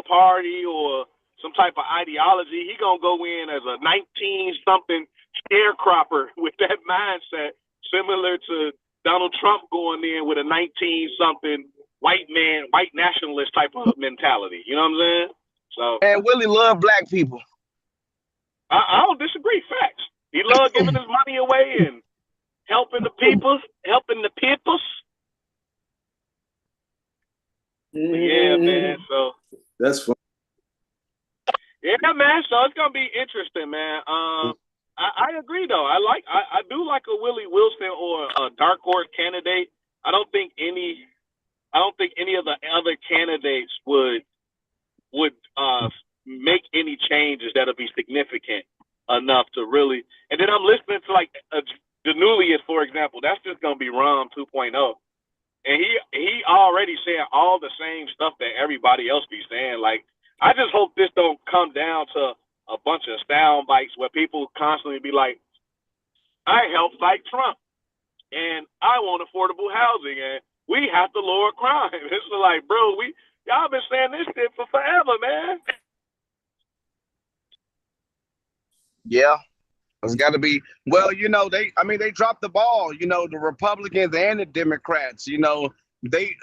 party or some type of ideology, he gonna go in as a 19-something sharecropper with that mindset, similar to Donald Trump going in with a 19-something white man, white nationalist type of mentality. You know what I'm saying? So, And Willie love black people. I don't disagree. Facts. He loved giving his money away and helping the people, helping the peoples. Yeah, man. So that's fun. Yeah, man. So it's gonna be interesting, man. I agree though. I do like a Willie Wilson or a dark horse candidate. I don't think any of the other candidates would make any changes that'll be significant enough to really. And then I'm listening to like Denulius, for example. That's just gonna be Rom 2.0. And he already said all the same stuff that everybody else be saying. Like, I just hope this don't come down to a bunch of sound bites where people constantly be like, I help fight Trump and I want affordable housing and we have to lower crime. It's like, bro, y'all been saying this shit for forever, man. Yeah. It's got to be, well, they dropped the ball, the Republicans and the Democrats, they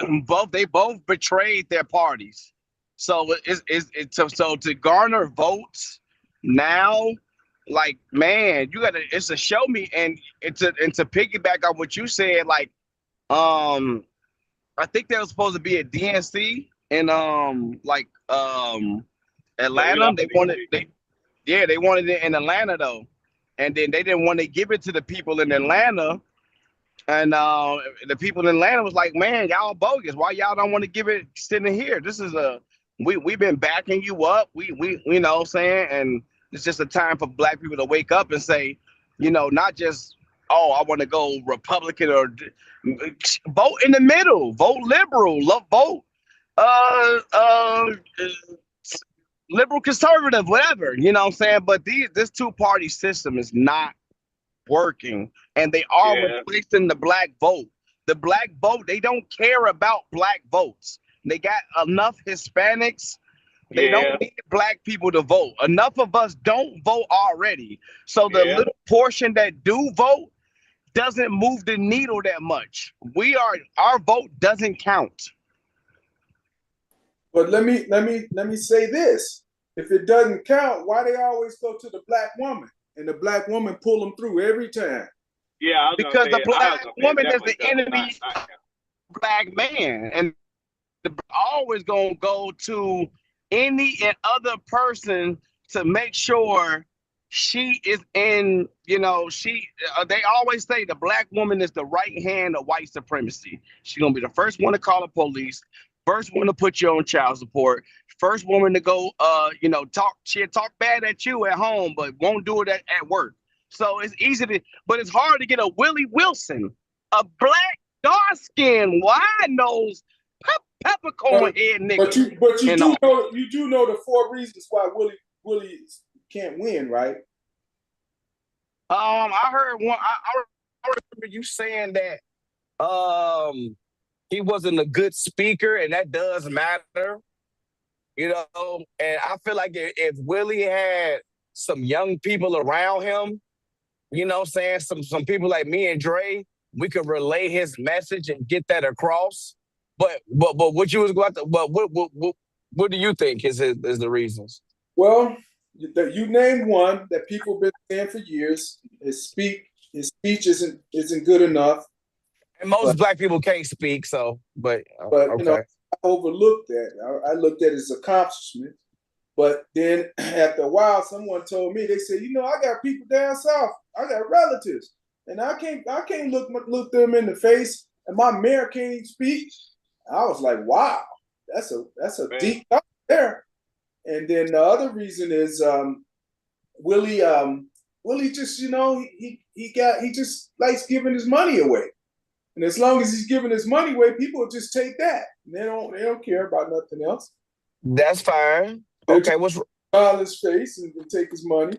both betrayed their parties. So so to garner votes now, like, man, it's a show me. And to piggyback on what you said, like, I think there was supposed to be a DNC in Atlanta. They wanted it in Atlanta though. And then they didn't want to give it to the people in Atlanta. And the people in Atlanta was like, man, y'all bogus. Why y'all don't want to give it sitting here? This is we've been backing you up. We you know what I'm saying? And it's just a time for black people to wake up and say, not just, oh, I want to go Republican or vote in the middle, vote liberal, vote liberal, conservative, whatever, you know what I'm saying? But this two-party system is not working, and they are replacing the black vote. The black vote, they don't care about black votes. They got enough Hispanics. They don't need black people to vote. Enough of us don't vote already. So the little portion that do vote doesn't move the needle that much. Our vote doesn't count. But let me say this: if it doesn't count, why they always go to the black woman, and the black woman pull them through every time? Yeah, because the black woman is the enemy of the black man, and always gonna go to any and other person to make sure she is in. They always say the black woman is the right hand of white supremacy. She's gonna be the first one to call the police. First one to put you on child support. First woman to go, she'll talk bad at you at home, but won't do it at work. So it's easy but it's hard to get a Willie Wilson, a black, dark-skinned, wide-nosed, peppercorn head nigga. But you do know the 4 reasons why Willie can't win, right? I heard one. I remember you saying that. He wasn't a good speaker, and that does matter, And I feel like if Willie had some young people around him, some people like me and Dre, we could relay his message and get that across. But what you was going to, but what do you think is the reasons? Well, you named one that people have been saying for years. His speech isn't good enough. And most black people can't speak, but okay. I overlooked that. I looked at his accomplishment, but then after a while, someone told me, they said, I got people down south, I got relatives, and I can't look them in the face, and my mayor can't even speak. I was like, wow, that's a deep thought there. And then the other reason is Willie just he just likes giving his money away. And as long as he's giving his money away, people will just take that. They don't care about nothing else. That's fine. Okay, what's on his face and take his money.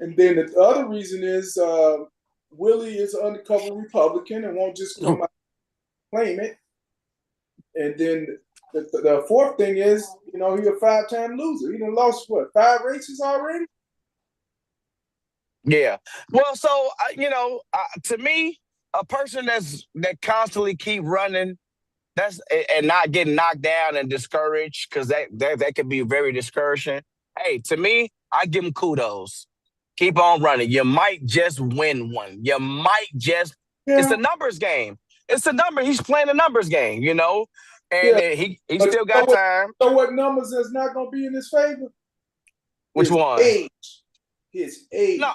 And then the other reason is Willie is an undercover Republican and won't just come out and claim it. And then The fourth thing is, you know, he's a 5-time loser. He done lost what, 5 races already? Yeah. Well, so to me, a person that constantly keep running, and not getting knocked down and discouraged, because that could be very discouraging. Hey, to me, I give him kudos. Keep on running. You might just win one. You might just. It's a numbers game. It's a number. He's playing a numbers game, and he still got time. So what numbers is not going to be in his favor? Which one? Age. His age. No,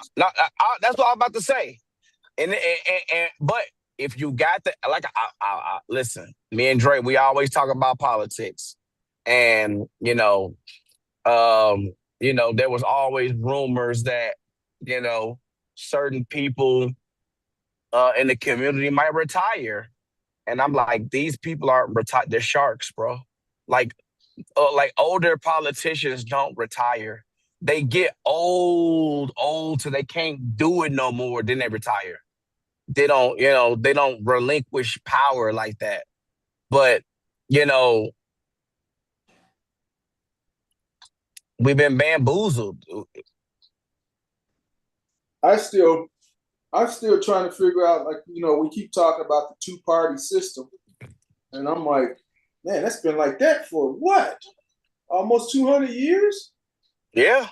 that's what I'm about to say. And but if you got I listen, me and Dre, we always talk about politics, and there was always rumors that certain people in the community might retire, and I'm like, these people aren't retired; they're sharks, bro. Like older politicians don't retire. They get old till they can't do it no more. Then they retire. They don't relinquish power like that. But, we've been bamboozled. I'm still trying to figure out, we keep talking about the 2-party system. And I'm like, man, that's been like that for what? Almost 200 years? Yeah.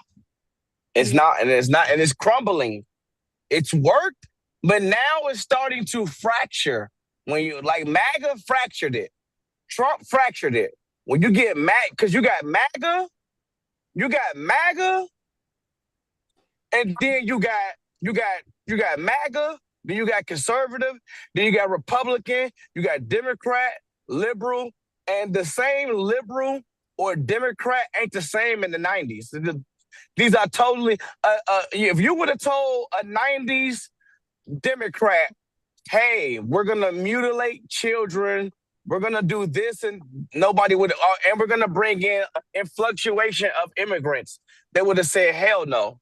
It's crumbling. It's worked. But now it's starting to fracture. When you MAGA fractured it, Trump fractured it. When you get because you got MAGA, and then you got MAGA, then you got conservative, then you got Republican, you got Democrat, liberal, and the same liberal or Democrat ain't the same in the 90s. These are totally. If you would have told a 90s Democrat, hey, we're gonna mutilate children, we're gonna do this, and nobody would, and we're gonna bring in fluctuation of immigrants, they would have said hell no.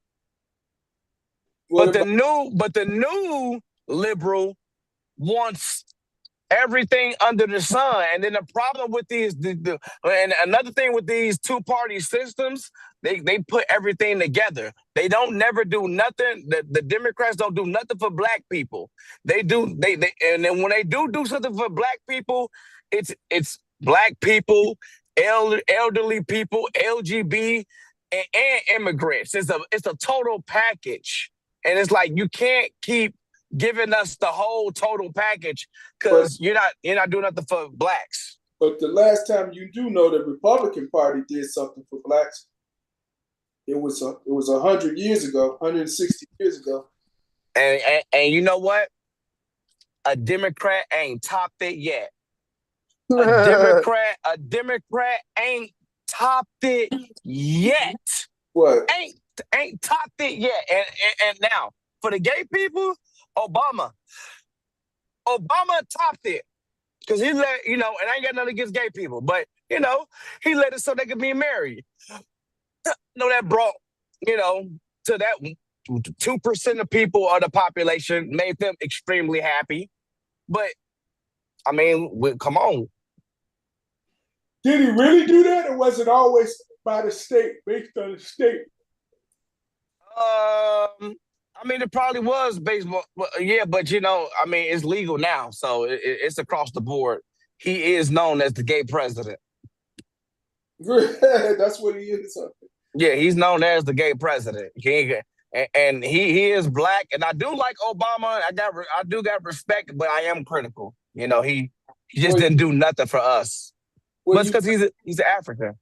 But the new liberal wants everything under the sun. And then the problem with and another thing with these 2-party systems, they put everything together. They don't never do nothing. The Democrats don't do nothing for black people. They and then when they do something for black people, it's black people, elderly people, LGBT, and immigrants. It's a total package. And it's like, you can't keep giving us the whole total package because you're not doing nothing for blacks. But the last time you do know the Republican Party did something for blacks, it was 100 years ago, 160 years ago. And you know what? A Democrat ain't topped it yet. A Democrat ain't topped it yet. What? Ain't topped it yet. And now for the gay people, Obama topped it because he let and I ain't got nothing against gay people, but he let it so they could be married. That brought to that 2% of people of the population, made them extremely happy. But I mean, come on. Did he really do that, or was it always by the state, based on the state? I mean, it probably was baseball. Yeah, but it's legal now, so it's across the board. He is known as the gay president. That's what he is. Yeah, he's known as the gay president. And he is black, and I do like Obama. I do got respect, but I am critical. He just didn't do nothing for us. But it's because he's African.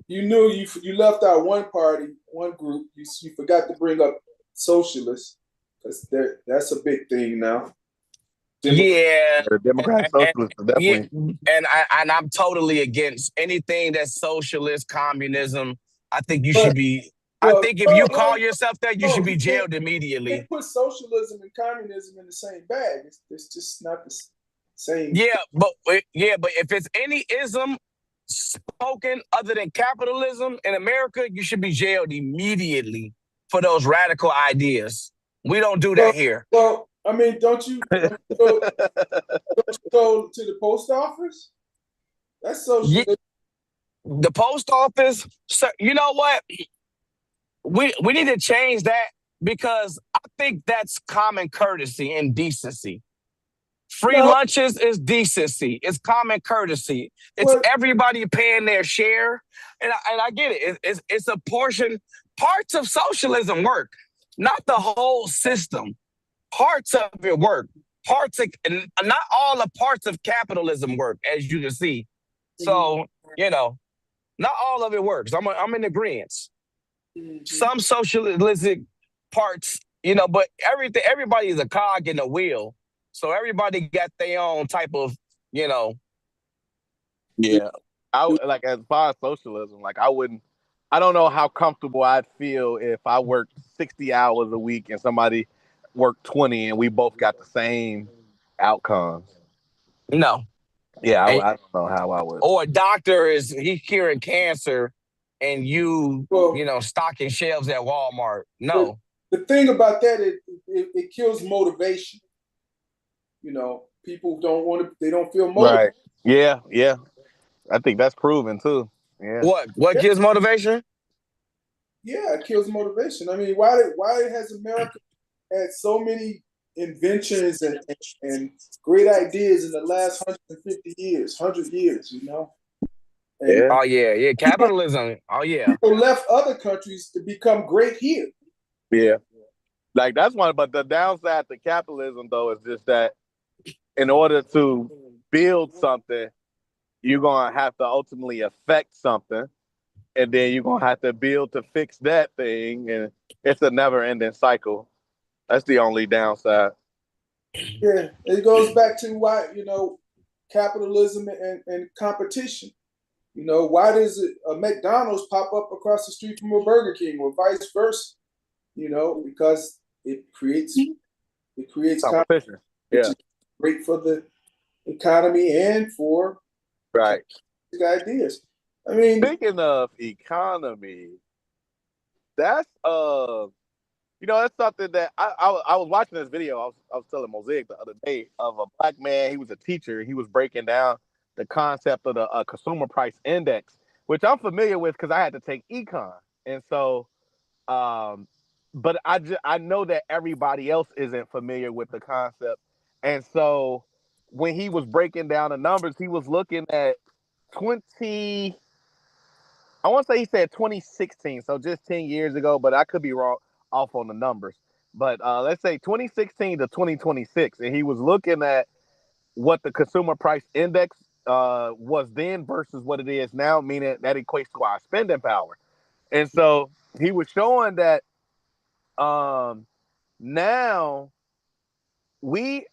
You knew you left out one party, one group. You forgot to bring up socialists, because that's a big thing now. Yeah, Democrat socialists, definitely. Yeah, and I'm totally against anything that's socialist, communism. I think you should be. I think if you call yourself that, you should be jailed immediately. They put socialism and communism in the same bag. It's just not the same. Yeah, but if it's any ism spoken other than capitalism in America, you should be jailed immediately for those radical ideas. We don't do that here. Well, I mean, don't you go to the post office? That's socialism The post office, you know what? We need to change that because I think that's common courtesy and decency. Free No, lunches is decency. It's common courtesy. It's well, everybody paying their share, and I get it. It's a portion. Parts of socialism work, not the whole system. Parts of it work. And not all the parts of capitalism work, as you can see. So not all of it works. I'm in agreement. Some socialistic parts, but everybody is a cog in the wheel. So everybody got their own type of, you know. Yeah. Like as far as socialism, like I don't know how comfortable I'd feel if I worked 60 hours a week and somebody worked 20 and we both got the same outcomes. No. Yeah, I don't know how I would. Or a doctor he's curing cancer and well, stocking shelves at Walmart. No. the thing about that, it kills motivation. People they don't feel motivated. Right. Yeah. I think that's proven too. Yeah. What kills motivation? Yeah, it kills motivation. I mean, why has America had so many inventions and great ideas in the last 150 years, 100 years, And Oh, yeah. Capitalism. Oh, yeah. people left other countries to become great here. Yeah. Like that's one, but the downside to capitalism though is just that in order to build something, you're gonna have to ultimately affect something, and then you're gonna have to build to fix that thing, and it's a never-ending cycle. That's the only downside. Yeah, it goes back to why capitalism and competition. Why does a McDonald's pop up across the street from a Burger King or vice versa? Because it creates Competition. Yeah. Great for the economy and for Right. ideas. I mean, Speaking of economy, that's that's something that I was watching this video. I was telling Mosaic the other day of a black man. He was a teacher. He was breaking down the concept of the consumer price index, which I'm familiar with because I had to take econ, and so, but I know that everybody else isn't familiar with the concept, and so when he was breaking down the numbers, he was looking at 20. I want to say he said 2016, so just 10 years ago, but I could be wrong off on the numbers. But let's say 2016 to 2026, and he was looking at what the consumer price index was then versus what it is now, meaning that equates to our spending power. And so he was showing that now the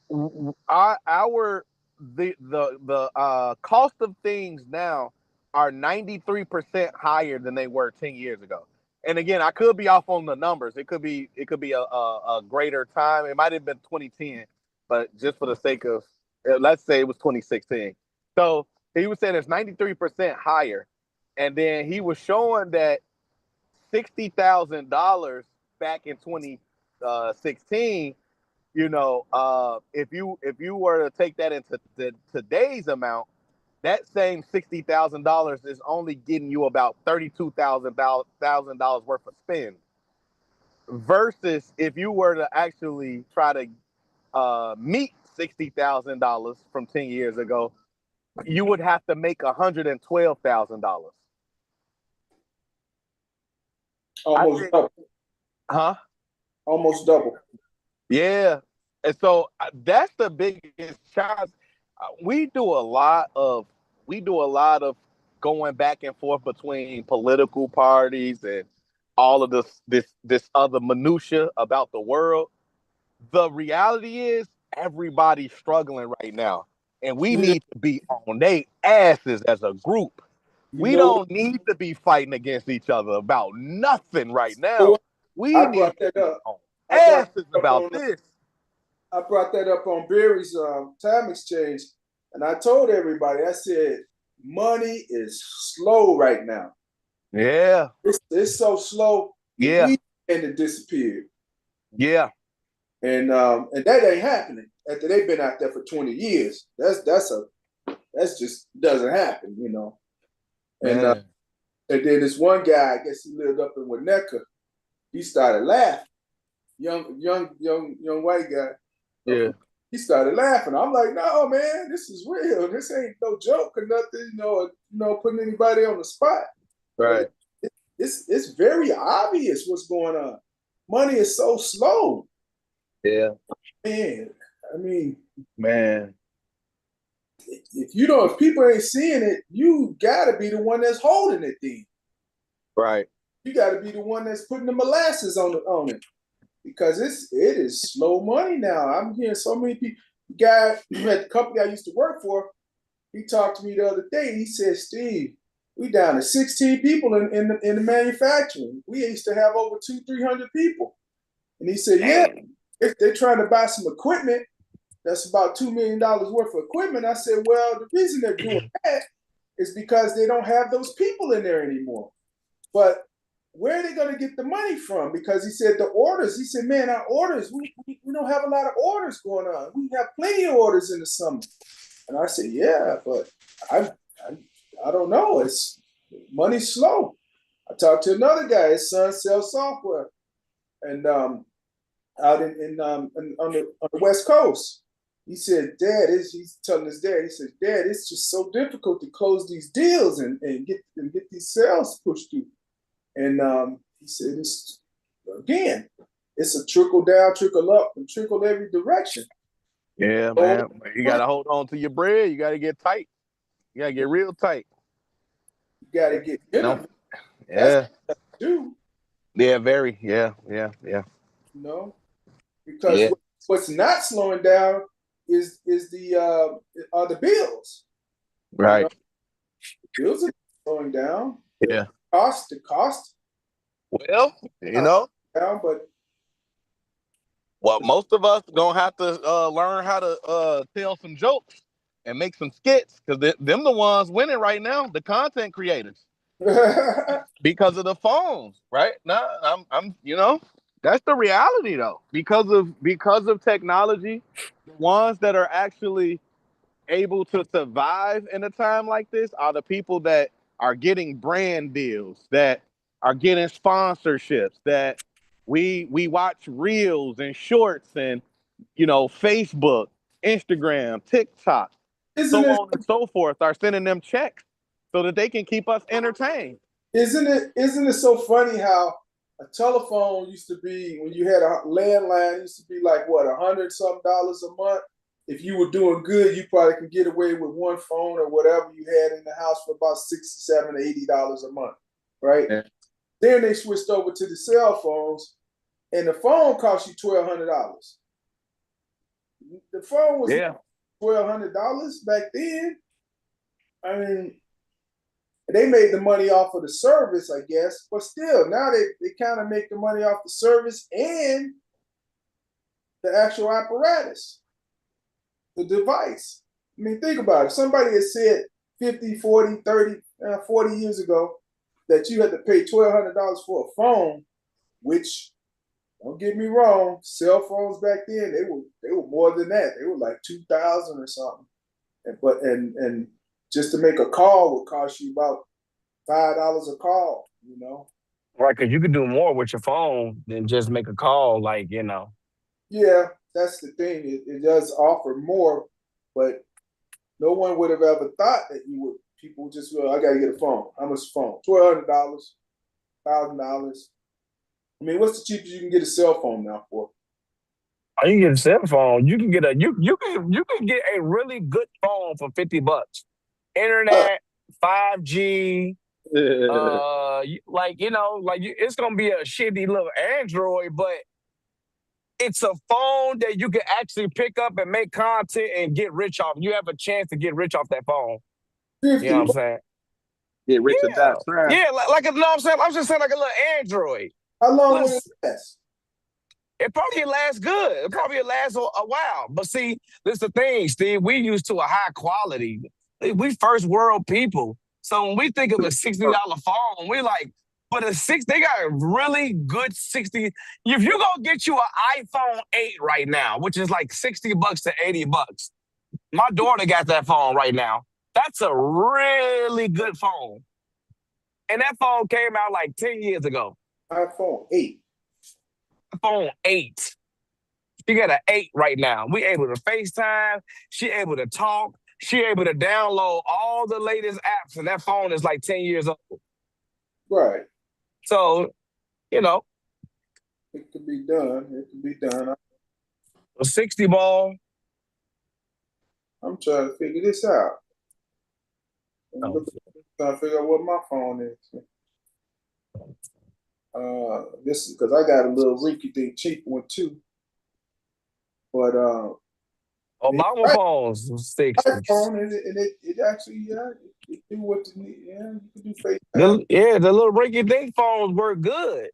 cost of things now are 93% higher than they were 10 years ago. And again, I could be off on the numbers. It could be a greater time. It might have been 2010, but just for the sake of let's say it was 2016. So he was saying it's 93% higher. And then he was showing that $60,000 back in 2016, if you were to take that into today's amount, that same $60,000 is only getting you about $32,000 worth of spend. Versus if you were to actually try to meet $60,000 from 10 years ago, you would have to make $112,000. almost double. Huh? Almost double. Yeah. And so that's the biggest challenge. We do a lot of going back and forth between political parties and all of this other minutia about the world. The reality is everybody's struggling right now, and we need to be on their asses as a group. We don't need to be fighting against each other about nothing right now. We need to be on asses about this. I brought that up on Barry's time exchange, and I told everybody, I said, money is slow right now. Yeah. It's so slow. Yeah. And it disappeared. Yeah. And that ain't happening after they've been out there for 20 years. That's just doesn't happen, And Yeah. and then this one guy, I guess he lived up in Winnetka, he started laughing. Young white guy. Yeah. He started laughing. I'm like, no, man, this is real. This ain't no joke or nothing, putting anybody on the spot. Right. It's very obvious what's going on. Money is so slow. Yeah. Man, I mean, Man. if people ain't seeing it, you gotta be the one that's holding it then. Right. You gotta be the one that's putting the molasses on it. Because it is slow money now. I'm hearing so many people. Guy at the company I used to work for, he talked to me the other day. He said, Steve, we down to 16 people in the manufacturing. We used to have over 200-300 people. And he said, yeah, if they're trying to buy some equipment, that's about $2 million worth of equipment. I said, well, the reason they're doing that is because they don't have those people in there anymore. But where are they going to get the money from? Because he said the orders. He said, man, our orders, we don't have a lot of orders going on. We have plenty of orders in the summer. And I said, yeah, but I don't know. Money's slow. I talked to another guy. His son sells software, and out on the West Coast. He said, Dad, he's telling his dad. He said, Dad, it's just so difficult to close these deals and get these sales pushed through. And he said, it's a trickle down, trickle up, and trickle every direction. Yeah, man. You got to hold on to your bread. You got to get tight. You got to get real tight. You got to get Yeah. That's do. Yeah, very. Yeah. Because what's not slowing down is the bills. Right. The bills are slowing down. Yeah. The cost. Well, down, but most of us gonna have to learn how to tell some jokes and make some skits, because them the ones winning right now, the content creators, because of the phones. Right now, I'm that's the reality though. Because of technology, the ones that are actually able to survive in a time like this are the people that are getting brand deals, that are getting sponsorships, that we watch reels and shorts and Facebook, Instagram, TikTok, so on and so forth, are sending them checks so that they can keep us entertained. Isn't it so funny how a telephone used to be, when you had a landline, used to be like what, $100-something a month? If you were doing good, you probably could get away with one phone or whatever you had in the house for about $60, $70, $80 a month, right? Yeah. Then they switched over to the cell phones, and the phone cost you $1,200. The phone was $1,200 back then. I mean, they made the money off of the service, I guess, but still, now they kind of make the money off the service and the actual apparatus, the device. I mean, think about it. Somebody had said 50, 40, 30, 40 years ago that you had to pay $1,200 for a phone, which, don't get me wrong, cell phones back then, they were more than that. They were like 2,000 or something. And just to make a call would cost you about $5 a call, Right, because you could do more with your phone than just make a call, Yeah, that's the thing. It does offer more, but no one would have ever thought that people just, I got to get a phone. How much a phone? $1,200, $1,000. I mean, what's the cheapest you can get a cell phone now for? Oh, you can get a cell phone. You can get you can get a really good phone for $50. Internet, 5G, it's gonna be a shitty little Android, but it's a phone that you can actually pick up and make content and get rich off. You have a chance to get rich off that phone. You know what I'm saying? Get rich at that. Yeah, you know what I'm saying? I'm just saying like a little Android. How long will it last? It probably lasts good. It probably lasts a while. But see, this is the thing, Steve. We used to a high quality. We first world people. So when we think of a $60 phone, we like, but they got a really good 60. If you're gonna get you an iPhone 8 right now, which is like $60 to $80, my daughter got that phone right now. That's a really good phone. And that phone came out like 10 years ago. iPhone 8. iPhone 8. She got an 8 right now. We able to FaceTime. She able to talk. She able to download all the latest apps. And that phone is like 10 years old. Right. So, it could be done. It could be done. A 60 ball. I'm trying to figure this out. I'm trying to figure out what my phone is. This is because I got a little rinky-dink cheap one too. But Obama phones was 60. iPhone and it actually it do what you need. Yeah, you can do FaceTime. The little rinky-dink phones work good.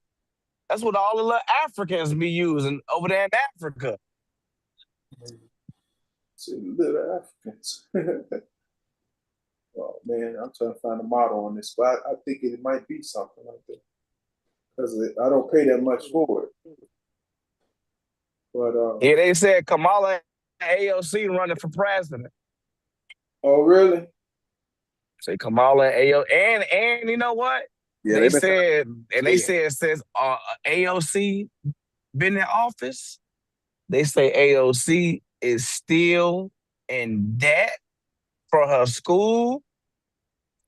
That's what all the little Africans be using over there in Africa. Little Africans. Oh man, I'm trying to find a model on this, but I think it might be something like that because I don't pay that much for it. But they said Kamala and AOC running for president. Oh really? Say Kamala and AOC, and you know what? Yeah, they said since AOC been in office, they say AOC is still in debt for her school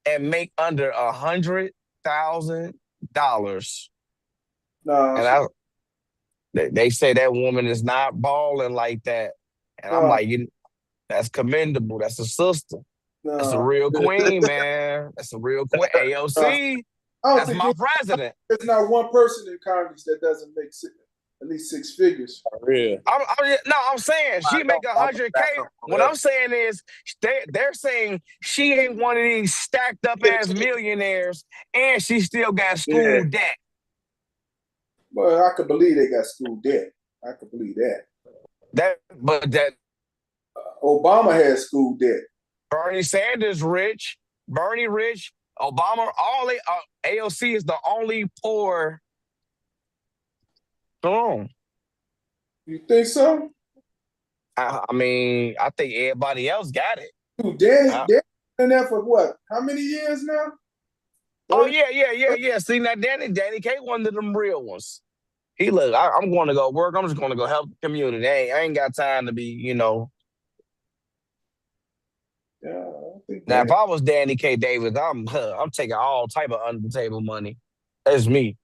and make under $100,000. No, and they say that woman is not balling like that, and I'm like, that's commendable. That's a sister. That's a real queen, man. That's a real queen. AOC. That's my president. There's not one person in Congress that doesn't make at least six figures. Real. I'm saying she make 100K. What I'm saying is they're saying she ain't one of these stacked up ass millionaires, and she still got school debt. Well, I could believe they got school debt. I could believe that. Obama had school debt. Bernie Sanders rich. Bernie rich. Obama. AOC is the only poor. You think so? I mean, I think everybody else got it. Dude, Danny been there for what? How many years now? Oh yeah. See, now Danny K, one of them real ones. He look, I'm going to go work. I'm just going to go help the community. I ain't got time to be, Yeah. Now, if I was Danny K. Davis, I'm taking all type of under the table money. That's me.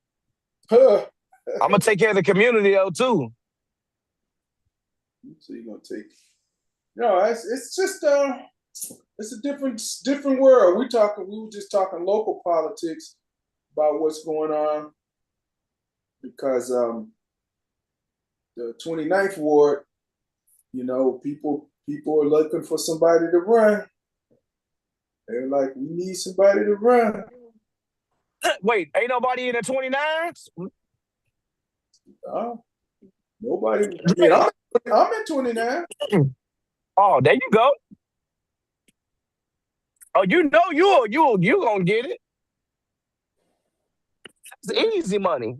I'm gonna take care of the community though too. So you're gonna take? No, it's just it's a different world. We were just talking local politics about what's going on because the 29th ward, people are looking for somebody to run. They're like, we need somebody to run. Wait, ain't nobody in the 29s? Nobody. I mean, I'm in 29. Oh, there you go. Oh, you gonna get it. It's easy money.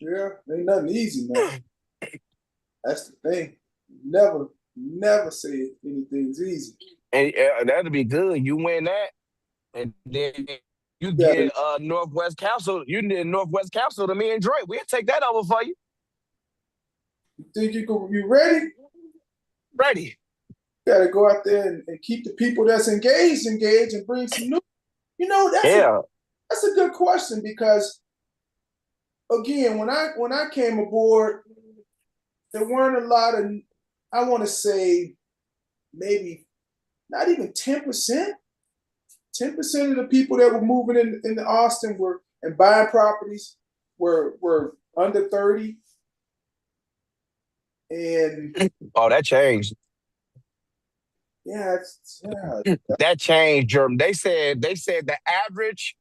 Yeah, ain't nothing easy now. That's the thing. Never say anything's easy. And that'll be good. You win that, and then you get Northwest Council. You need Northwest Council to me and Dre. We'll take that over for you. You think you ready? Ready. You gotta go out there and keep the people that's engaged and bring some new. That's a good question because again, when I came aboard, there weren't a lot of, I want to say maybe not even 10%. 10% of the people that were moving in Austin and buying properties were under 30. And that changed. Yeah, that changed, Jerm. They said the average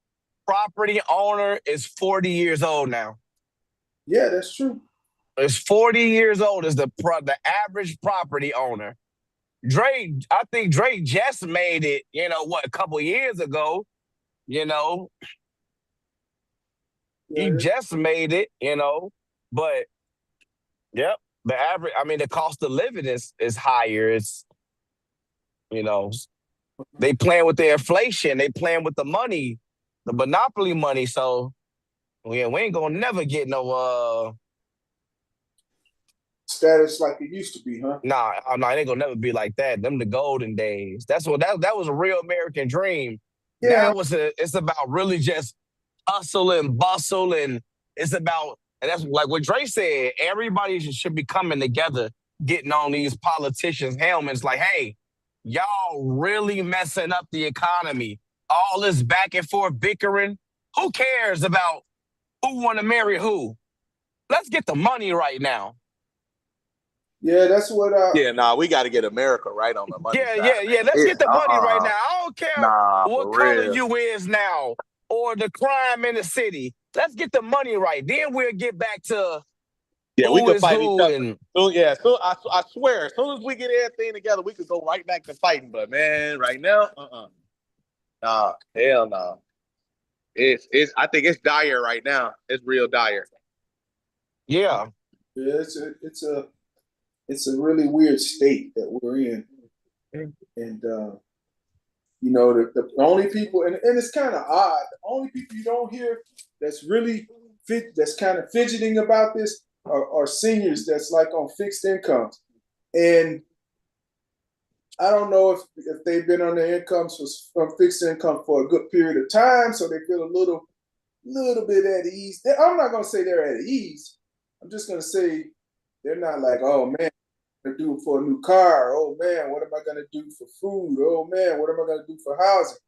property owner is 40 years old now. Yeah, that's true. It's 40 years old is the average property owner. I think Drake just made it, a couple years ago, He just made it, but yep, the average, the cost of living is higher. It's, they playing with the inflation, they playing with the money, the monopoly money. So we ain't gonna never get no status like it used to be, huh? Nah, it ain't gonna never be like that. Them the golden days. That's what that was a real American dream. Yeah. Now it's about really just hustle and bustle, and it's about, and that's like what Dre said. Everybody should be coming together, getting on these politicians' helmets. Like, hey, y'all really messing up the economy. All this back and forth bickering. Who cares about who want to marry who? Let's get the money right now. Yeah, that's what. We got to get America right on the money. Yeah. Let's get the money right now. I don't care what color real. you is now or the crime in the city. Let's get the money right. Then we'll get back to we can fight each other. And, so I swear, as soon as we get everything together, we could go right back to fighting. But man, right now, nah, hell no. It's I think it's dire right now. It's real dire. Yeah. Yeah, it's a really weird state that we're in. And you know, the only people, and it's kind of odd, the only people you don't hear that's really that's kind of fidgeting about this are seniors that's like on fixed incomes. And I don't know if they've been on their incomes from fixed income for a good period of time, so they feel a little bit at ease. I'm not going to say they're at ease. I'm just going to say they're not like, oh man, what am I going to do for a new car? Oh man, what am I going to do for food? Oh man, what am I going to do for housing?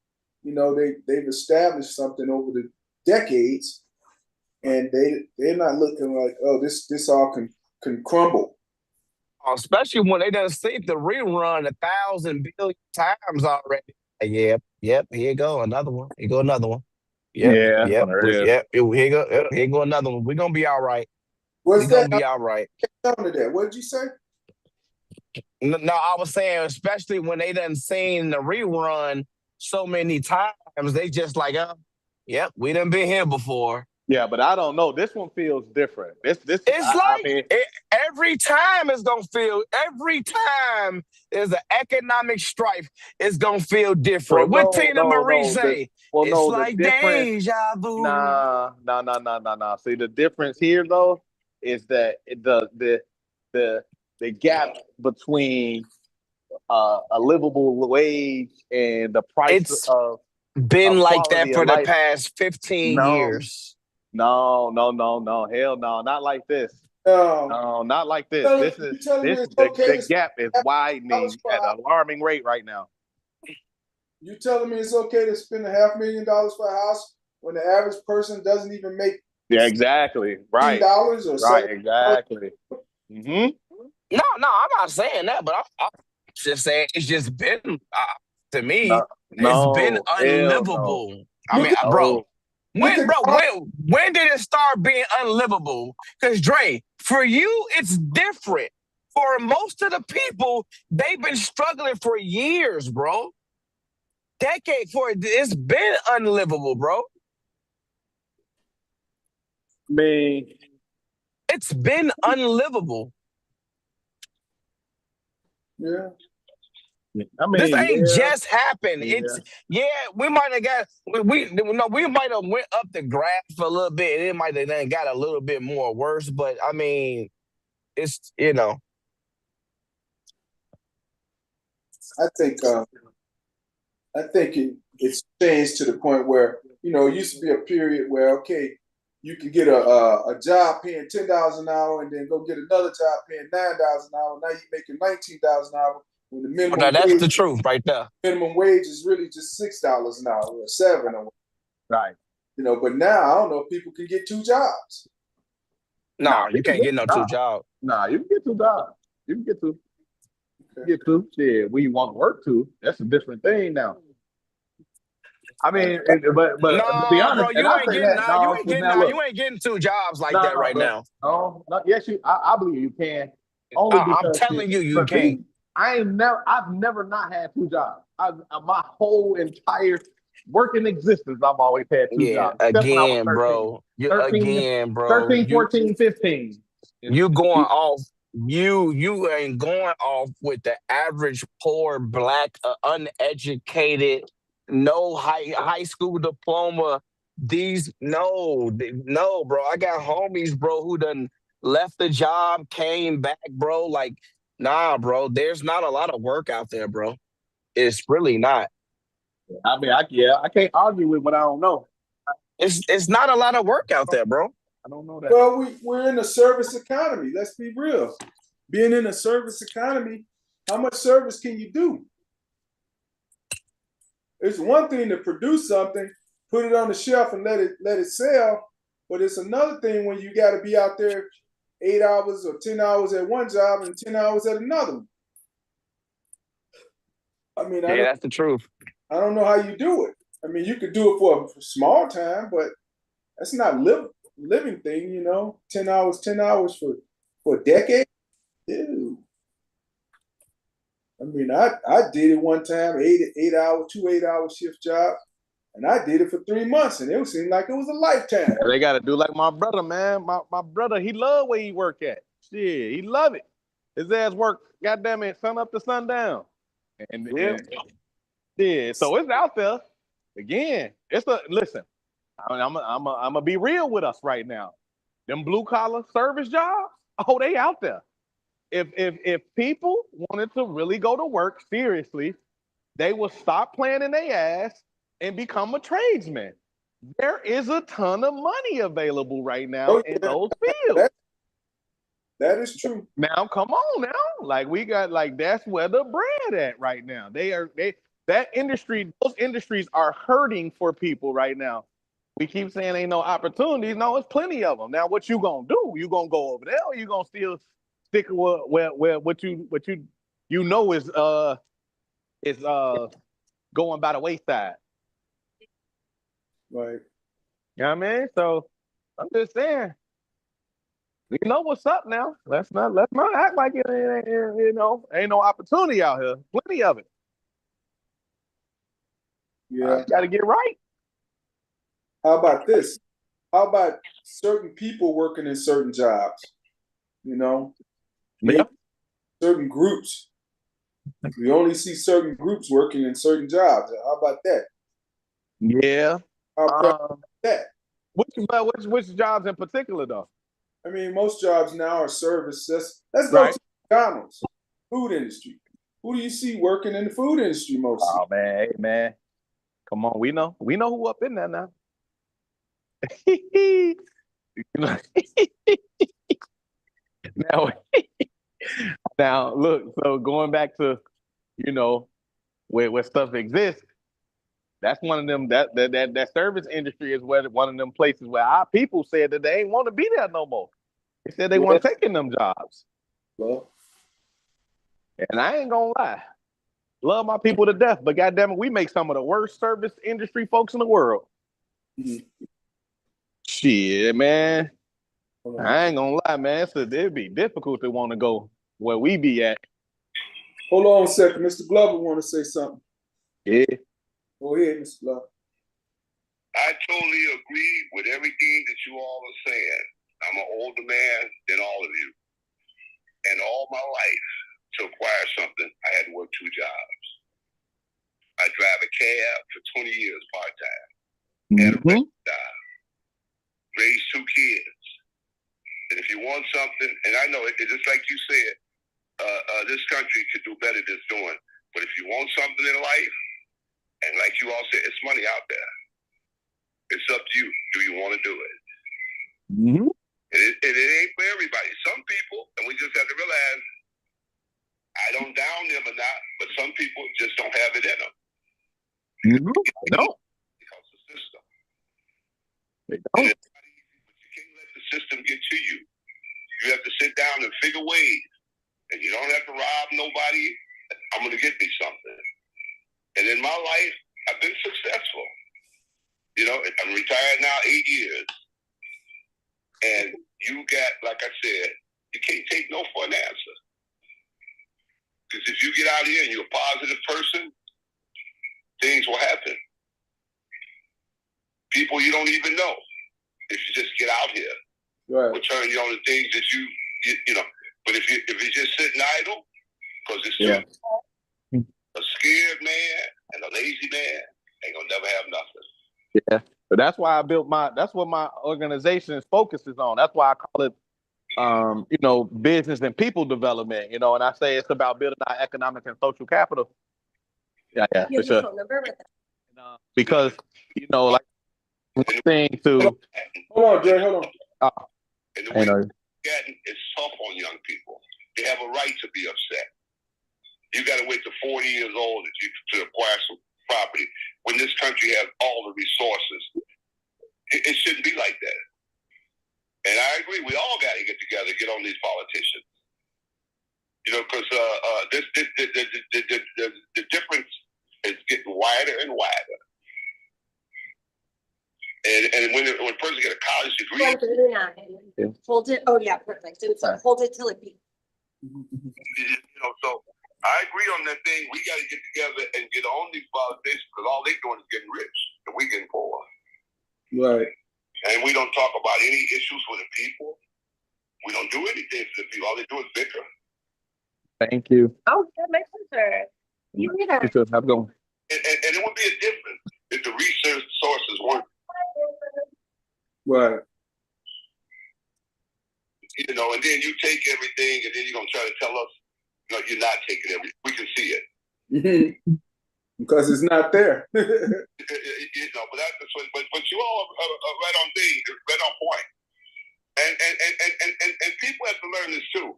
You know, they've established something over the decades, and they're not looking like, oh, this all can crumble. Especially when they done seen the rerun 1,000 billion times already. Yep. Here you go, another one. Here go another one. Yep. Here you go another one. We're gonna be all right. What's We're that? gonna be all right. What did you say? No, I was saying, especially when they done seen the rerun so many times, they just like, yep, we done been here before. Yeah, but I don't know. This one feels different. Every time it's gonna feel. Every time there's an economic strife, it's gonna feel different. What Tina Marie say? It's like deja vu. Nah. See, the difference here though is that the gap between a livable wage and the price of been like that for the past 15 years. No. Hell no, not like this. No, not like this. The gap is widening at an alarming rate right now. You telling me it's okay to spend $500,000 for a house when the average person doesn't even make exactly right $10 or right exactly. No, I'm not saying that, but I'm just saying it's just been to me. It's been unlivable. No. I mean, bro. When did it start being unlivable? Because Dre, for you, it's different. For most of the people, they've been struggling for years, bro. It's been unlivable, bro. Man, it's been unlivable. Yeah. I mean, this ain't just happened. We might have got we might have went up the graph a little bit. It might have then got a little bit more worse, but I mean, it's I think it's changed to the point where it used to be a period where you could get a job paying $10 an hour and then go get another job paying $9 an hour. Now you're making $19 an hour. When the minimum that's the truth right there. Minimum wage is really just $6 an hour or $7 or right. But now I don't know if people can get two jobs. No, you can't get no two jobs. Nah, you can get two jobs. You can get two. Okay. Get two. Shit, we want to work to. That's a different thing now. I mean, but no, to be honest, bro, you ain't getting two jobs like that right now. No, yes, I believe you can. Only I'm telling you can. I've never not had two jobs. My whole entire working existence, I've always had two jobs. Again, bro. 13, 14, 15. You going off. You ain't going off with the average poor black uneducated no high school diploma. No, bro. I got homies, bro, who done left the job, came back, bro. Like, nah, bro. There's not a lot of work out there, bro. It's really not. I mean, I can't argue with what I don't know. It's not a lot of work out there, bro. I don't know that. Well, we're in a service economy. Let's be real. Being in a service economy, how much service can you do? It's one thing to produce something, put it on the shelf and let it sell, but it's another thing when you got to be out there 8 hours or 10 hours at one job and 10 hours at another one. I mean, that's the truth. I don't know how you do it. I mean, you could do it for a small time, but that's not living thing, you know. 10 hours for a decade. Ew. I mean, I did it one time, 2 8-hour shift jobs, and I did it for 3 months, and it seemed like it was a lifetime. They got to do like my brother, man. My brother, he love where he work at. Shit, he love it. His ass work, goddamn it, sun up to sundown. And so it's out there. Again, listen. I'm gonna be real with us right now. Them blue collar service jobs, they out there. If people wanted to really go to work seriously, they will stop playing in their ass and become a tradesman. There is a ton of money available right now in those fields. That is true. Now, come on now. Like we got that's where the bread at right now. Those industries are hurting for people right now. We keep saying ain't no opportunities. No, it's plenty of them. Now, what you gonna do? You gonna go over there, or you gonna still stick with where what you know is going by the wayside? Right. You know what I mean? So I'm just saying, you know what's up now. Let's not act like it ain't no opportunity out here. Plenty of it. Yeah. Got to get right. How about this? How about certain people working in certain jobs? You know? Yeah. Certain groups. We only see certain groups working in certain jobs. How about that? Yeah. How about that? Which jobs in particular, though? I mean, most jobs now are service. Let's go to McDonald's, food industry. Who do you see working in the food industry mostly? Oh, man. Hey, man. Come on. We know who up in there now. Now, look, so going back to, where stuff exists, that's one of them, that service industry is one of them places where our people said that they ain't want to be there no more. They said they weren't taking them jobs. Well, and I ain't gonna lie. Love my people to death, but goddamn it, we make some of the worst service industry folks in the world. Mm-hmm. Shit, man. I ain't gonna lie, man. So it'd be difficult to want to go where we be at. Hold on a second. Mr. Glover want to say something. Yeah. Go ahead, Mr. Glover. I totally agree with everything that you all are saying. I'm an older man than all of you. And all my life, to acquire something, I had to work 2 jobs. I drive a cab for 20 years part-time. Had a regular job. Raised 2 kids. And if you want something, and I know it's just like you said, this country could do better than it's doing. But if you want something in life, and like you all said, it's money out there. It's up to you. Do you want to do it? Mm-hmm. It ain't for everybody. Some people, and we just have to realize, I don't down them or not, but some people just don't have it in them. Mm-hmm. They don't. Because the system. They don't. And it's not easy, but you can't let the system get to you. You have to sit down and figure ways. And you don't have to rob nobody. I'm going to get me something. And in my life, I've been successful. I'm retired now 8 years. And you got, like I said, you can't take no for an answer. Because if you get out here and you're a positive person, things will happen. People you don't even know, if you just get out here, will turn you on to things that you know. But if you're just sitting idle, because it's too a scared man and a lazy man Ain't gonna never have nothing. Yeah, but that's why I built that's what my organization focuses on. That's why I call it, business and people development, and I say it's about building our economic and social capital. Yeah, for sure. Phone number with that. Because, like one thing to... Hold on, Jay, hold on. And the way it's tough on young people. They have a right to be upset. You got to wait to 40 years old to acquire some property when this country has all the resources. It shouldn't be like that. And I agree. We all got to get together, get on these politicians. Because the difference is getting wider and wider. And when a person get a college degree, hold it. Oh yeah, perfect. And so hold it till it beats. So I agree on that thing. We got to get together and get on these politicians because all they doing is getting rich and we getting poor. Right. And we don't talk about any issues for the people. We don't do anything for the people. All they do is bicker. Thank you. Oh, that makes sense. You either. Have a good one. And it would be a difference if the research sources weren't. Right. And then you take everything, and then you're gonna try to tell us, you're not taking everything. We can see it. Because it's not there. But you all are right on thing, right on point. And people have to learn this too.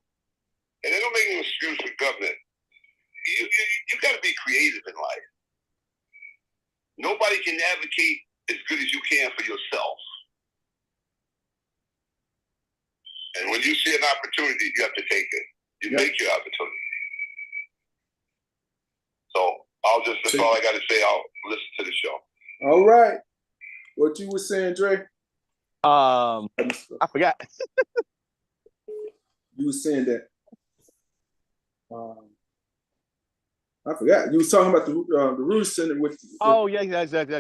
And they don't make any excuse for government. You got to be creative in life. Nobody can advocate as good as you can for yourself. And when you see an opportunity, you have to take it. You make your opportunity. So that's all I got to say. I'll listen to the show. All right. What you were saying, Dre? I forgot. You were saying that. I forgot. You was talking about the Rooter Center with. Oh yeah.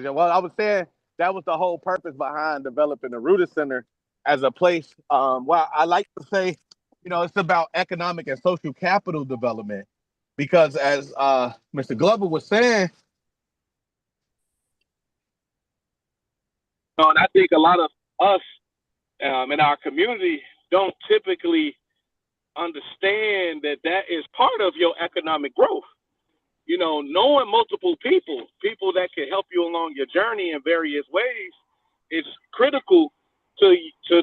Well, I was saying that was the whole purpose behind developing the Rooter Center as a place. Well, I like to say, it's about economic and social capital development, because as Mr. Glover was saying, and I think a lot of us in our community don't typically understand that is part of your economic growth. Knowing multiple people that can help you along your journey in various ways is critical to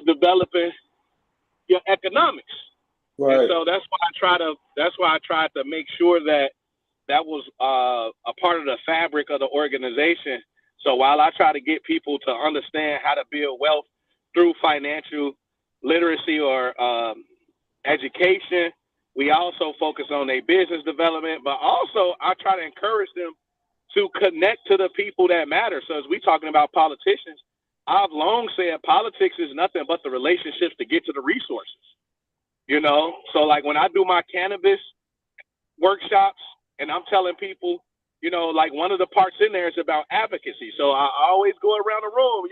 developing your economics. Right. And so that's why I tried to make sure that was a part of the fabric of the organization. So while I try to get people to understand how to build wealth through financial literacy or education, we also focus on their business development, but also I try to encourage them to connect to the people that matter. So as we talking about politicians, I've long said politics is nothing but the relationships to get to the resources. So like when I do my cannabis workshops and I'm telling people, like one of the parts in there is about advocacy. So I always go around the room,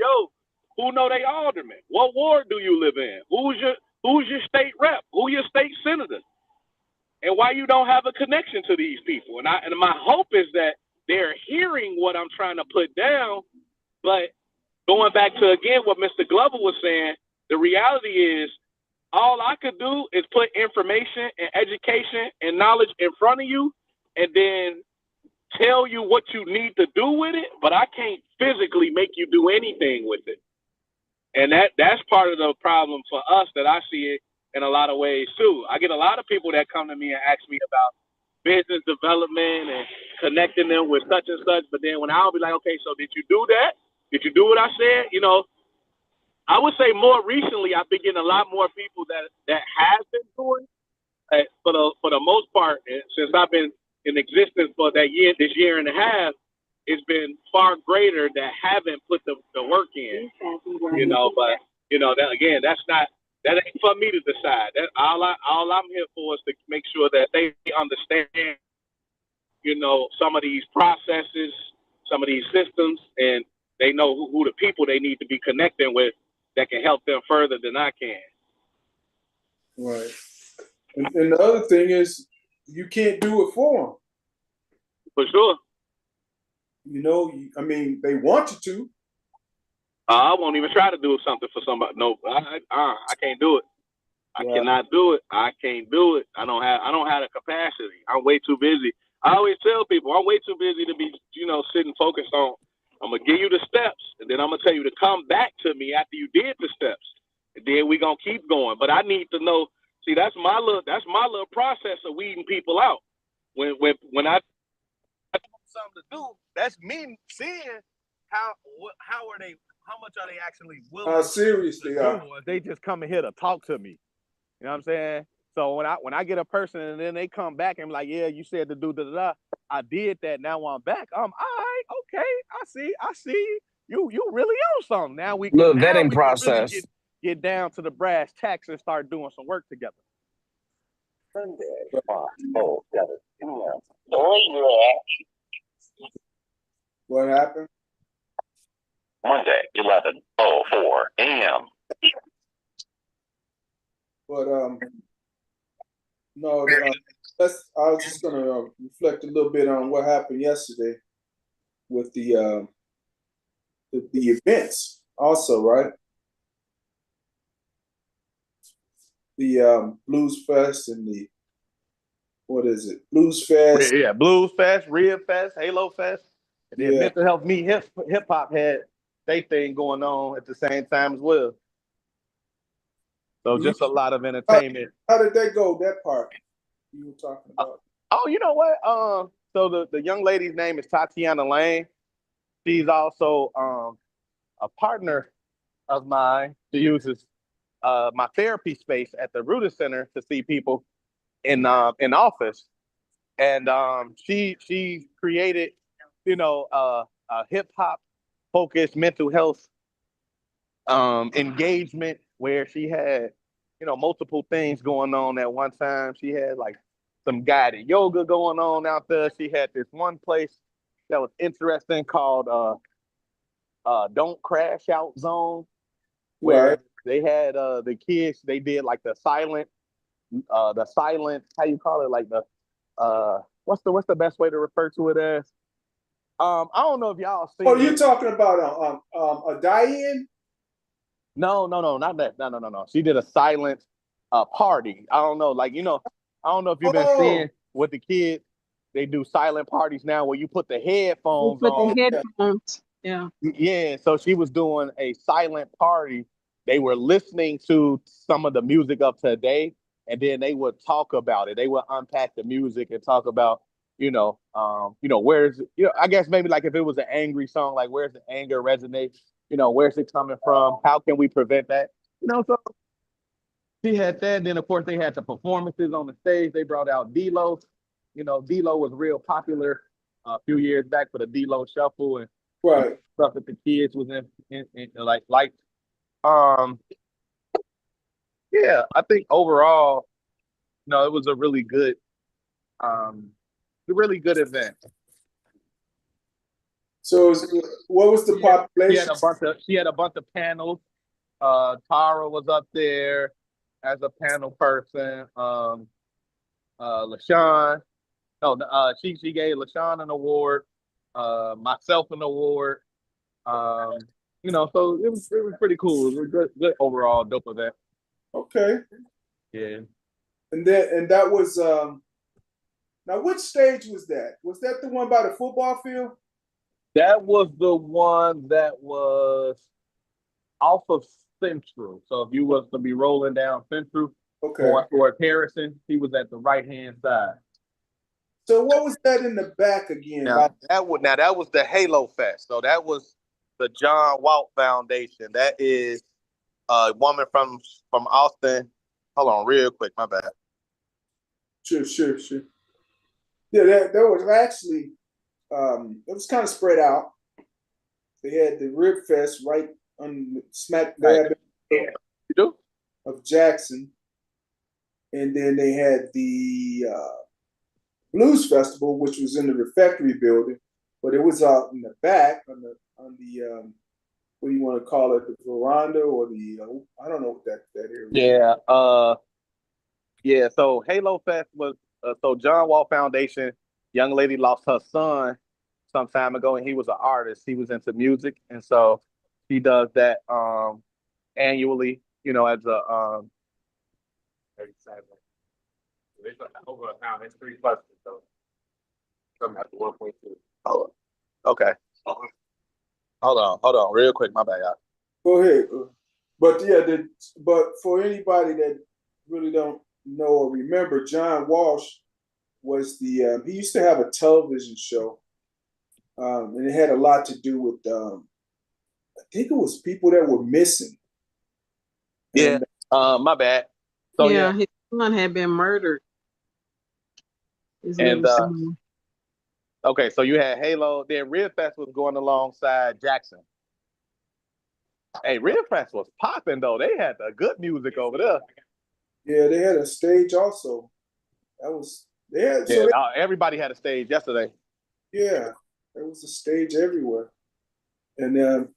who know they alderman? What ward do you live in? Who's your state rep? Who your state senator? And why you don't have a connection to these people? And my hope is that they're hearing what I'm trying to put down. But going back to, again, what Mr. Glover was saying, the reality is all I could do is put information and education and knowledge in front of you and then tell you what you need to do with it, but I can't physically make you do anything with it. And that's part of the problem for us that I see it in a lot of ways too. I get a lot of people that come to me and ask me about business development and connecting them with such and such, but then when I'll be like, okay, so did you do that? Did you do what I said? I would say more recently, I've been getting a lot more people that have been doing it. For the most part, since I've been in existence for this year and a half, it's been far greater that haven't put the work in. But that again, that ain't for me to decide. That all I'm here for is to make sure that they understand, some of these processes, some of these systems, and they know who the people they need to be connecting with that can help them further than I can. Right. And the other thing is, you can't do it for them. For sure. You know, I mean, they want you to. I won't even try to do something for somebody. No, I can't do it. I cannot do it. I can't do it. I don't have the capacity. I'm way too busy. I always tell people I'm way too busy to be, sitting focused on. I'm gonna give you the steps, and then I'm gonna tell you to come back to me after you did the steps, and then we gonna keep going. But I need to know. See, that's my little process of weeding people out. When I something to do, that's me seeing how much are they actually willing? How serious they are. Or they just coming here to talk to me. You know what I'm saying? So when I get a person and then they come back and be like, yeah, you said to do da. I did that. Now I'm back. All right, okay. I see. You really on something. Now we can little vetting process. Really get down to the brass tacks and start doing some work together. What happened? Monday, 11:04 a.m. But no, I was just gonna reflect a little bit on what happened yesterday with the events, also, right? The Blues Fest and the Blues Fest. Yeah, Blues Fest, Rib Fest, Halo Fest. And then Mental Health Me Hip Hop had their thing going on at the same time as well. So just a lot of entertainment. How did that go? That part you were talking about? Oh, you know what? So the young lady's name is Tatiana Lane. She's also a partner of mine. She uses my therapy space at the Rooted Center to see people in office, and she created, a hip hop focused mental health engagement where she had, multiple things going on at one time. She had like some guided yoga going on out there. She had this one place that was interesting called Don't Crash Out Zone, where they had the kids, they did like the silent, how you call it, like the what's the best way to refer to it as? I don't know if y'all seen. Oh, you're talking about a die-in? No, not that. No. She did a silent party. I don't know, I don't know if you've been seeing with the kids. They do silent parties now where you put the headphones on. The headphones. Yeah. Yeah. So she was doing a silent party. They were listening to some of the music of today, and then they would talk about it. They would unpack the music and talk about, where's, I guess maybe like if it was an angry song, like where's the anger resonate? Where's it coming from? How can we prevent that? So she had that. Then of course they had the performances on the stage. They brought out D-Lo. D-Lo was real popular a few years back for the D-Lo Shuffle and stuff that the kids was in like. Yeah, I think overall, it was a really good event. So what was the population? She had a bunch of panels. Tara was up there as a panel person. LaShawn. No, she gave LaShawn an award, myself an award. So it was pretty cool. It was good overall, dope event. Okay. Yeah. And that was now which stage was that? Was that the one by the football field? That was the one that was off of Central. So if you was to be rolling down Central, toward Harrison, he was at the right-hand side. So what was that in the back again? Now that was the Halo Fest. So that was the John Walt Foundation. That is a woman from Austin. Hold on, real quick. My bad. Sure. Yeah, that was actually it was kind of spread out. They had the Rib Fest right on smack dab of Jackson, and then they had the Blues Festival, which was in the Refectory building, but it was out in the back on the what do you want to call it, the veranda or the I don't know what that area. Yeah. So Halo Fest was so John Wall Foundation. Young lady lost her son some time ago, and he was an artist. He was into music, and so he does that annually. You know, as a 37. It's over a pound. It's 3 plus. So something like 1.2. Oh, okay. Hold on, real quick. My bad, y'all. Go ahead. But yeah, but for anybody that really don't know or remember, John Walsh was he used to have a television show, and it had a lot to do with I think it was people that were missing. Yeah. My bad. So yeah, his son had been murdered. His and little son. okay, so you had Halo. Then Real Fest was going alongside Jackson. Hey, Real Fest was popping though. They had the good music over there. Yeah, they had a stage also. Everybody had a stage yesterday. Yeah, there was a stage everywhere, and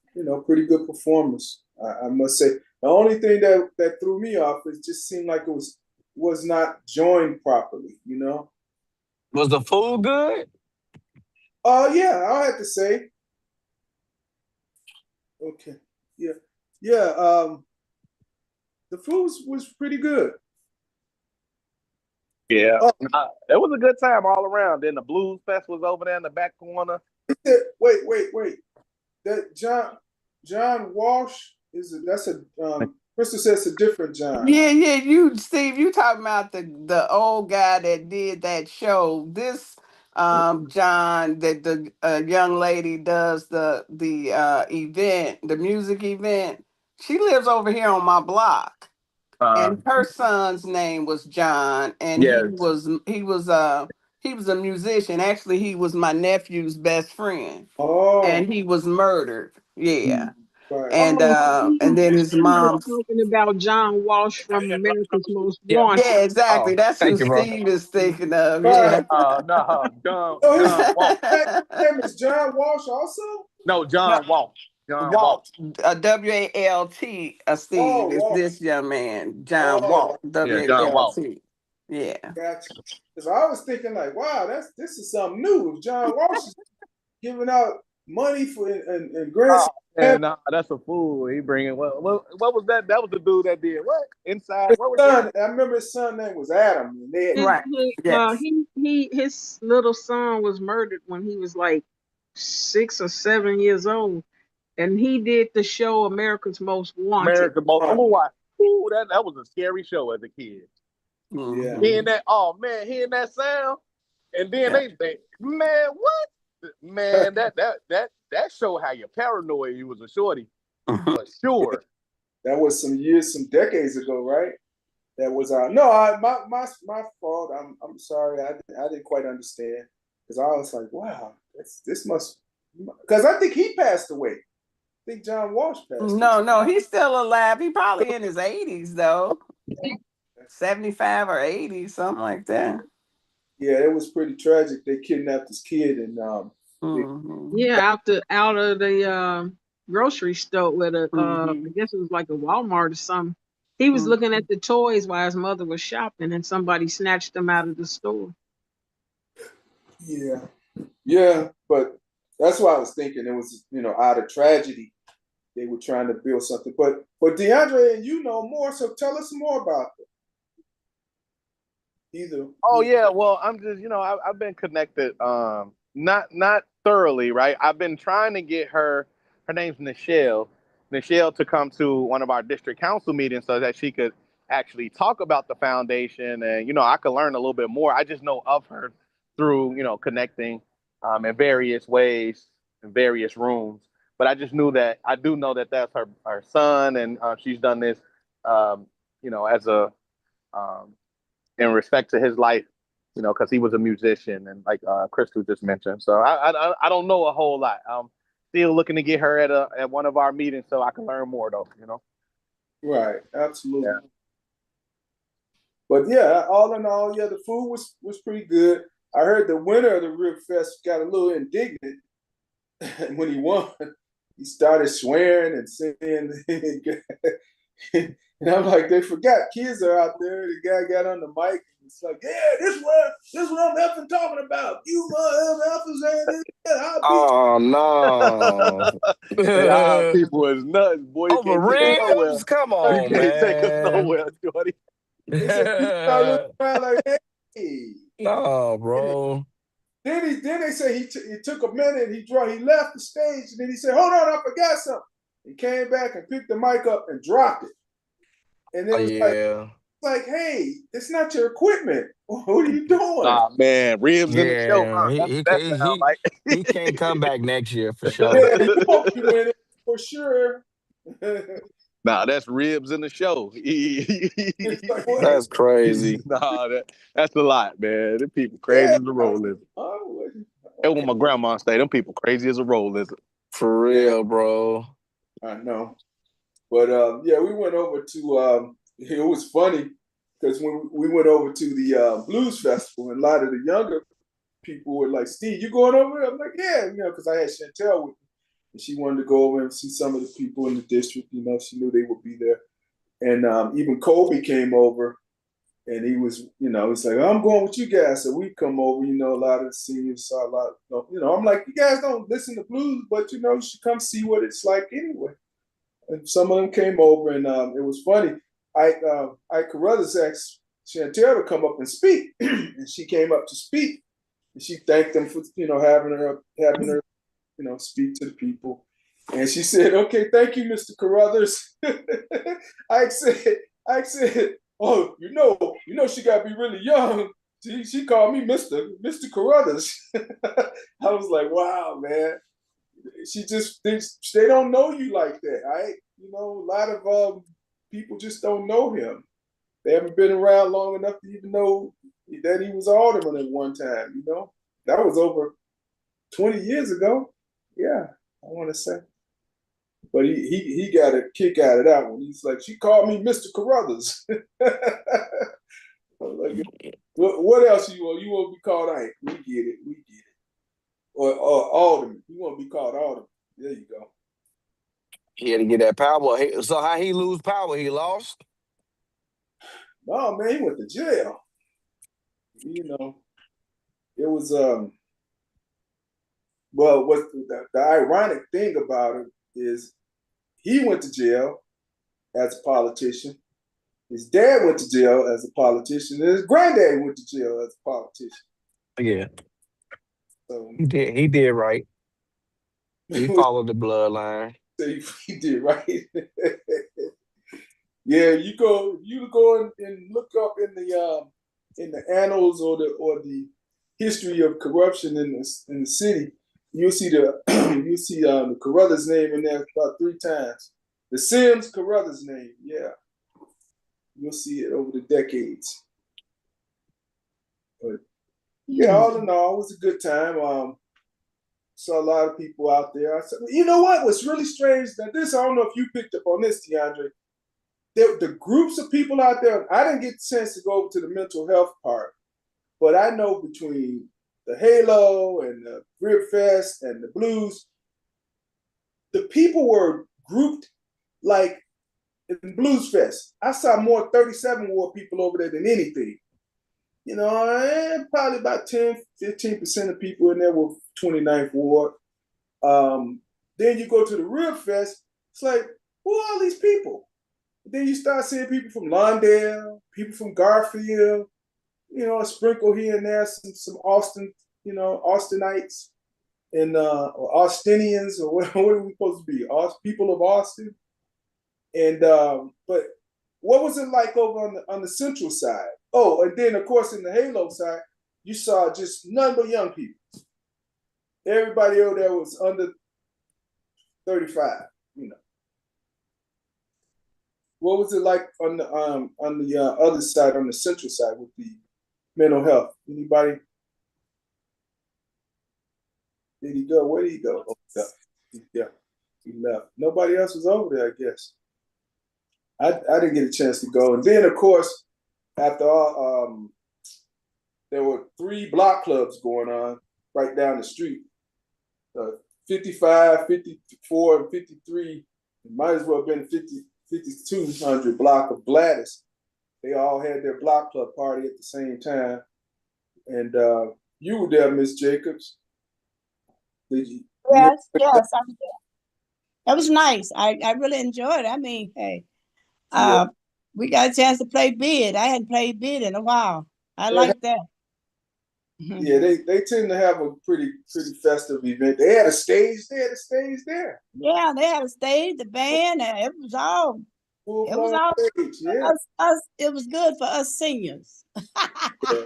pretty good performance. I must say. The only thing that threw me off, it just seemed like it was not joined properly. Was the food good? Yeah, I'll have to say. Okay. Yeah. Yeah. The food was pretty good. Yeah. It was a good time all around. Then the Blues Fest was over there in the back corner. Wait. That John Walsh Crystal says a different John. Yeah. Steve, you talking about the old guy that did that show. This John, that the young lady does the event, the music event. She lives over here on my block. And her son's name was John, and he was a musician. Actually, he was my nephew's best friend. Oh. And he was murdered. Yeah. Right. And then his mom talking about John Walsh from America's Most Wanted. Yeah, exactly. That's who Steve is thinking of. Right. Yeah. No, John Walsh. His name is John Walsh also? No, John Walsh. Walt, W-A-L-T, Steve, is this young man, John Walt, W-A-L-T. Yeah. Gotcha. Because I was thinking like, wow, this is something new. If John Walsh is giving out money for and grants. That's a fool. He bringing what was that? That was the dude that did what? Inside. What was that? I remember his son name was Adam. His little son was murdered when he was like 6 or 7 years old. And he did the show America's Most Wanted. America's Most Wanted. Ooh, that was a scary show as a kid. Yeah. Hearing that sound, and then they man, what? Man, that show how you paranoid you was a shorty. For sure. That was some decades ago, right? That was my fault. I'm sorry. I didn't quite understand because I was like, wow, this must, because I think he passed away. I think John Walsh passed away. No, he's still alive. He probably in his 80s though. 75 or 80, something like that. Yeah, it was pretty tragic. They kidnapped this kid and out of the grocery store with I guess it was like a Walmart or something. He was looking at the toys while his mother was shopping, and somebody snatched him out of the store. Yeah, but that's why I was thinking it was out of tragedy they were trying to build something. But DeAndre, and you know more, so tell us more about it. Oh yeah, well I'm just I've been connected, not thoroughly, right? I've been trying to get her name's Nichelle to come to one of our district council meetings so that she could actually talk about the foundation and I could learn a little bit more. I just know of her through connecting in various ways in various rooms, but I just knew that I do know that that's her son, and she's done this as a in respect to his life, because he was a musician, and like Crystal just mentioned. So I don't know a whole lot. I'm still looking to get her at one of our meetings so I can learn more, though. Right, absolutely. Yeah. But yeah, all in all, the food was pretty good. I heard the winner of the Rib Fest got a little indignant when he won. He started swearing and saying, and I'm like, they forgot kids are out there. The guy got on the mic and It's like, yeah, this what I'm effing talking about. You MFers ain't this. Oh no. Our people is nuts, boy. You Over can't take us nowhere. ribs? Come You on, can't take us man. nowhere, Shorty. They said people start looking around like, hey. No, bro. Then they say he took a minute. He left the stage, and then he said, "Hold on, I forgot something." He came back and picked the mic up and dropped it. And then it was like, hey, it's not your equipment. What are you doing? Nah, man, ribs in the show. Huh? He can't come back next year for sure. Yeah, he won't be winning for sure. Nah, that's ribs in the show. That's crazy. Nah, that's a lot, man. Them people crazy as a roll lizard. That's what my grandma say. Them people crazy as a roll lizard. For real, bro. I know. But yeah, we went over to it was funny because when we went over to the blues festival, and a lot of the younger people were like, "Steve, you going over there?" I'm like, "Yeah," because I had Chantel with me, and she wanted to go over and see some of the people in the district. She knew they would be there, and even Kobe came over, and he was, he's like, "I'm going with you guys." So we come over, a lot of the seniors saw a lot. I'm like, "You guys don't listen to blues, but you should come see what it's like anyway." And some of them came over, and it was funny. Ike Carruthers asked Chantel to come up and speak, and she came up to speak, and she thanked them for having her speak to the people, and she said, "Okay, thank you, Mr. Carruthers." Ike said, "Oh, she got to be really young. She called me Mr. Carruthers." I was like, "Wow, man." She just thinks they don't know you like that. A lot of people just don't know him. They haven't been around long enough to even know that he was alderman at one time. That was over 20 years ago. Yeah, I want to say. But he got a kick out of that one. He's like, "She called me Mr. Carruthers." Like, what else you want? You want to be called Ike? We get it. Or alderman. You want to be called alderman. There you go. He had to get that power. So how he lose power? He lost? No, man, he went to jail. It was well, what the ironic thing about it is he went to jail as a politician. His dad went to jail as a politician, and his granddad went to jail as a politician. Yeah. So he did right. He followed the bloodline. He did right. Yeah, you go and look up in the annals or the history of corruption in the city. You'll see the Carruthers name in there about 3 times. The Sims Carruthers name, yeah. You'll see it over the decades. But yeah, all in all, it was a good time. Saw a lot of people out there. I said, you know what? What's really strange that I don't know if you picked up on this, DeAndre. The groups of people out there, I didn't get the chance to go over to the mental health part, but I know between the Halo and the Rib Fest and the Blues, the people were grouped like in Blues Fest. I saw more 37 Ward people over there than anything. Probably about 10-15% of people in there were 29th Ward. Then you go to the Rib Fest, it's like, who are all these people? Then you start seeing people from Lawndale, people from Garfield, a sprinkle here and there, some Austin, Austinites and or Austinians, or what are we supposed to be? People of Austin. And but what was it like over on the central side? Oh, and then of course in the Halo side, you saw just none but young people. Everybody over there was under 35, What was it like on the other side, on the central side with the mental health? Anybody? Did he go? Where did he go? Oh, yeah, he left. Nobody else was over there, I guess. I didn't get a chance to go. And then, of course, after all, there were 3 block clubs going on right down the street. 55, 54, and 53. It might as well have been 5200 block of Gladys. They all had their block club party at the same time. And you were there, Miss Jacobs. Did you? Yes, yes, I was there. That was nice. I really enjoyed it. I mean, hey, we got a chance to play bid. I hadn't played bid in a while. I like that. Yeah, they tend to have a pretty festive event. They had a stage. They had a stage there. Yeah, they had a stage, the band, and it was all. It was all. Stage, yeah. It was good for us seniors. Yeah.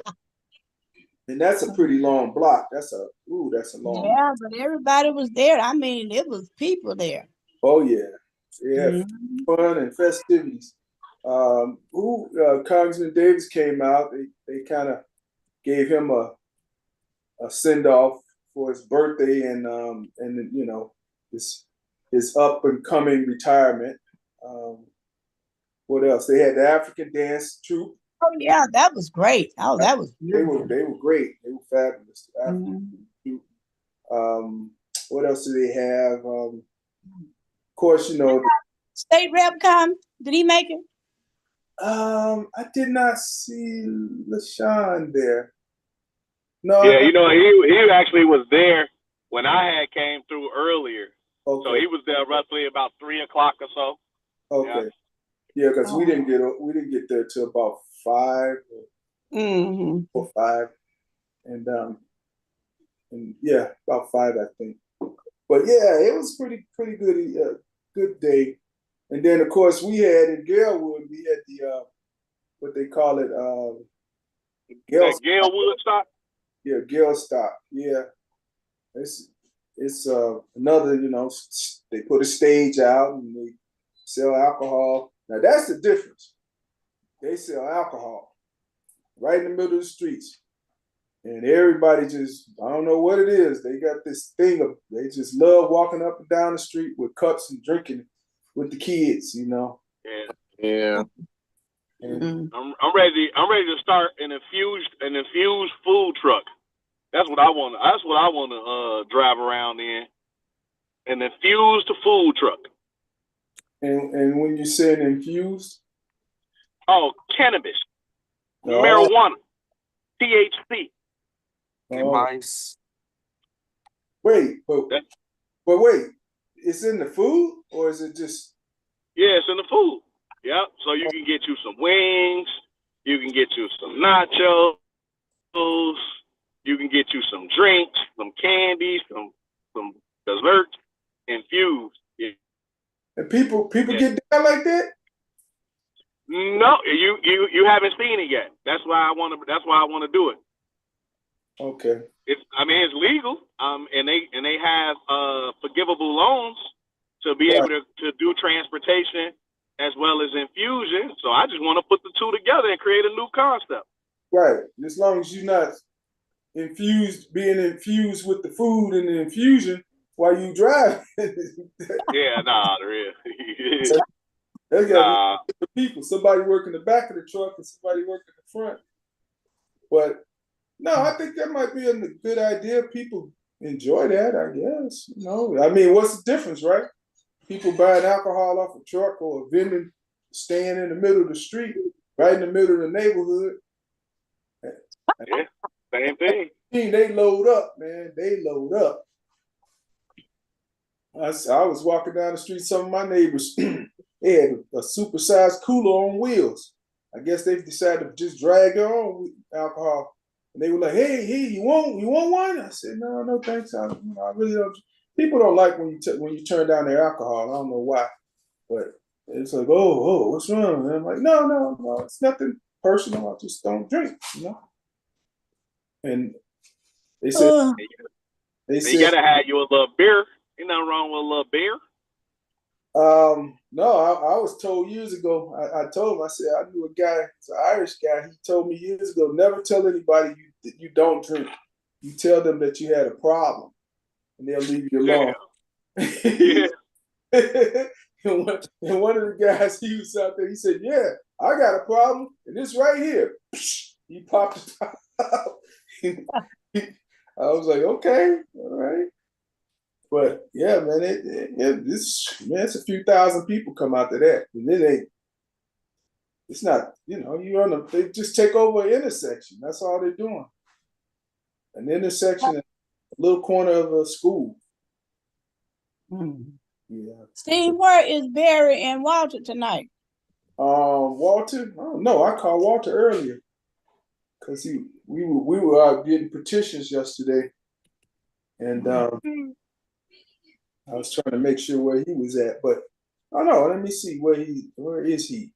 And that's a pretty long block. That's a long. Yeah, but everybody was there. I mean, it was people there. Oh yeah, yeah, fun and festivities. Congressman Davis came out. They kind of gave him a send off for his birthday and you know his up and coming retirement. What else? They had the African dance troupe. Oh yeah, that was great. Oh, that was beautiful. They were great. They were fabulous. What else do they have? Of course, you know. State rep come. Did he make it? I did not see LaShawn there. No. Yeah, you know, he actually was there when I had came through earlier. Okay. So he was there roughly about 3 o'clock or so. Okay. Yeah, because we didn't get there till about 5 or 5, and yeah, about 5 I think. But yeah, it was pretty good good day. And then of course we had in Galewood, we had the what they call it Galewood stock. Yeah, Gale stock. Yeah, it's another, you know, they put a stage out and they sell alcohol. Now that's the difference. They sell alcohol right in the middle of the streets. And everybody just, I don't know what it is. They got this thing of, they just love walking up and down the street with cups and drinking with the kids, you know. Yeah. And I'm ready to start an infused food truck. That's what I want. That's what I want to drive around in. An infused food truck. And when you say infused? Oh, cannabis, marijuana, THC. Nice. Wait, but wait, it's in the food or is it just? Yeah, it's in the food. Yep. So you can get you some wings, you can get you some nachos, you can get you some drinks, some candy, some dessert, infused. Yeah. And people get down like that? No, you haven't seen it yet. That's why I want to do it. Okay. It's legal. And they have forgivable loans to be able to do transportation as well as infusion. So I just want to put the two together and create a new concept. Right. As long as you're not being infused with the food and the infusion while you drive. Yeah, nah, really. They got people. Somebody working the back of the truck and somebody working the front. But no, I think that might be a good idea. People enjoy that, I guess. You know, I mean, what's the difference, right? People buying alcohol off a truck or a vending staying in the middle of the street, right in the middle of the neighborhood. Yeah, same thing. They load up, man. They load up. I was walking down the street. Some of my neighbors, they had a supersized cooler on wheels. I guess they decided to just drag their own alcohol. And they were like, "Hey, you want one?" I said, "No, thanks. I really don't." People don't like when you turn down their alcohol. I don't know why, but it's like, oh, what's wrong? And I'm like, no, it's nothing personal. I just don't drink, you know. And they said, you gotta have you a little beer. Ain't nothing wrong with a little beer. No, I was told years ago. I told him, I said, I knew a guy, it's an Irish guy. He told me years ago, never tell anybody you don't drink. You tell them that you had a problem, and they'll leave you alone. Yeah. And one of the guys, he was out there. He said, "Yeah, I got a problem, and it's right here." He popped it out. I was like, "Okay, all right." But yeah, man, it's a few thousand people come out to that, and it ain't. It's not, you're on they just take over an intersection. That's all they're doing. An intersection, a little corner of a school. Yeah. Steve, where is Barry and Walter tonight? Walter? I don't know. I called Walter earlier because we were out getting petitions yesterday, and I was trying to make sure where he was at. But I don't know. Let me see where is he?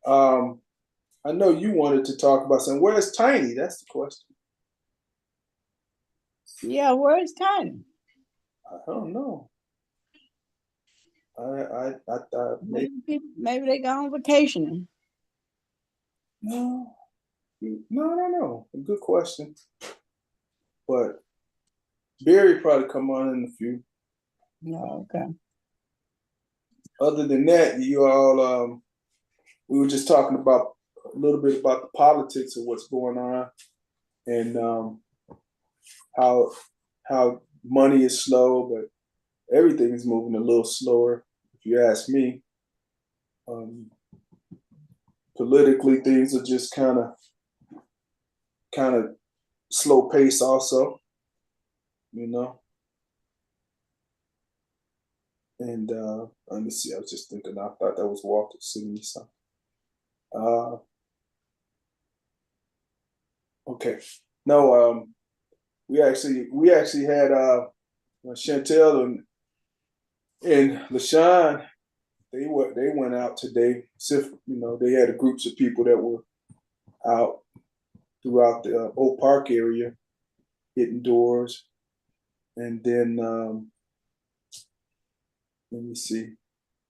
I know you wanted to talk about something. Where's Tiny? That's the question. Yeah, where's Tiny? I don't know. I thought maybe they go on vacation. No. Good question. But Barry probably come on in a few. No, okay. Other than that, you all, we were just talking about a little bit about the politics of what's going on, and how money is slow, but everything is moving a little slower. If you ask me, politically things are just kind of slow pace also, And let me see. I was just thinking. I thought that was Walter singing me something. Okay. No. We actually had Chantel and LaShawn. They went out today. They had groups of people that were out throughout the Oak Park area, hitting doors, and then let me see,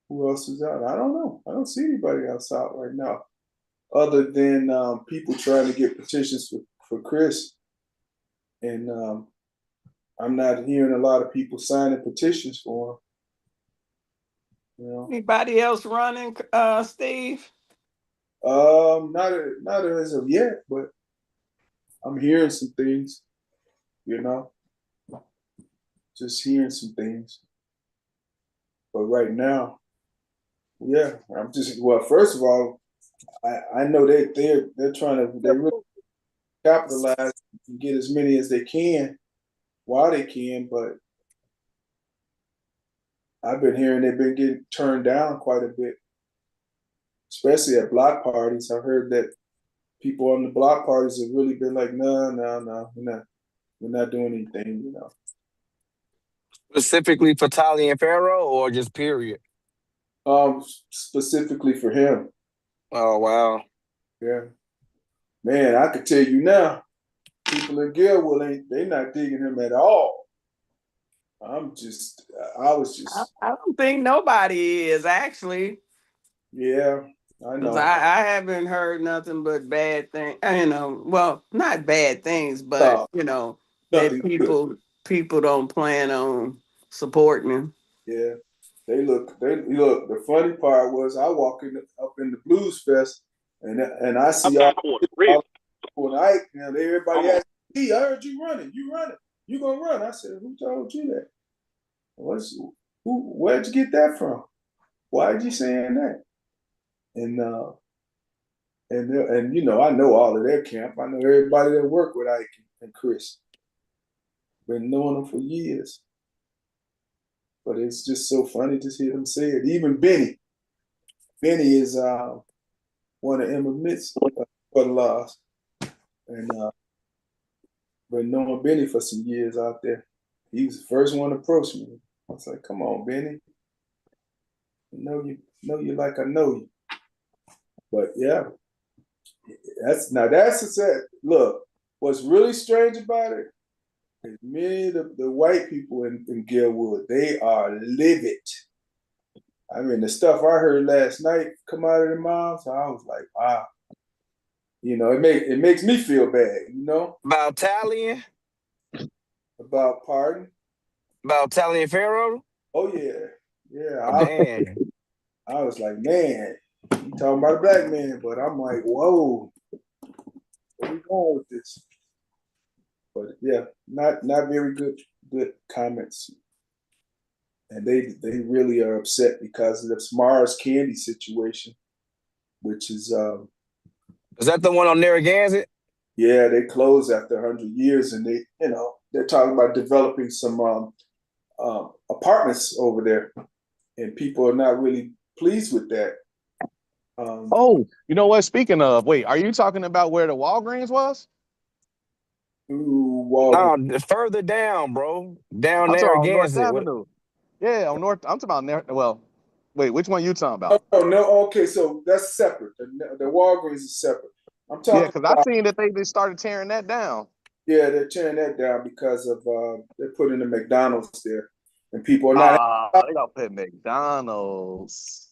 who else is out? I don't know. I don't see anybody else out right now, other than people trying to get petitions for Chris, and I'm not hearing a lot of people signing petitions for him. Anybody else running, Steve? Not as of yet, but I'm hearing some things, just hearing some things. But right now, yeah, first of all, I know they're trying to really capitalize and get as many as they can while they can, but I've been hearing they've been getting turned down quite a bit, especially at block parties. I heard that people on the block parties have really been like, no, we're not doing anything, Specifically for Talian Pharaoh, or just period? Specifically for him. Oh wow. Yeah. Man, I could tell you now, people in Gilwood they're not digging him at all. I don't think nobody is actually. Yeah, I know. I haven't heard nothing but bad things. Well, not bad things, but that people don't plan on supporting him. Yeah, they look. The funny part was I walk up in the Blues Fest, and I see all Ike. Everybody asked me, I heard you running. You gonna run? I said, who told you that? Where'd you get that from? Why did you saying that? And I know all of their camp. I know everybody that worked with Ike and Chris. Been knowing them for years. But it's just so funny to hear them say it. Even Benny. Benny is one of Emma Mitt's brother-in-laws. And been knowing Benny for some years out there. He was the first one to approach me. I was like, come on, Benny. I know you like I know you. But yeah, that's the set. Look, what's really strange about it is many of the white people in Gilwood, they are livid. I mean, the stuff I heard last night come out of their mouths, I was like, wow. It makes me feel bad, About Talian? About pardon? About Talian Pharaoh? Oh yeah. Yeah. I was like, man, you talking about a black man, but I'm like, whoa, where we going with this? But yeah, not very good comments. And they really are upset because of the Mars Candy situation. which is that the one on Narragansett? Yeah, they closed after 100 years, and they're talking about developing some apartments over there, and people are not really pleased with that. Oh, you know what? Speaking of, wait, are you talking about where the Walgreens was? No, further down, bro. Down I'm talking about North Narragansett. Avenue. Yeah, on North. I'm talking about well, wait, which one you talking about? Oh no, okay, so that's separate. The Walgreens is separate. I'm talking. Yeah, because I seen that they just started tearing that down. Yeah, they're tearing that down because of they're putting the McDonald's there, and people are not. They gonna put McDonald's.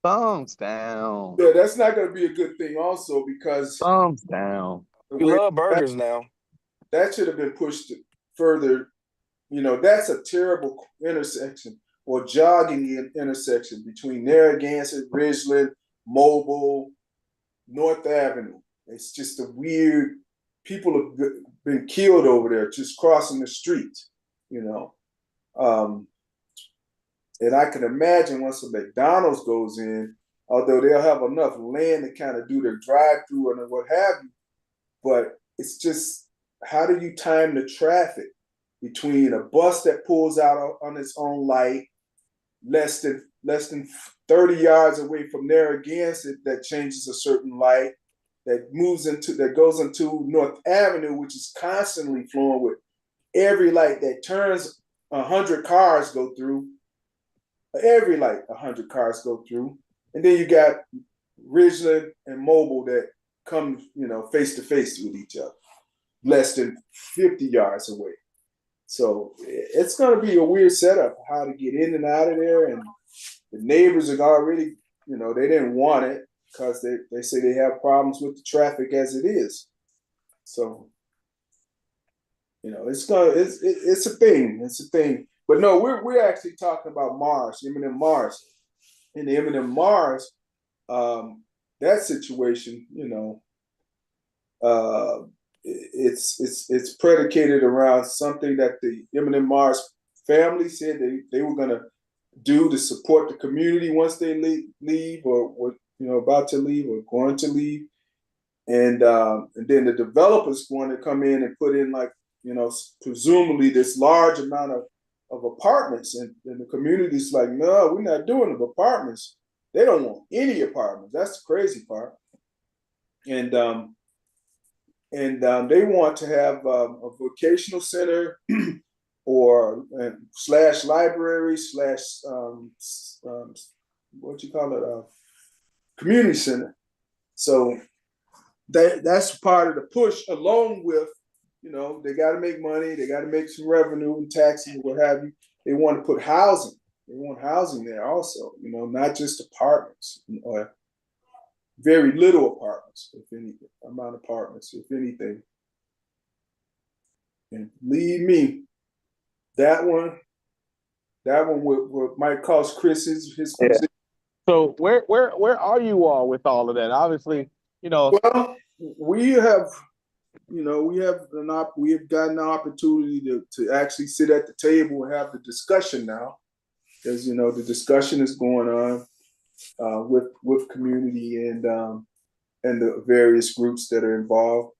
Thumbs down. Yeah, that's not going to be a good thing, also, because thumbs down. We love burgers now. That should have been pushed further. That's a terrible intersection or jogging intersection between Narragansett, Ridgeland, Mobile, North Avenue. It's just a weird. People have been killed over there just crossing the street. And I can imagine once a McDonald's goes in, although they'll have enough land to kind of do their drive-through and what have you, but it's just, how do you time the traffic between a bus that pulls out on its own light, less than 30 yards away from Narragansett that changes a certain light, that goes into North Avenue, which is constantly flowing with every light that turns, 100 cars go through. Every light, 100 cars go through. And then you got Ridgeland and Mobile that come, face to face with each other, less than 50 yards away. So it's going to be a weird setup, how to get in and out of there. And the neighbors are already, they didn't want it because they say they have problems with the traffic as it is. So, it's a thing. It's a thing. But no, we're actually talking about Mars, M&M Mars. In the M&M Mars, that situation, it's predicated around something that the M&M Mars family said they were going to do to support the community once they leave or were about to leave or going to leave, and then the developers going to come in and put in presumably this large amount of apartments, and the community's like, no, we're not doing the apartments. They don't want any apartments. That's the crazy part. And they want to have a vocational center or / library / community center. So that's part of the push, along with, they got to make money, they got to make some revenue and taxes and what have you. They want to put housing. They want housing there also, not just apartments or very little apartments, if any amount of apartments, if anything. And believe me, that one might cost Chris his position. So where are you all with all of that? Obviously, Well, we have gotten the opportunity to actually sit at the table and have the discussion now, because the discussion is going on with community and the various groups that are involved,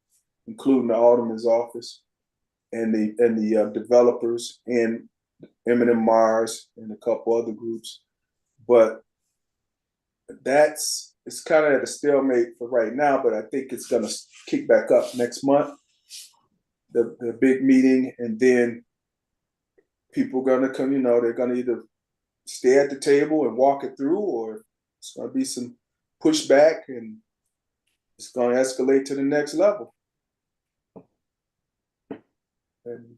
including the Alderman's office and the developers and M&M Mars and a couple other groups, but it's kind of at a stalemate for right now, but I think it's going to kick back up next month, the big meeting, and then people are going to come, they're going to either stay at the table and walk it through, or it's going to be some pushback and it's going to escalate to the next level. And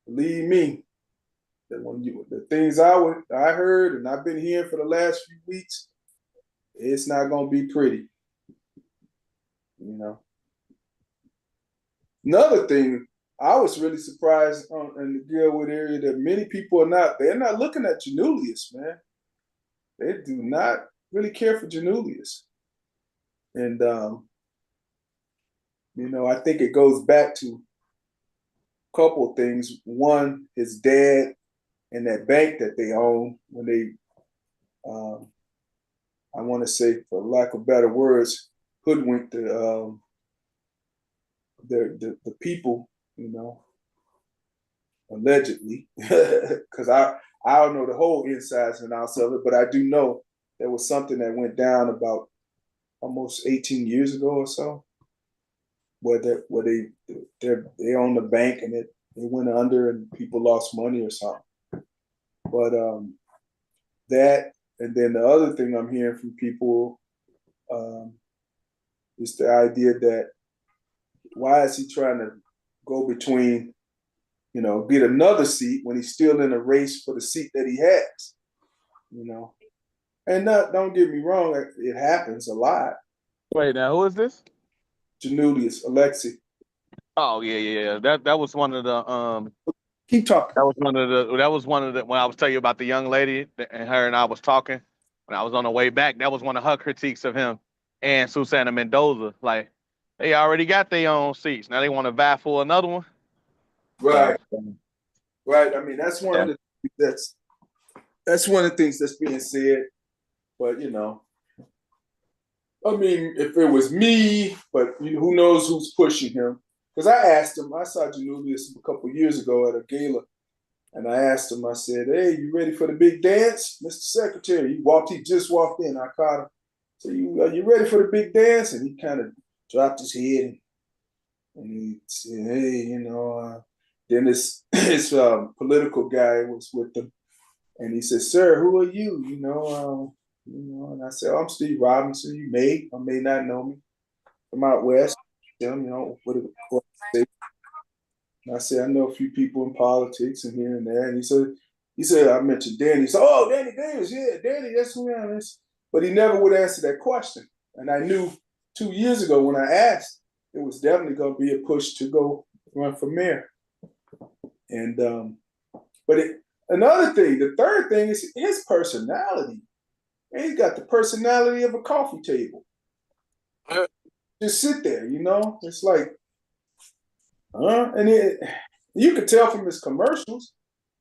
believe me, that the things I heard and I've been hearing for the last few weeks, it's not going to be pretty. Another thing, I was really surprised in the Gilwood area that many people they're not looking at Janulius, man. They do not really care for Janulius. And, I think it goes back to a couple of things. One, his dad and that bank that they own, when they I want to say, for lack of better words, hoodwinked the people, you know, allegedly, because I don't know the whole insides and outs of it, but I do know there was something that went down about almost 18 years ago or so, where they owned the bank and it went under and people lost money or something. But that, and then the other thing I'm hearing from people is the idea that why is he trying to go between, you know, get another seat when he's still in a race for the seat that he has, you know? And don't get me wrong, it happens a lot. Wait, now who is this? Janulius, Alexi. Oh yeah. That was one of the Keep talking. That was one of the when I was telling you about the young lady and her and I was talking when I was on the way back. That was one of her critiques of him and Susana Mendoza. Like, they already got their own seats. Now they want to vie for another one. Right. Right. I mean, that's one of the things that's being said. But you know, I mean, if it was me, but who knows who's pushing him? Because I asked him, I saw Janulius a couple of years ago at a gala, and I asked him, I said, "Hey, you ready for the big dance, Mr. Secretary?" He just walked in. I caught him. So, are you ready for the big dance? And he kind of dropped his head and he said, "Hey, you know." Then this political guy was with them, and he said, "Sir, who are you?" You know, and I said, "Oh, I'm Steve Robinson. You may or may not know me from out west." You know, and I said, "I know a few people in politics and here and there." And he said, I mentioned Danny. He said, "Oh, Danny Davis, yeah, Danny, that's who I am." But he never would answer that question. And I knew 2 years ago when I asked, it was definitely going to be a push to go run for mayor. And another thing, the third thing is his personality. And he's got the personality of a coffee table. Just sit there, you know. It's like, and you could tell from his commercials.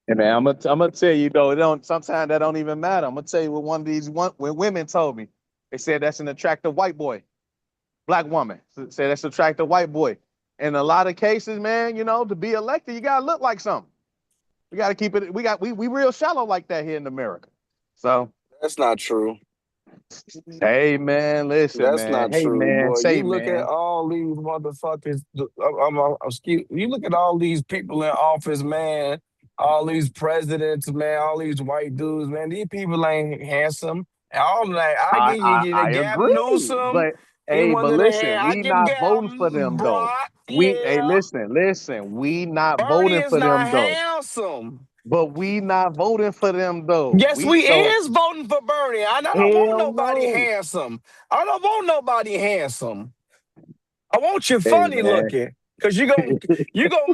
Hey man, I'm gonna tell you though, sometimes that don't even matter. I'm gonna tell you what when women told me. They said that's an attractive white boy, black woman. Said that's an attractive white boy. In a lot of cases, man, you know, to be elected, you gotta look like something. We gotta keep it. We real shallow like that here in America. So that's not true. Hey man, listen, that's man. not hey true, man, boy. say You look man. at all these motherfuckers. You look at all these people in office, man. All these presidents, man. All these white dudes, man. These people ain't handsome. And all that. I give you I Gavin agree, Newsom. but He hey, but one of the listen, hand. I we give not voting for Gavin them though. Brock. Hey, Yeah. listen, we not Bernie voting is for them not though. handsome. But we not voting for them though. Yes, we is voting for Bernie. I don't want nobody handsome. I don't want nobody handsome. I want you funny looking. Cause you gonna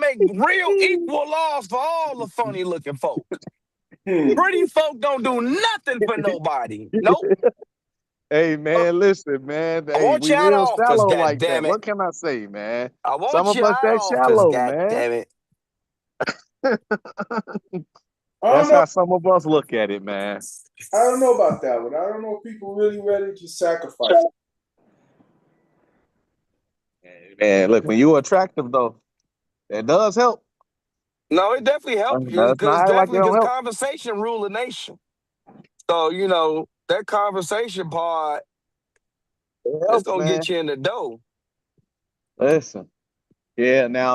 make real equal laws for all the funny looking folk. Pretty folk don't do nothing for nobody. Nope. Hey man, listen, man. I Hey, want we you out real of office, shallow like that. goddammit. What can I say, man? I want Some of you us out that of office, shallow, man. goddammit. That's how some of us look at it, man. I don't know about that one. I don't know if people really ready to sacrifice. Man, look, when you're attractive though, it does help. No, it definitely helps because conversation rule the nation. So, you know, that conversation part is gonna get you in the dough. Listen. Now,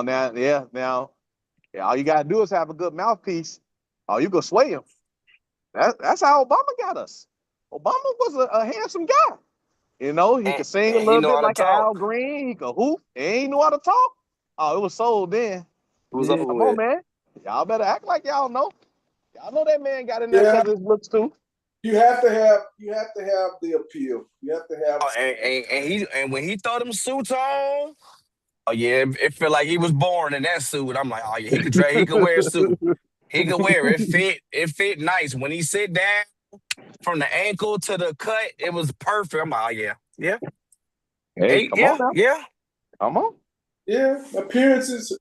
all you gotta do is have a good mouthpiece. Oh, you can sway him. That's how Obama got us. Obama was a handsome guy. You know, he could sing a little bit like Al Green. He could hoop. He ain't know how to talk. Oh, it was sold then. Come on, man. Y'all better act like y'all know. Y'all know that man got in there because his looks too. You have to have the appeal. You have to have. And when he throw them suits on, oh yeah, it felt like he was born in that suit. I'm like, oh yeah, he could wear a suit. He could wear it. It fit nice. When he sit down from the ankle to the cut, it was perfect. I'm like, oh yeah. Hey, come on now. Yeah. Come on. Yeah, appearances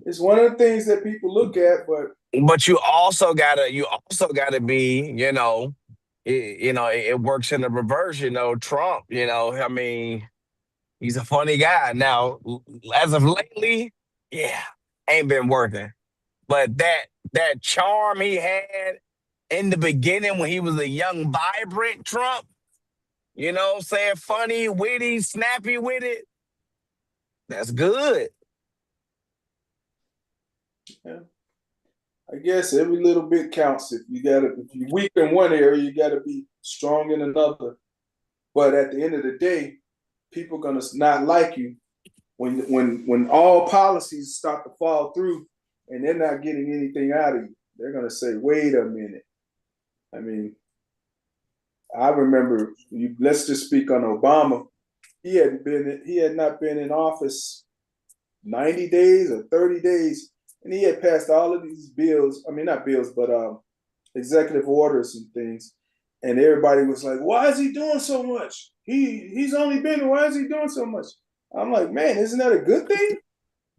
is one of the things that people look at, but you also gotta be, you know, it works in the reverse. Trump. I mean, he's a funny guy. Now, as of lately, yeah, ain't been working. But that charm he had in the beginning when he was a young, vibrant Trump, saying funny, witty, snappy with it, that's good. Yeah. I guess every little bit counts. If you're weak in one area, you gotta be strong in another. But at the end of the day, people are gonna not like you when all policies start to fall through and they're not getting anything out of you. They're gonna say, "Wait a minute." I mean, I remember. Let's just speak on Obama. He had not been in office 90 days or 30 days, and he had passed all of these bills. I mean, not bills, but executive orders and things. And everybody was like, "Why is he doing so much? He's only been. Why is he doing so much?" I'm like, man, isn't that a good thing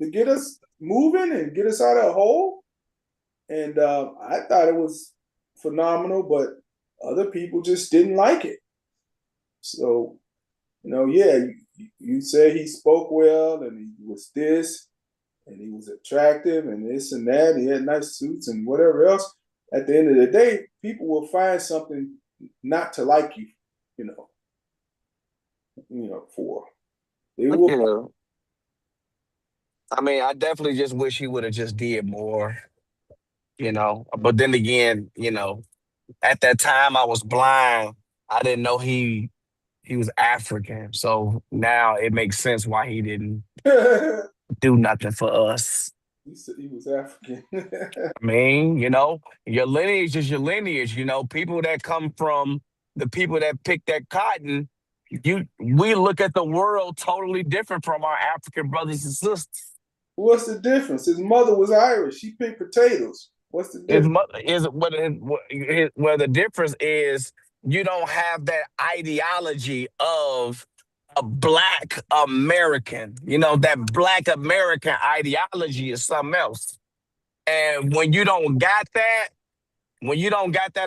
to get us moving and get us out of a hole? And I thought it was phenomenal, but other people just didn't like it. So, yeah, you say he spoke well and he was this and he was attractive and this and that. He had nice suits and whatever else. At the end of the day, people will find something not to like you, for. They will. I mean, I definitely just wish he would have just did more, But then again, at that time I was blind. I didn't know he was African. So now it makes sense why he didn't do nothing for us. He said he was African. I mean, your lineage is your lineage. People that come from the people that pick that cotton, we look at the world totally different from our African brothers and sisters. What's the difference? His mother was Irish. She picked potatoes. What's the difference? His mother is where the difference is. You don't have that ideology of a Black American. That Black American ideology is something else. And when you don't got that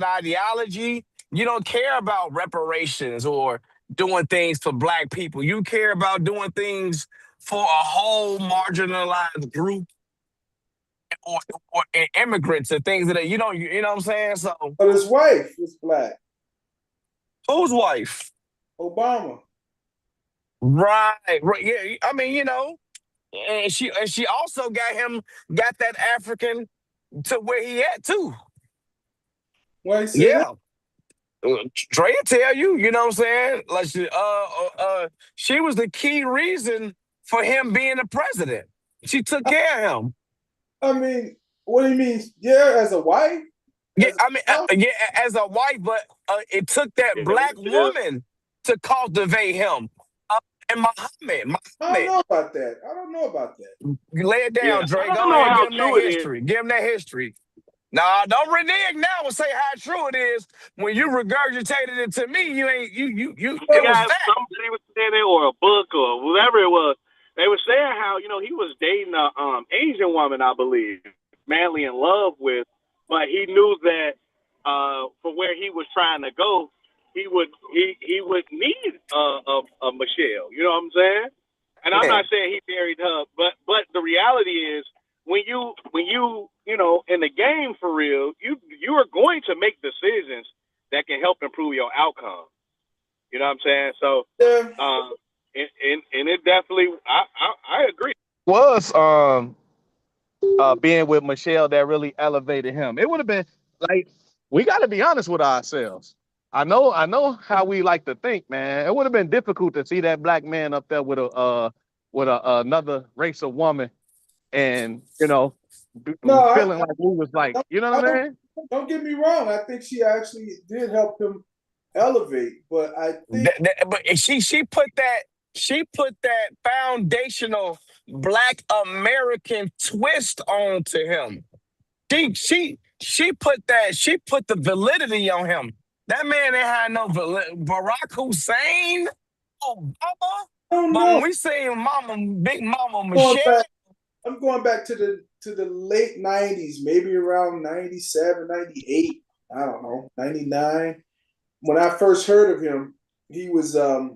ideology, you don't care about reparations or doing things for Black people. You care about doing things for a whole marginalized group or immigrants and things that you know what I'm saying. So, but his wife was Black. Whose wife? Obama. Right. Yeah. I mean, and she also got that African to where he at too. Why he said that? Dre tell you, you know what I'm saying? Like she was the key reason for him being the president. She took care of him. I mean, what do you mean? Yeah, as a wife? Yeah, as a wife, but it took that Black woman to cultivate him. And Muhammad. I don't know about that. You lay it down, Dre. Go ahead, give him that history. Give him that history. Nah, don't renege now and say how true it is. When you regurgitated it to me, you ain't you. It was that. Somebody was saying it, or a book, or whatever it was. They were saying how he was dating a Asian woman, I believe, madly in love with, but he knew that for where he was trying to go, he would need a Michelle. You know what I'm saying? And I'm not saying he married her, but the reality is when you in the game for real, you are going to make decisions that can help improve your outcome. You know what I'm saying? So and it definitely I agree. Was being with Michelle that really elevated him. It would have been like, we got to be honest with ourselves. I know how we like to think, man. It would have been difficult to see that Black man up there with another race of woman, and feeling like we was like, you know what I mean? Don't get me wrong. I think she actually did help him elevate, but I think but she put that foundational Black American twist onto him. She put the validity on him. That man ain't had no Barack Hussein, Obama. But when we say Big Mama Michelle, I'm going back to the late 90s, maybe around 97, 98, I don't know, 99. when I first heard of him, he was a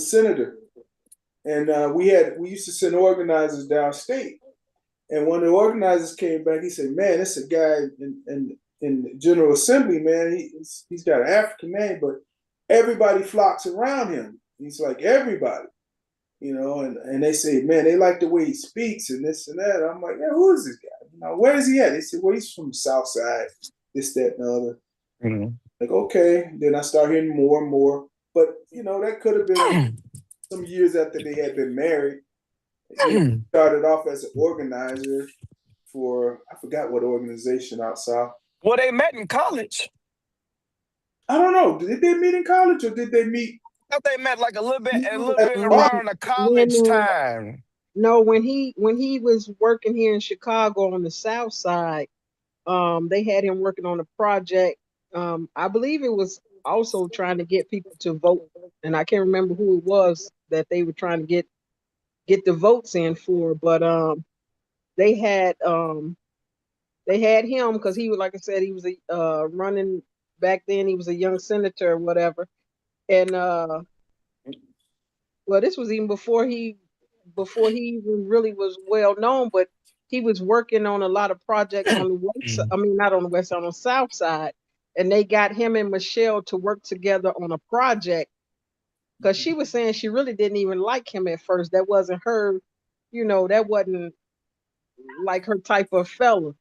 senator, and we used to send organizers downstate. And when the organizers came back, he said, "Man, it's a guy in the General Assembly, man. He's got an African name, but everybody flocks around him. He's like everybody, you know." And they say, "Man, they like the way he speaks and this and that." I'm like, "Yeah, who is this guy? You know, where is he at?" They said, "Well, he's from the South Side, this, that, and the other." Mm-hmm. Like, okay. Then I start hearing more and more. But you know, that could have been some years after they had been married. He started off as an organizer for, I forgot what organization out south. Well, they met in college. I don't know. Did they meet in college or did they meet? I thought they met like a little bit around the college time. No, when he was working here in Chicago on the South Side, they had him working on a project. I believe it was also trying to get people to vote, and I can't remember who it was that they were trying to get the votes in for, but they had him because he was, like I said, he was a running back then. He was a young senator or whatever, and well, this was even before he even really was well known, but he was working on a lot of projects on the west. I mean, not on the west, on the South Side, and they got him and Michelle to work together on a project. Because she was saying she really didn't even like him at first. That wasn't her, you know, that wasn't like her type of fella.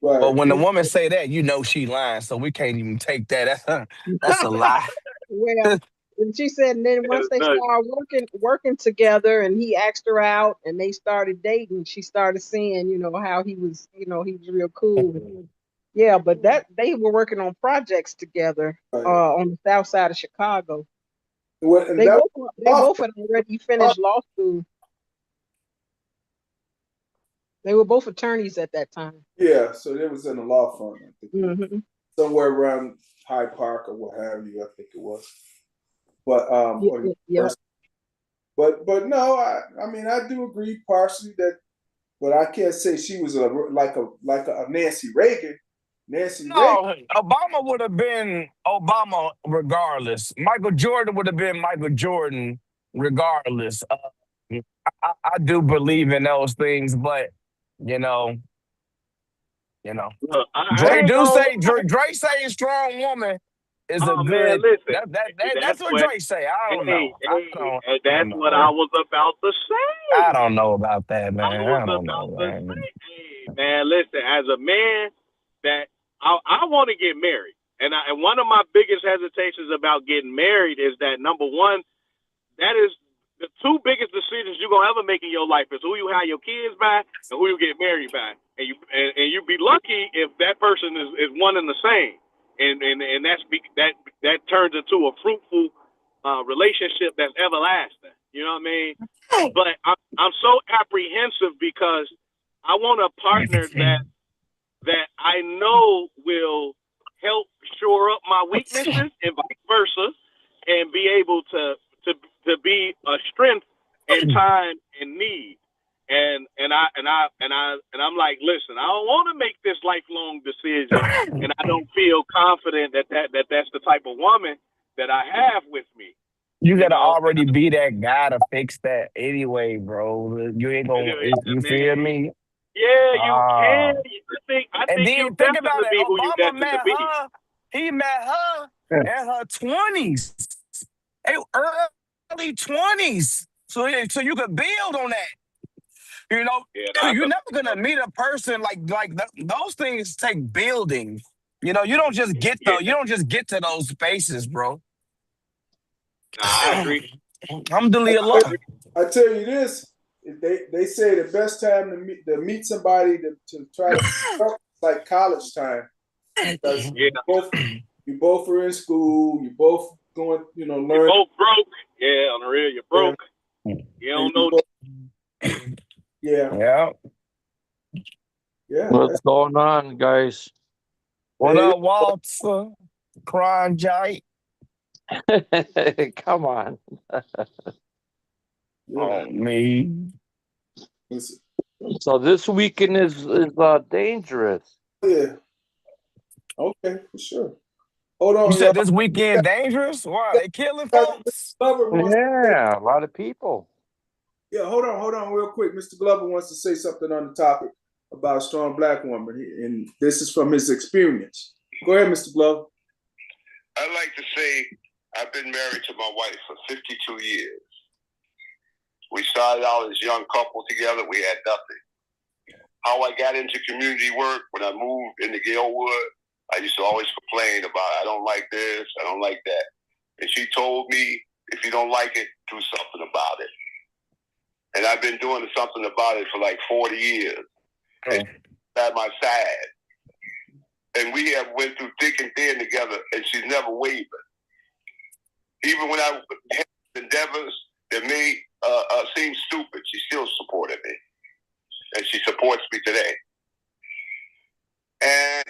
Right. But when the woman say that, you know she lying, so we can't even take that. That's a lie. Well, and she said, and then once they started working together, and he asked her out, and they started dating, she started seeing, you know, how he was, you know, he was real cool. Yeah, but that they were working on projects together on the South Side of Chicago. Well, they both had already finished law school. They were both attorneys at that time. Yeah, so they was in a law firm, I think. Somewhere around Hyde Park or what have you, I think it was. But but no, I mean I do agree partially that, but I can't say she was like a Nancy Reagan. Obama would have been Obama regardless. Michael Jordan would have been Michael Jordan regardless. I do believe in those things, but you know, Dre say strong woman is a good. Man, listen, that's what Dre say. I don't know. That's what I was about to say. I don't know about that, man. I don't know, man. Man, listen, as a man that I want to get married, and one of my biggest hesitations about getting married is that, number one, that is the two biggest decisions you're gonna ever make in your life is who you have your kids by and who you get married by, and you be lucky if that person is one and the same, and that turns into a fruitful relationship that's everlasting. You know what I mean? But I'm so apprehensive because I want a partner that I know will help shore up my weaknesses and vice versa, and be able to be a strength in time and need. And I'm like, listen, I don't want to make this lifelong decision, and I don't feel confident that's the type of woman that I have with me. You gotta already be that guy to fix that anyway, bro. You ain't gonna. You feel me? Yeah, you can. I think then you think about definitely it. who you Obama destined met to be. her. He met her in her 20s, early 20s. So you could build on that. You know, you're never gonna meet a person like those things take building. You know, you don't just get to those spaces, bro. I agree. Alhamdulillah. I tell you this. They say the best time to meet somebody to try to like college time, because you both are in school, you both going, you know, learn. You're both broke, on the real, you're broke. You don't know. Yeah. What's going on, guys? What up, Walter? Crying giant. Come on. Oh, me. So this weekend is dangerous. Yeah. Okay, for sure. Hold on, You said y'all. this weekend dangerous? Why they killing folks? Yeah, a lot of people. Yeah, hold on, real quick. Mr. Glover wants to say something on the topic about a strong black woman, and this is from his experience. Go ahead, Mr. Glover. I'd like to say I've been married to my wife for 52 years. We started out as a young couple together. We had nothing. How I got into community work when I moved into Galewood, I used to always complain about, I don't like this, I don't like that. And she told me, if you don't like it, do something about it. And I've been doing something about it for like 40 years. And she's at my side. And we have went through thick and thin together, and she's never wavered. Even when I had endeavors that may seem stupid, she still supported me. And she supports me today. And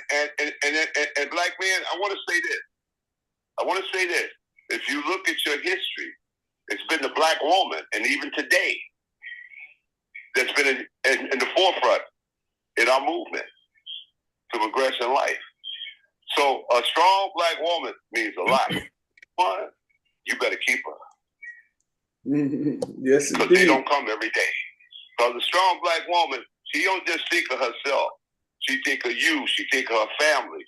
black men, I want to say this. If you look at your history, it's been the black woman, and even today, that's been in the forefront in our movement to progress in life. So a strong black woman means a lot. One, you better keep her. Yes, because they don't come every day. Because a strong black woman, she don't just think of herself. She think of you. She think of her family.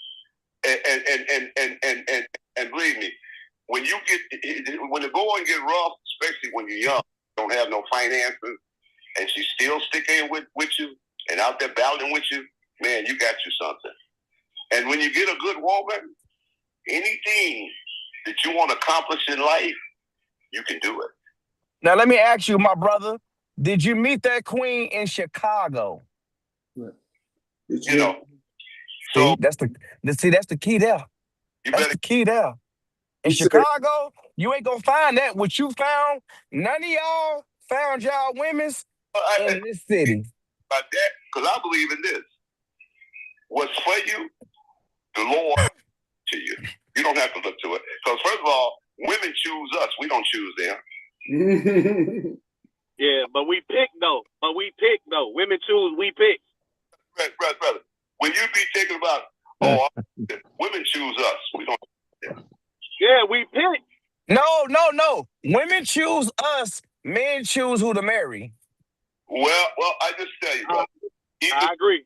And believe me, when the going get rough, especially when you're young, don't have no finances, and she's still sticking with you and out there battling with you, man, you got you something. And when you get a good woman, anything that you want to accomplish in life, you can do it. Now let me ask you, my brother, did you meet that queen in Chicago? You know. So that's the key there. That's the key there. In Chicago, you ain't gonna find that. What you found, none of y'all found y'all women's in this city. About that, because I believe in this. What's for you, the Lord to you. You don't have to look to it. Because first of all, women choose us. We don't choose them. Yeah, but we pick though. Women choose, we pick. Brother. When you be thinking about, women choose us. We don't. Yeah, we pick. No. Women choose us. Men choose who to marry. Well, I just tell you, brother. I agree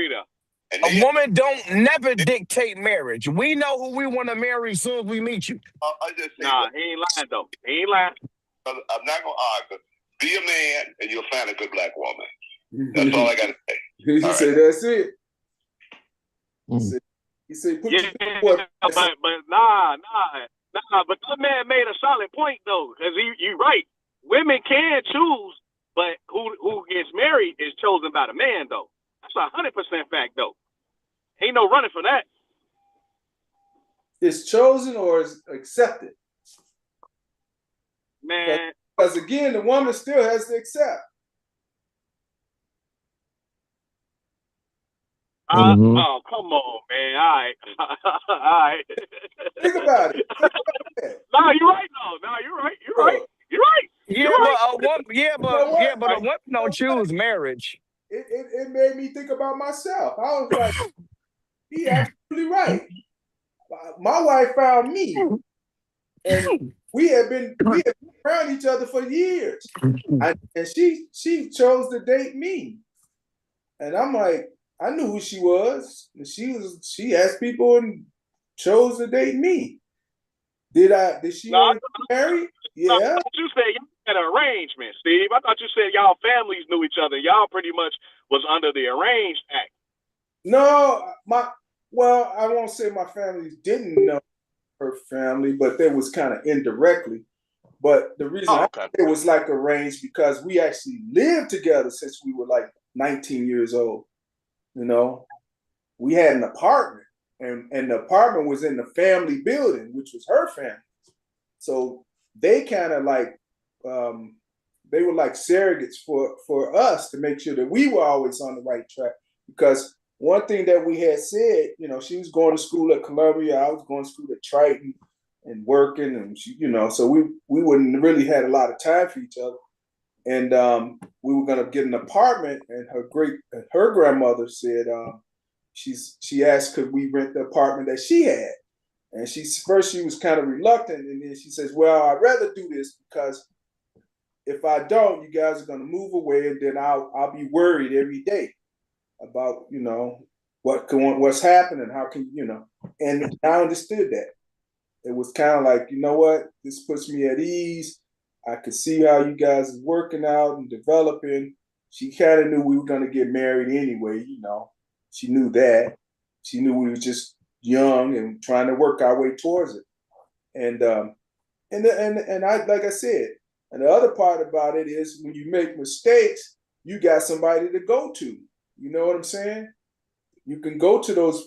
though. A woman don't never dictate marriage. We know who we want to marry as soon as we meet you. I just say, he ain't lying though. He ain't lying. I'm not gonna argue. Be a man, and you'll find a good black woman. That's all I gotta say. He said, "That's it." He said, "Put yeah, your but nah. But that man made a solid point though, because you right. Women can choose, but who gets married is chosen by the man though. That's 100% fact though. Ain't no running for that. It's chosen or is accepted. Man. Because again, the woman still has to accept. Oh, come on, man. All right. Think about it. No, you're right, though. No, you're right. You're right. But a woman don't choose marriage. It made me think about myself. I was like, he absolutely right. My wife found me. And we had been around each other for years. And she chose to date me. And I'm like, I knew who she was. And she asked people and chose to date me. Did she want to marry? Yeah. I thought you said you had an arrangement, Steve. I thought you said y'all families knew each other. Y'all pretty much was under the arranged act. No, I won't say my family didn't know her family, but they was kind of indirectly. But the reason it was like arranged because we actually lived together since we were like 19 years old. You know, we had an apartment, and the apartment was in the family building, which was her family. So they kind of like they were like surrogates for us to make sure that we were always on the right track. Because one thing that we had said, you know, she was going to school at Columbia, I was going to school at Triton and working, and she, you know, so we wouldn't really had a lot of time for each other. And we were gonna get an apartment, and her grandmother said she asked could we rent the apartment that she had. And she was kind of reluctant, and then she says, "Well, I'd rather do this because if I don't, you guys are going to move away, and then I'll be worried every day about what's happening, how can And I understood that. It was kind of like, you know what, this puts me at ease. I could see how you guys are working out and developing. She kind of knew we were going to get married anyway. She knew that. She knew we were just young and trying to work our way towards it. And I, like I said, and the other part about it is when you make mistakes, you got somebody to go to. You know what I'm saying? You can go to those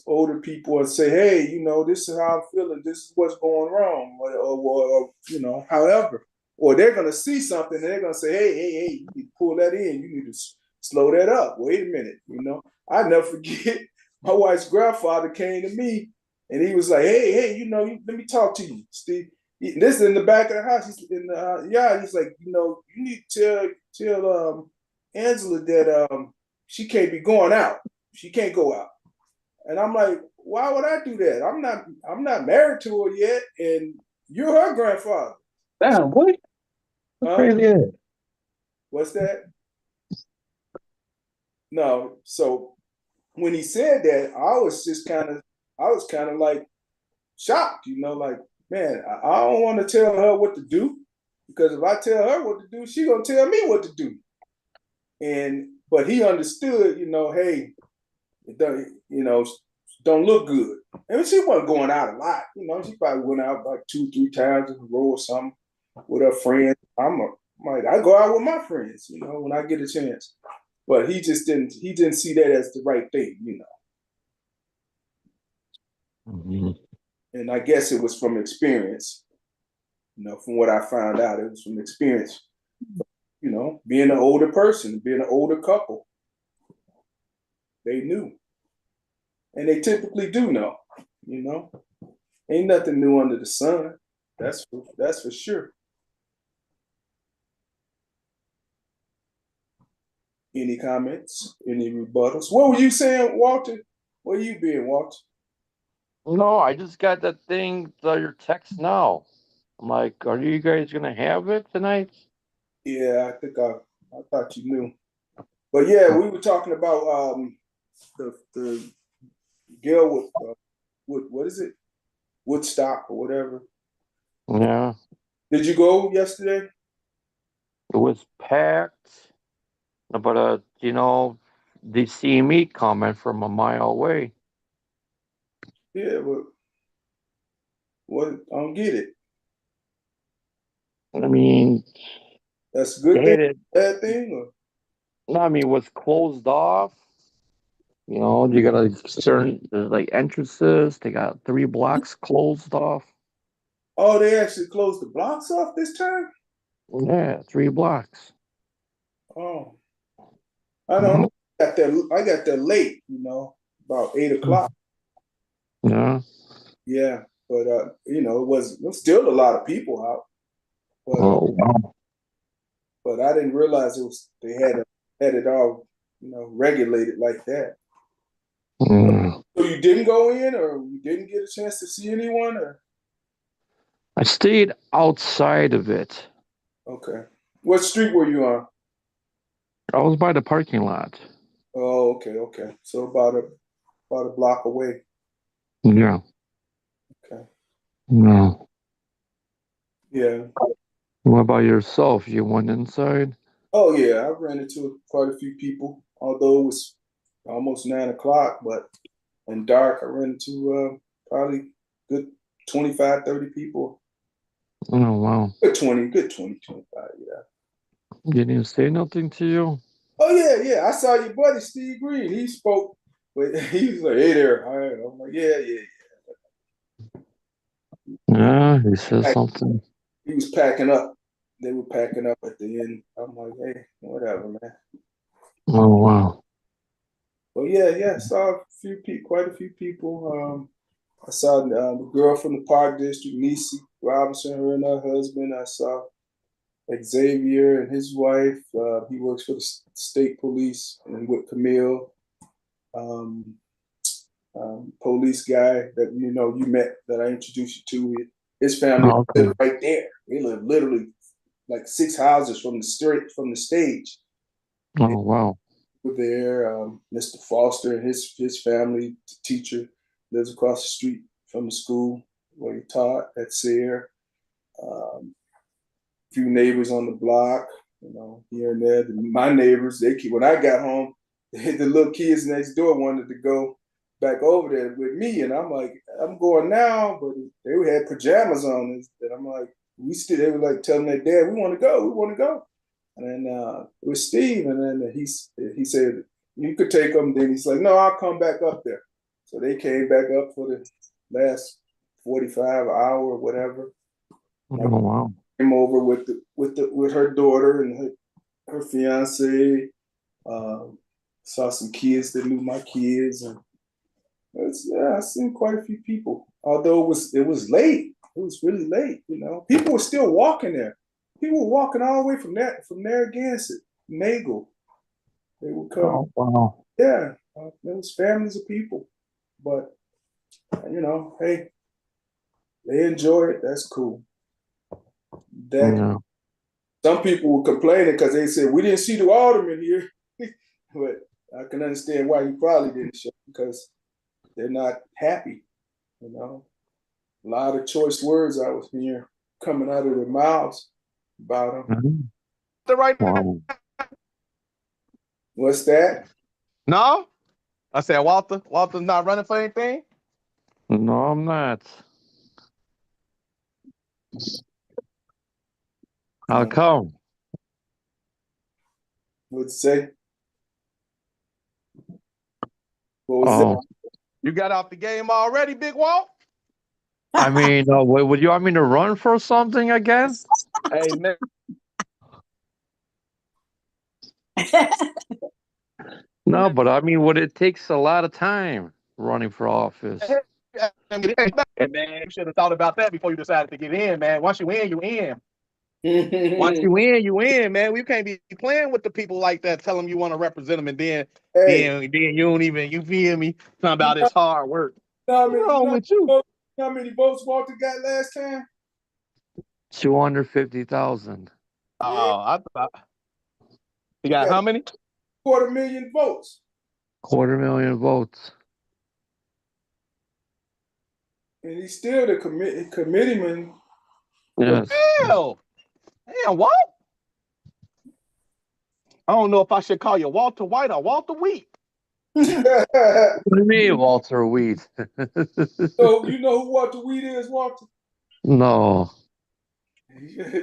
older people and say, hey, this is how I'm feeling. This is what's going wrong, or however. Or they're going to see something and they're going to say, hey, you need to pull that in. You need to slow that up. Wait a minute. I never forget my wife's grandfather came to me and he was like, hey, let me talk to you, Steve. This is in the back of the house. He's in the yard. He's like, you need to tell Angela that she can't be going out. She can't go out. And I'm like, why would I do that? I'm not married to her yet, and you're her grandfather. Damn, what? Crazy is it? What's that? No. So when he said that, I was kind of like shocked, like, man, I don't want to tell her what to do, because if I tell her what to do, she's gonna tell me what to do. But he understood, hey, it don't look good. I mean, she wasn't going out a lot. She probably went out like 2-3 times in a row or something with her friends. I go out with my friends, when I get a chance. But he didn't see that as the right thing, Mm-hmm. And I guess it was from experience. From what I found out, it was from experience. Being an older person, being an older couple. They knew. And they typically do know, Ain't nothing new under the sun. That's for sure. Any comments? Any rebuttals? What were you saying, Walter? Where you been, Walter? No, I just got that thing, your text now. I'm like, are you guys gonna have it tonight? Yeah, I think I thought you knew. But yeah, we were talking about the girl with what is it? Woodstock or whatever. Yeah. Did you go yesterday? It was packed, but they see me coming from a mile away. Yeah, but what? I don't get it. I mean, that's a good thing, bad thing, or? No, I mean, it was closed off. You got certain there's entrances. They got 3 blocks closed off. Oh, they actually closed the blocks off this time? Yeah, 3 blocks. Oh, I don't know. I got there late, about 8 o'clock. Yeah. Yeah, but it was still a lot of people out. But, but I didn't realize they had it all, regulated like that. Mm. So you didn't go in, or you didn't get a chance to see anyone, or? I stayed outside of it. Okay. What street were you on? I was by the parking lot. Oh, okay. So about a block away. Yeah. Okay. No. Yeah. What about yourself? You went inside? Oh yeah, I ran into quite a few people. Although it was almost 9 o'clock, but in dark, I ran into probably good 25, 30 people. Oh wow. Good 20, 25, yeah. Didn't even say nothing to you? Oh yeah. I saw your buddy Steve Green. He spoke, but he was like, "Hey there." I'm like, yeah. Yeah, he said something. He was packing up. They were packing up at the end. I'm like, hey, whatever, man. Oh wow. Well, yeah. I saw quite a few people. I saw the girl from the Park District, Niecy Robinson, her and her husband. I saw Xavier and his wife. He works for the state police, and with Camille. police guy that you met that I introduced you to. His family lived right there. They live literally like 6 houses from the stage. Oh wow! Over there, Mr. Foster and his family, the teacher, lives across the street from the school where he taught at Sayre. Few neighbors on the block, here and there. My neighbors, when I got home, the little kids next door wanted to go back over there with me, and I'm like, I'm going now, but they had pajamas on, and I'm like, they were like telling their dad, we want to go. And then it was Steve, and then he said, you could take them. Then he's like, no, I'll come back up there. So they came back up for the last 45 hour or whatever. Oh wow! Came over with her daughter and her fiance. Saw some kids that knew my kids, and I seen quite a few people. Although it was late, it was really late. People were still walking there. People were walking all the way from Narragansett, Nagel. They would come. Oh wow! Yeah, there was families of people, but hey, they enjoy it. That's cool. Some people were complaining because they said we didn't see the alderman here, but I can understand why you probably didn't show, because they're not happy. A lot of choice words I was hearing coming out of their mouths about them. Wow. What's that? No, I said Walter's not running for anything. No, I'm not. How come? What'd you say? What was that? You got off the game already, Big Walt? I mean, would you want me to run for something again? Hey, man. No, but I mean, it takes a lot of time running for office. Man, you should have thought about that before you decided to get in, man. Once you in, you in. Once you in, you in, man. We can't be playing with the people like that. Tell them you want to represent them, and then you don't even, you feel me? Talking about it's hard work. What's wrong with you? How many votes Walter got last time? 250,000. Oh, I thought he got how many? 250,000 votes. 250,000 votes. And he's still the committeeman. Yes. Hell. Damn, what? I don't know if I should call you Walter White or Walter Wheat. What do you mean, Walter Wheat? So you know who Walter Wheat is, Walter? No.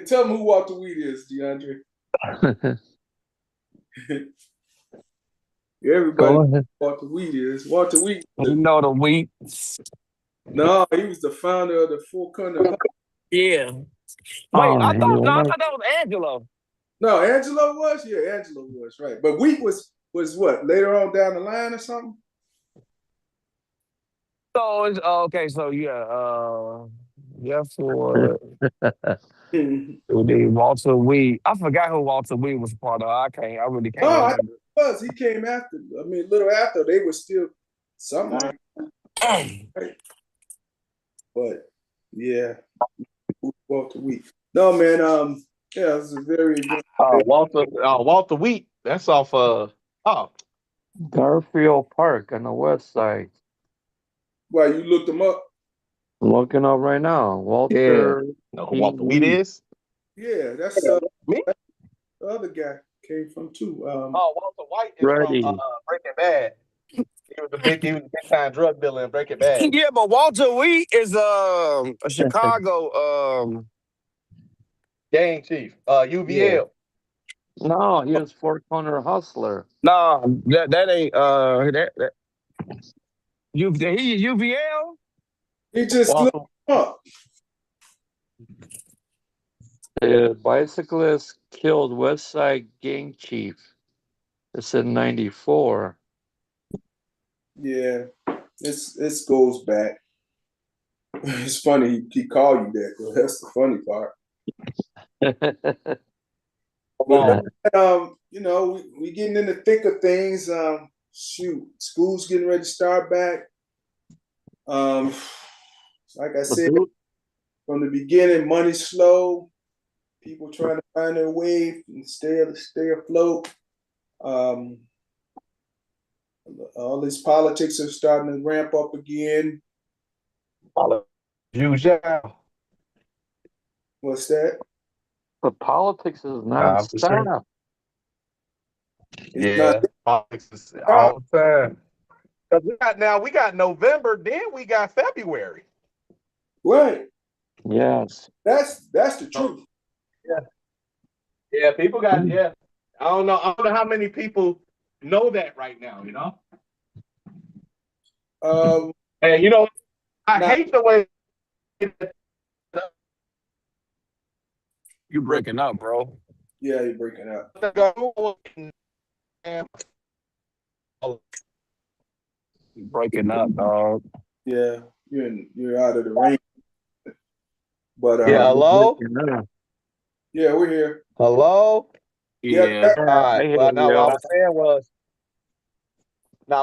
Tell me who Walter Wheat is, DeAndre. Everybody knows Walter Wheat is. Walter Wheat. You know the Wheat. No, he was the founder of the Four Corners. Yeah. Wait, I thought that was Angelo. No, Angelo was? Yeah, Angelo was, right. But Wheat was what, later on down the line or something? So it's okay, so for the Walter Wheat. I forgot who Walter Wheat was part of. I really can't remember. I think it was. He came after. I mean, a little after. They were still somewhere. But yeah, Walter Wheat. No, man. Yeah, it was a very good. Walter Wheat. That's off. Garfield Park on the west side. Why, you looked him up? I'm looking up right now. Walter. Yeah. No, Walter Wheat is. Yeah, that's me. The other guy came from too. Walter White is from Breaking Bad. He was a big time drug dealer in Breaking Bad. Yeah, but Walter Wheat is a Chicago gang chief. UVL. Yeah. No, he was Four Corner Hustler. No, that ain't that. He UVL. He just looked up. The bicyclist killed West Side gang chief. It's in '94. Yeah, this goes back. It's funny he called you that, though. That's the funny part. But, we getting in the thick of things. Shoot, school's getting ready to start back. Like I said, from the beginning, money slow. People trying to find their way and stay afloat. All this politics are starting to ramp up again. What's that? The politics is non-stop. Politics is all the time. Because we got November, then we got February. Right. Yes. That's the truth. Yeah, people got I don't know how many people know that right now, you know? And you know, I hate the way you breaking up, bro. Yeah, you're breaking up. You breaking up, dog. Yeah, you're out of the range. But hello? Yeah, we're here. Hello? Yeah. All right. Well, now what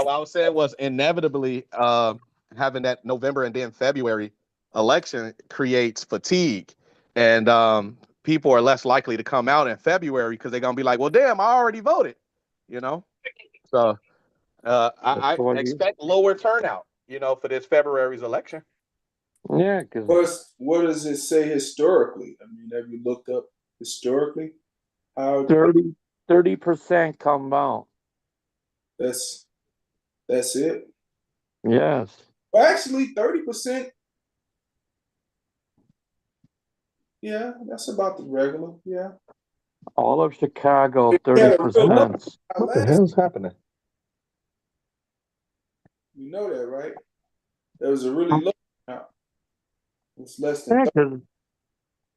I was saying was inevitably having that November and then February election creates fatigue, and people are less likely to come out in February because they're gonna be like, well, damn, I already voted, you know. So I expect lower turnout, you know, for this February's election. Yeah, because what does it say historically? I mean, have you looked up historically? How 30% come out. That's it. Yes. Well, actually, 30%. Yeah, that's about the regular. Yeah. All of Chicago, 30%. What the hell's happening? You know that, right? There was a really low amount. It's less than.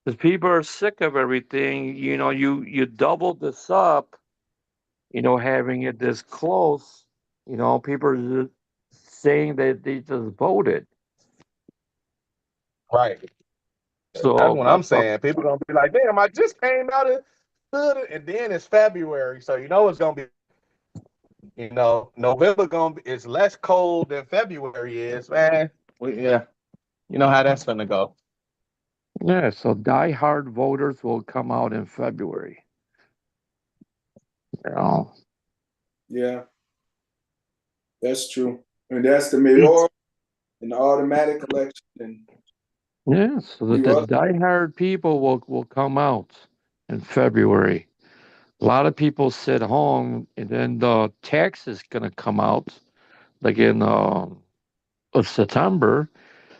Because people are sick of everything. You know, you double this up. You know, having it this close. You know, people are just saying that they just voted. Right. So that's what I'm saying. People gonna be like, damn, I just came out and stood it, and then it's February, so you know it's gonna be, you know, November is less cold than February is, man. Yeah, you know how that's gonna go. Yeah, so die-hard voters will come out in February. You know. Yeah, that's true, and that's the mayor and the automatic election. And yeah, so the die-hard people will come out in February. A lot of people sit home, and then the tax is going to come out like in September.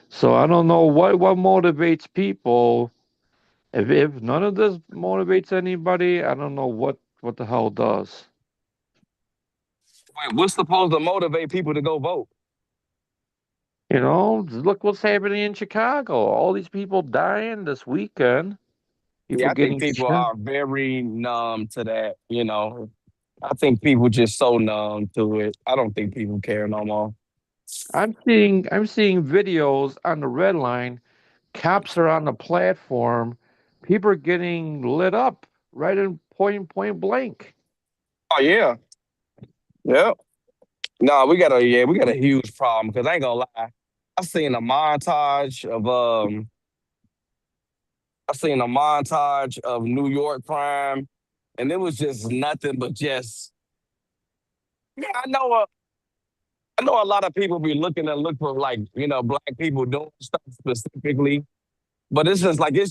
So I don't know what motivates people. If none of this motivates anybody, I don't know what the hell does. Wait, what's supposed to motivate people to go vote? You know, look what's happening in Chicago. All these people dying this weekend. I think people are very numb to that, you know. I think people just so numb to it. I don't think people care no more. I'm seeing videos on the red line. Cops are on the platform. People are getting lit up right in point blank. Oh yeah. Yep. No, we got a huge problem because I ain't gonna lie. I seen a montage of New York crime, and it was just nothing but just. Yeah, I know a lot of people be look for, like, you know, black people doing stuff specifically, but it's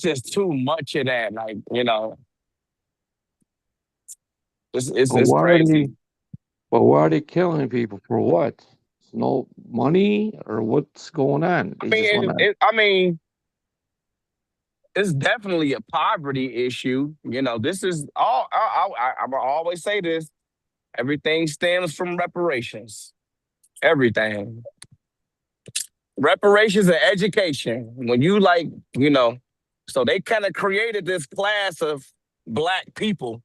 just too much of that, like, you know. It's crazy. But why are they killing people for what? No money or what's going on? I mean, it's definitely a poverty issue. You know, this is all. I always say this. Everything stems from reparations. Everything. Reparations and education. When you, like, you know, so they kind of created this class of black people.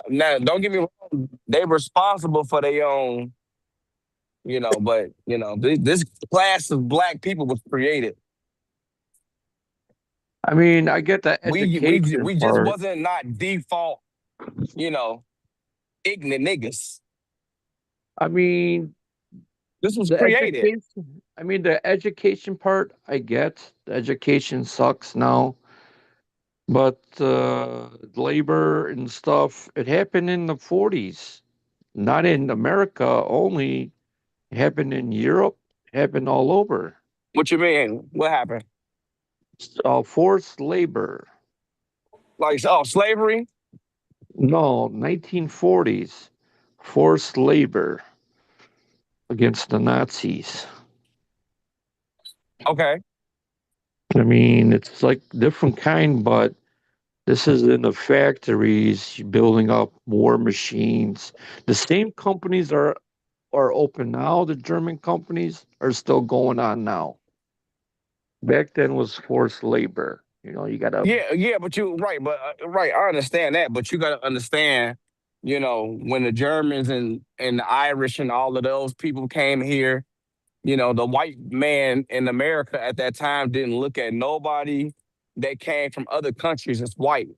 Now, don't get me wrong, they're responsible for their own, you know, but, you know, this class of black people was created. I mean, I get that education we just wasn't not default, you know, ignorant niggas. I mean, This was The created. education, I mean, the education part, I get. The education sucks now. But labor and stuff, it happened in the 40s. Not in America only. It happened in Europe. It happened all over. What you mean? What happened? Forced labor. Like, slavery? No, 1940s. Forced labor against the Nazis. Okay. I mean, it's like different kind, but this is in the factories building up more machines. The same companies are open now. The German companies are still going on now. Back then was forced labor. You gotta. Yeah, but right, I understand that, but you got to understand, when the Germans and the Irish and all of those people came here, the white man in America at that time didn't look at nobody that came from other countries as white.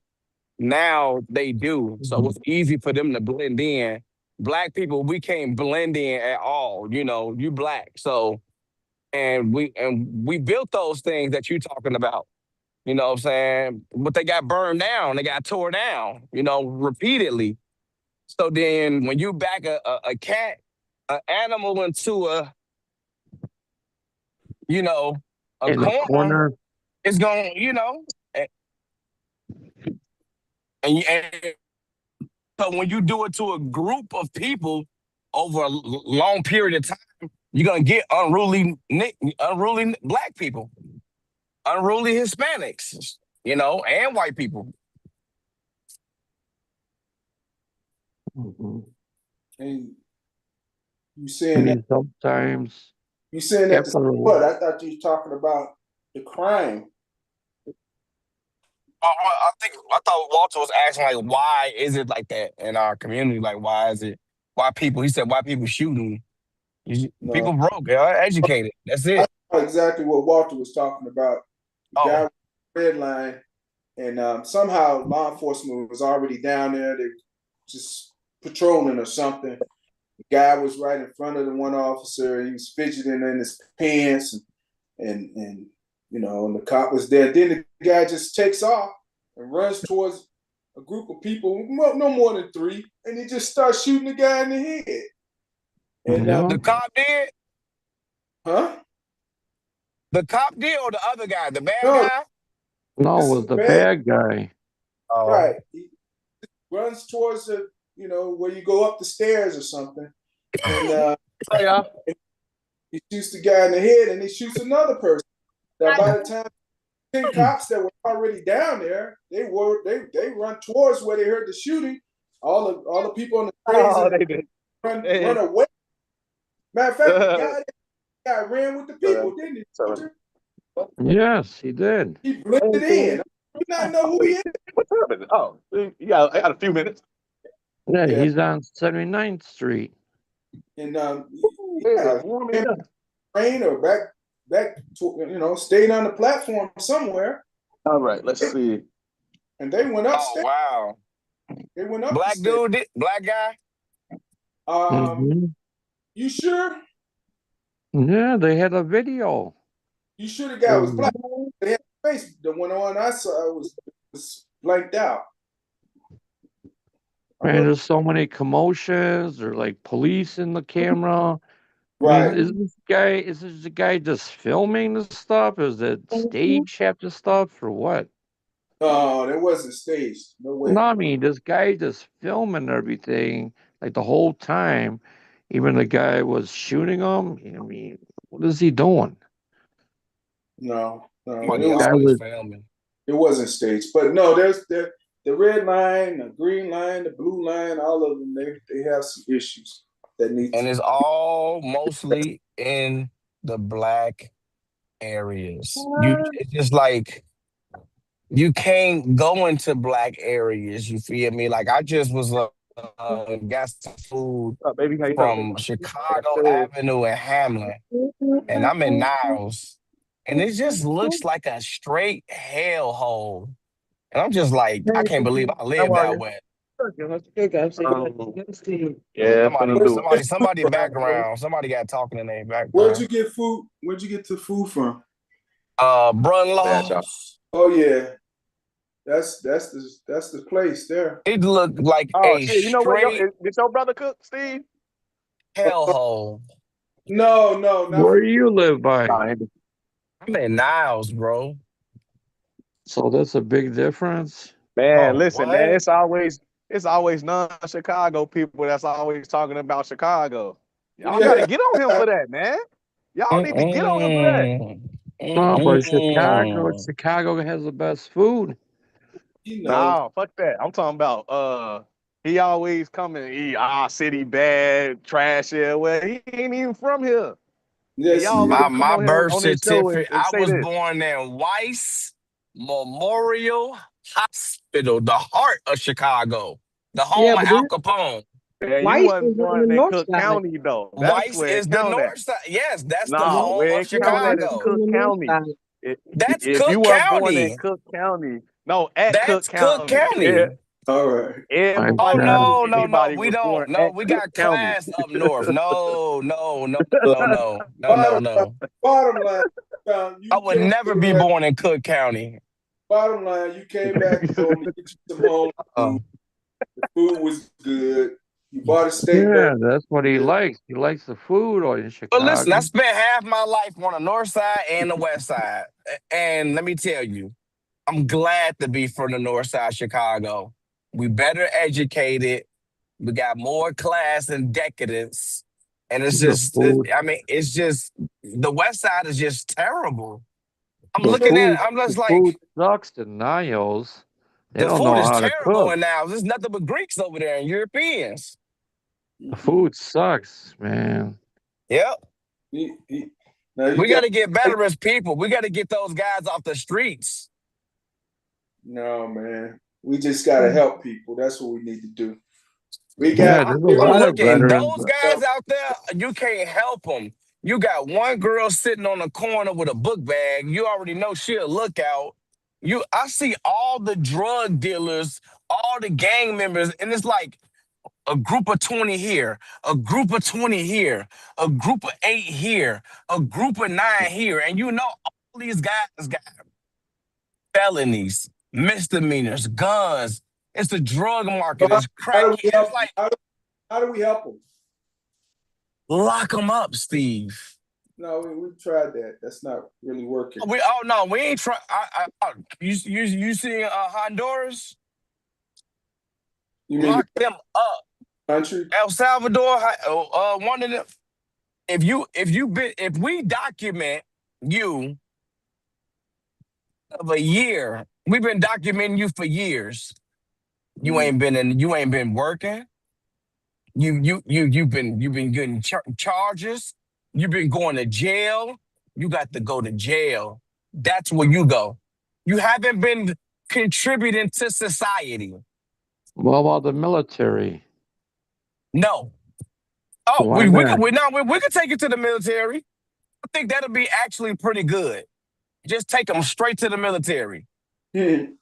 Now they do, so it's easy for them to blend in. Black people, we can't blend in at all. You black, so and we built those things that you talking about. You know what I'm saying? But they got burned down. They got tore down, repeatedly. So then when you back a cat, an animal into a In the corner, corner. it's going, and so when you do it to a group of people over a long period of time, you're going to get unruly black people, unruly Hispanics, and white people. Mhm. And you I saying that mean, sometimes you saying that to after a what? while, I thought you was talking about the crime. I thought Walter was asking like, why is it like that in our community? Like, why people? He said, why people shooting? No, People broke, they're educated. That's I it. know exactly what Walter was talking about. The guy Oh, with the red line, and somehow law enforcement was already down there. They just patrolling or something. The guy was right in front of the one officer. He was fidgeting in his pants, and the cop was there. Then the guy just takes off and runs towards a group of people, no more than three, and he just starts shooting the guy in the head. And yeah. the cop did. huh? The cop did, or the other guy, the bad No, guy. No, it this is was a the bad bad guy. Oh, right. He runs towards where you go up the stairs or something, and yeah. he shoots the guy in the head, and he shoots another person. Now, by the time 10 cops that were already down there, they run towards where they heard the shooting. All the people on the Oh, crazy they did. run away. Matter of fact, the guy ran with the people, didn't he? Yes, he did. He blended in. I do not know who he is. What's happening? Oh, yeah, I got a few minutes. Yeah, Yeah. he's on 79th Street. And Yeah, warm it up. train or back to, stayed on the platform somewhere. All right, let's see. And they went Oh upstairs. wow. They went up Black the stairs. dude, black guy. Mhm. You sure? Yeah, they had a video. You sure the guy was black? They had a face. The one on I saw was blanked out. Man, there's so many commotions. There's like police in the camera. I Right. mean, is this the guy just filming this stuff? Is it stage half the stuff or what? No, that wasn't staged. No way. No, I mean, this guy just filming everything like the whole time. Even the guy was shooting him. I mean, what is he doing? No, Somebody Guy always was, filming. it wasn't staged. But no, there's the red line, the green line, the blue line, all of them, they have some issues that need And to. it's all mostly in the black areas. It's just like you can't go into black areas. You feel me? Like I just was got some food Oh, baby, how you doing? from Chicago Avenue and Hamlin, and I'm in Niles, and it just looks like a straight hellhole. And I'm just like, I can't believe I How live are that you? way. Yeah, finna do it. Somebody background. Somebody got talking in their background. Where'd you get food? Where'd you get the food from? Brunlows. Oh yeah, that's the place there. It looked like Oh a shit! You know what? straight Did your brother cook, Steve? hellhole. No, not Where you live by? I'm in Niles, bro. So that's a big difference. Man, Oh, listen, what? man. It's always non-Chicago people that's always talking about Chicago. Y'all gotta get on him for that, man. Y'all need to get on him for that. No, but Chicago has the best food. Nah, fuck that. I'm talking about he always come and eat our city bad, trash here. Well, he ain't even from here. Yes, y'all my birth on this show certificate. and I say was this. born in Weiss Memorial Hospital, the heart of Chicago, the home of Al Capone. Man, Weiss you wasn't is on born the in north Cook side. County though. That's Weiss where it is the count north at. side. Yes, that's the Nah, home where of it count at is Chicago. Cook County. That's If Cook you weren't born in County. Cook County, no, at That's Cook Cook County. County. All right. Oh no, Everybody we was don't. born No, at we Cook got County. class up north. No. Bottom line, I would never be born in Cook County. Bottom line, you came back home to get you some home food. The food was good. You bought a steak. Yeah, that's what he likes. He likes the food in Chicago. But listen, I spent half my life on the north side and the west side. And let me tell you, I'm glad to be from the north side of Chicago. We better educated. We got more class and decadence. And it's just, it's just, the west side is just terrible. I'm looking at it, I'm just like, food sucks in Niles. They the don't food know is how to terrible cook. in Niles. There's nothing but Greeks over there and Europeans. The food sucks, man. Yep. We got to get better as people. We got to get those guys off the streets. No, man. We just got to help people. That's what we need to do. We got. I'm looking. Those guys out there, you can't help them. You got one girl sitting on the corner with a book bag. You already know she'll look out. I see all the drug dealers, all the gang members, and it's like a group of 20 here, a group of 20 here, a group of 8 here, a group of 9 here. And you know all these guys got felonies, misdemeanors, guns. It's the drug market. It's crack. It's like, how do we help them? Lock them up, Steve. No, we tried that. That's not really working. We ain't trying. You see Honduras? You mean lock them up? Country? El Salvador, one of them. If we document you of a year, we've been documenting you for years. You ain't been working. You've been getting charges. You've been going to jail. You got to go to jail. That's where you go. You haven't been contributing to society. What about the military? No. Oh, we could take you to the military. I think that'll be actually pretty good. Just take them straight to the military. Take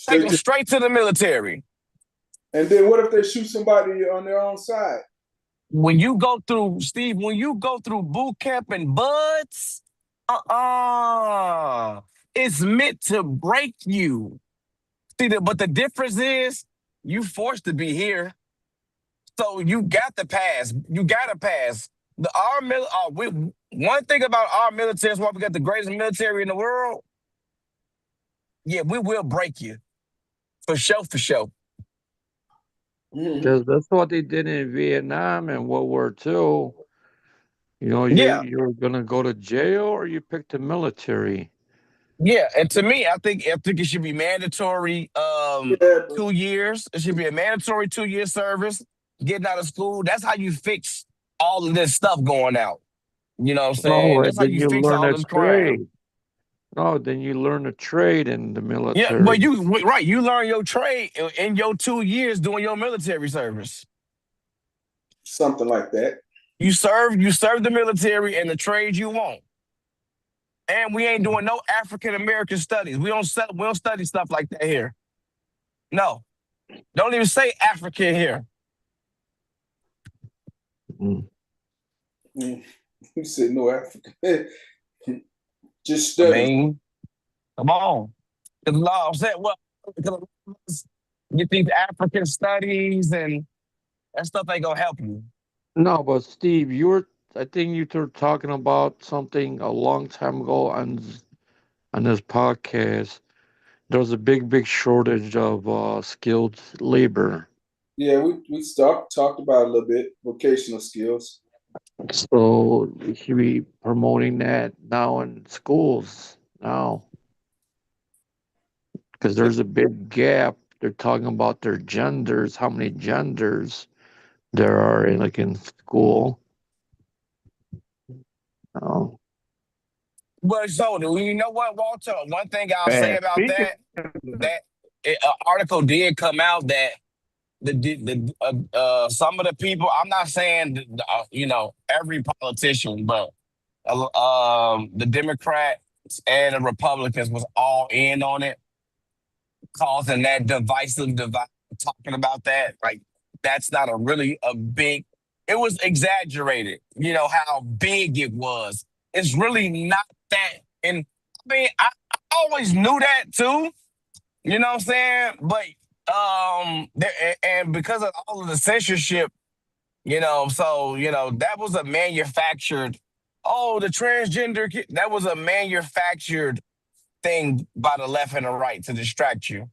them straight to the military. And then what if they shoot somebody on their own side? When you go through, Steve, boot camp and buds, it's meant to break you. See, but the difference is you forced to be here. So you got to pass. You got to pass. One thing about our military is why we got the greatest military in the world. Yeah, we will break you. For sure, for sure. Because that's what they did in Vietnam and World War II. You know, you're going to go to jail or you pick the military. Yeah, and to me, I think it should be mandatory 2 years. It should be a mandatory 2-year service, getting out of school. That's how you fix all of this stuff going out. You know what I'm saying? That's how you fix all this crime. No, then you learn a trade in the military. Yeah, but you learn your trade in your 2 years doing your military service. Something like that. You serve the military and the trade you want. And we ain't doing no African American studies. We don't study stuff like that here. No. Don't even say African here. You said no African. Just I study. mean, come on. The law said, well, get these African studies and that stuff ain't gonna help you. No, but Steve, I think you were talking about something a long time ago on this podcast. There's a big shortage of skilled labor. Yeah, we talked about a little bit vocational skills. So we should be promoting that now in schools now. Because there's a big gap. They're talking about their genders, how many genders there are in school. Oh. Well, so you know what, Walter? One thing I'll say Man, about that article did come out that some of the people. I'm not saying every politician, but the Democrats and the Republicans was all in on it, causing that divisive divide. Talking about that, like that's not a big. It was exaggerated. You know how big it was. It's really not that. And I mean, I always knew that too. You know what I'm saying? But and because of all of the censorship, so that was a manufactured. Oh, the transgender kid, that was a manufactured thing by the left and the right to distract you.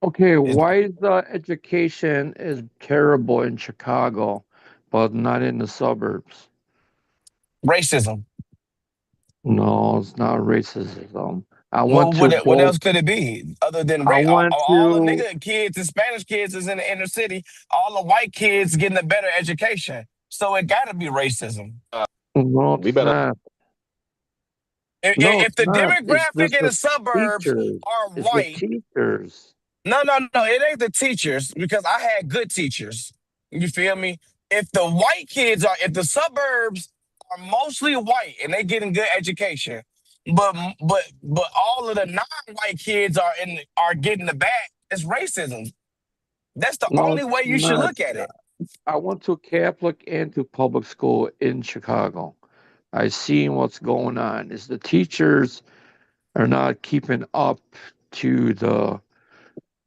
Okay, why is the education is terrible in Chicago, but not in the suburbs? Racism. No, it's not racism. What else could it be other than all the nigga kids, the Spanish kids is in the inner city. All the white kids getting a better education, so it got to be racism. No, it's not. If the demographic in the suburbs are white, teachers. No, it ain't the teachers because I had good teachers. You feel me? If the suburbs are mostly white and they getting good education, but all of the non-white kids are getting the bad, it's racism. That's the only way you should look at it. I went to Catholic and to public school in Chicago. I seen what's going on. Is the teachers are not keeping up to the.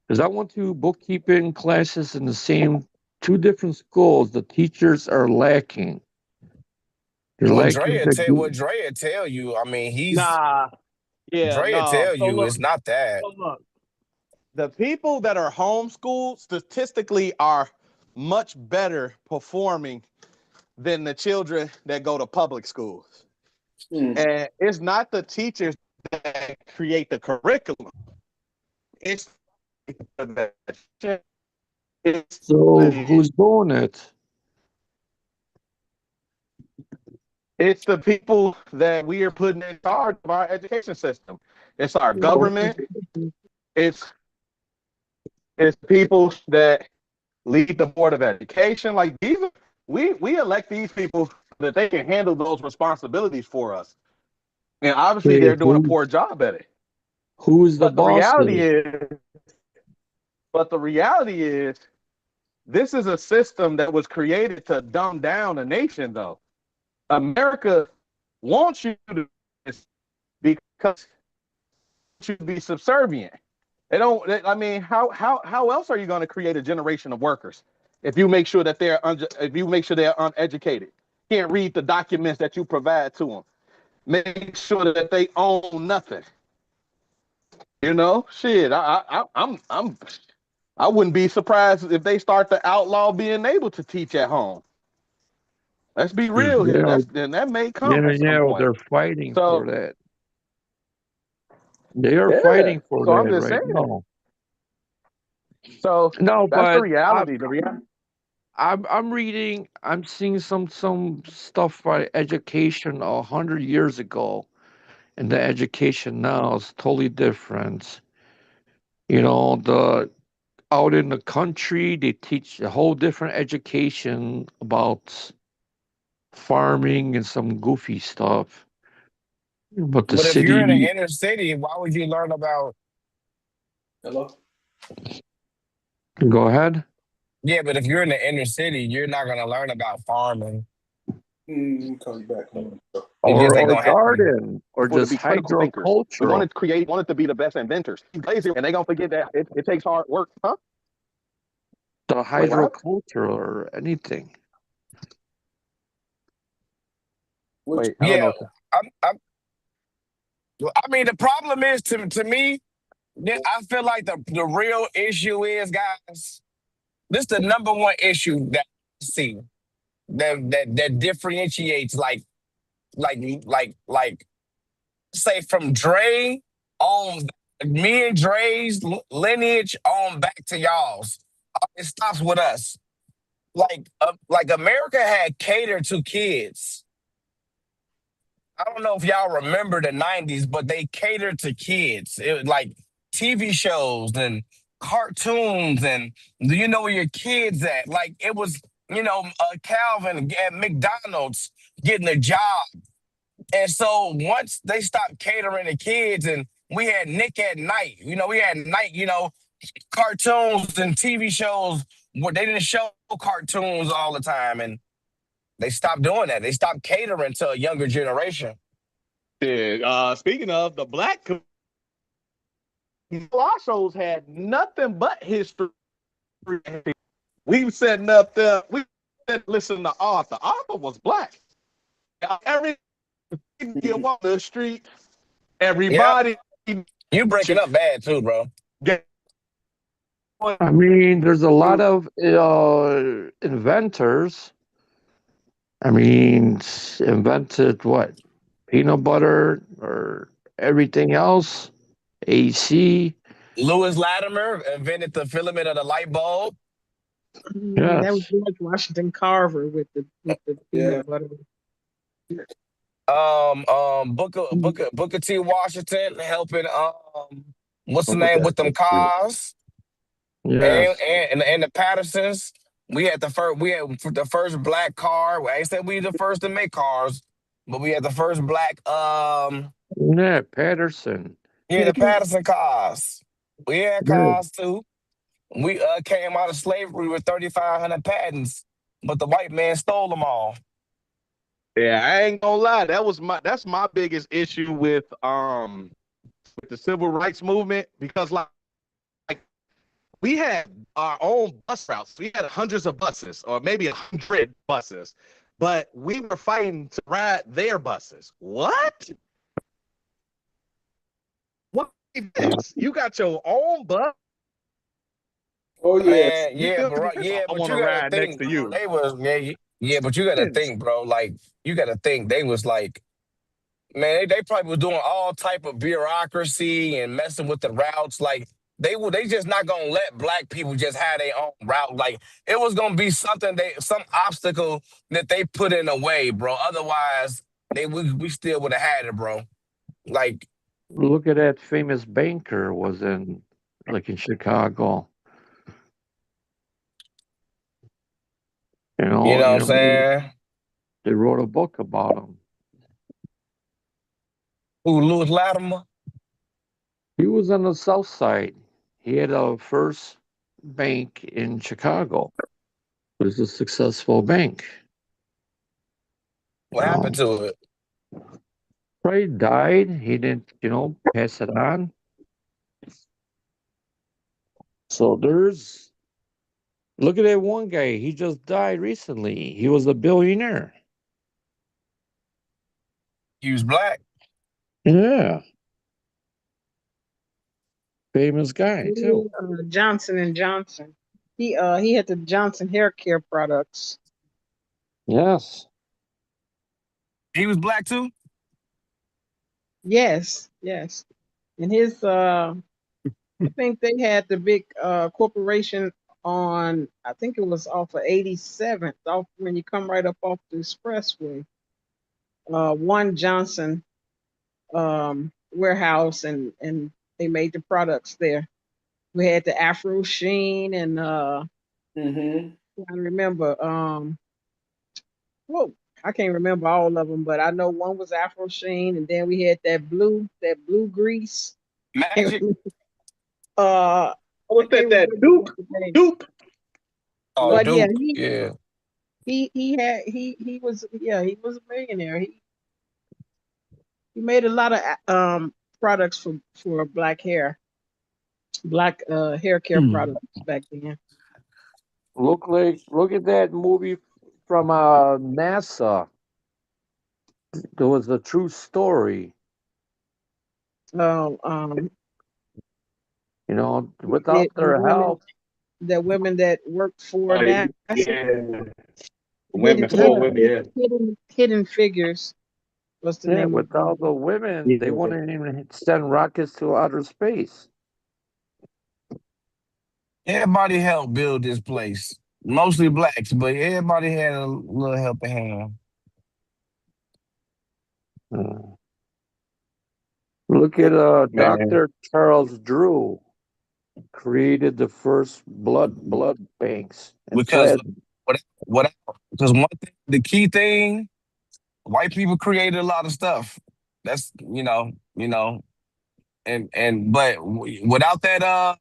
Because I went to bookkeeping classes in the same two different schools. The teachers are lacking. What Drea tell you, I mean, tell you it's not that. So look, the people that are homeschooled statistically are much better performing than the children that go to public schools. And it's not the teachers that create the curriculum. It's so who's doing it? It's the people that we are putting in charge of our education system. It's our government. It's people that lead the board of education. Like we elect these people so that they can handle those responsibilities for us. And obviously they're doing a poor job at it. Who's the boss? The reality is, this is a system that was created to dumb down a nation, though. America wants you to because you be subservient. They don't. I mean, how else are you going to create a generation of workers if you make sure that they're uneducated, can't read the documents that you provide to them, make sure that they own nothing? Shit. I wouldn't be surprised if they start to outlaw being able to teach at home. Let's be real here. That may come. They're fighting for that. They are fighting for that I'm just saying. Now. So no, that's but the reality. I'm reading. I'm seeing some stuff by education 100 years ago, and the education now is totally different. Out in the country, they teach a whole different education about farming and some goofy stuff. But if you're in the inner city, why would you learn about? Hello? Go ahead. Yeah, but if you're in the inner city, you're not gonna learn about farming. Come back home. It just Or ain't or gonna happen. garden, or People to just be critical thinkers. We want hydrocultural. to create, want it to be the best inventors. Lazy, and they gonna forget that it takes hard work, huh? The Wait, what? hydroculture or anything. Wait, I don't Yeah, know. I mean, the problem is to me, I feel like the real issue is, guys, this is the number one issue that I see that differentiates like say from Dre on me and Dre's lineage on back to y'all's. It stops with us. Like America had catered to kids. I don't know if y'all remember the 90s, but they catered to kids. It was like TV shows and cartoons and do you know where your kids at? Like it was, Calvin at McDonald's getting a job. And so once they stopped catering to kids and we had Nick at Night, we had night, cartoons and TV shows where they didn't show cartoons all the time. And they stopped doing that. They stopped catering to a younger generation. Yeah, speaking of the black, our shows had nothing but history. We setting up there. We listen to Arthur. Arthur was black. Every you walk the street, everybody. Yep. You breaking up bad too, bro. I mean, there's a lot of inventors. I mean, invented what? Peanut butter or everything else. AC. Lewis Latimer invented the filament of the light bulb. Yes. That was George Washington Carver with the peanut butter. Booker T. Washington helping what's the name with them cars? Yes. And the Pattersons. We had the first black car. I ain't said we the first to make cars, but we had the first black Yeah, Patterson. Yeah, the Patterson cars. We had cars too. We came out of slavery with 3,500 patents, but the white man stole them all. Yeah, I ain't gonna lie. That's my biggest issue with the civil rights movement, because like we had our own bus routes. We had hundreds of buses, or maybe 100 buses, but we were fighting to ride their buses. What? What is this? You got your own bus? Oh Man, yeah, but you wanna gotta ride think, next to you. They was but you gotta think, bro. Like you gotta think they was like, man, they probably was doing all type of bureaucracy and messing with the routes. Like they just not gonna let black people just have their own route. Like it was gonna be some obstacle that they put in the way, bro. Otherwise, we still would have had it, bro. Like look at that famous banker was in Chicago. You know what I'm saying? They wrote a book about him. Who, Lewis Latimer? He was on the South Side. He had a first bank in Chicago. It was a successful bank. What happened to it? Probably died. He didn't, pass it on. So look at that one guy. He just died recently. He was a billionaire. He was black. Yeah. Famous guy too. Johnson & Johnson. He had the Johnson hair care products. Yes. He was black too? Yes. And his I think they had the big corporation on, I think it was off of 87th, off when you come right up off the expressway. One Johnson warehouse, and they made the products there. We had the Afro Sheen and I remember I can't remember all of them, but I know one was Afro Sheen, and then we had that blue grease. Magic. What's that Duke? Oh, But yeah, Duke, yeah. he was a millionaire. He made a lot of products for black hair care products back then. Look at that movie from NASA. There was a true story. Um, You know, without their help. The women that worked for NASA. Yeah. Women for women, yeah. Hidden Figures was the name. Without the women, they wouldn't even send rockets to outer space. Everybody helped build this place. Mostly blacks, but everybody had a little helping hand. Look at Dr. Charles Drew created the first blood banks. Because because one thing, the key thing, white people created a lot of stuff. That's but without that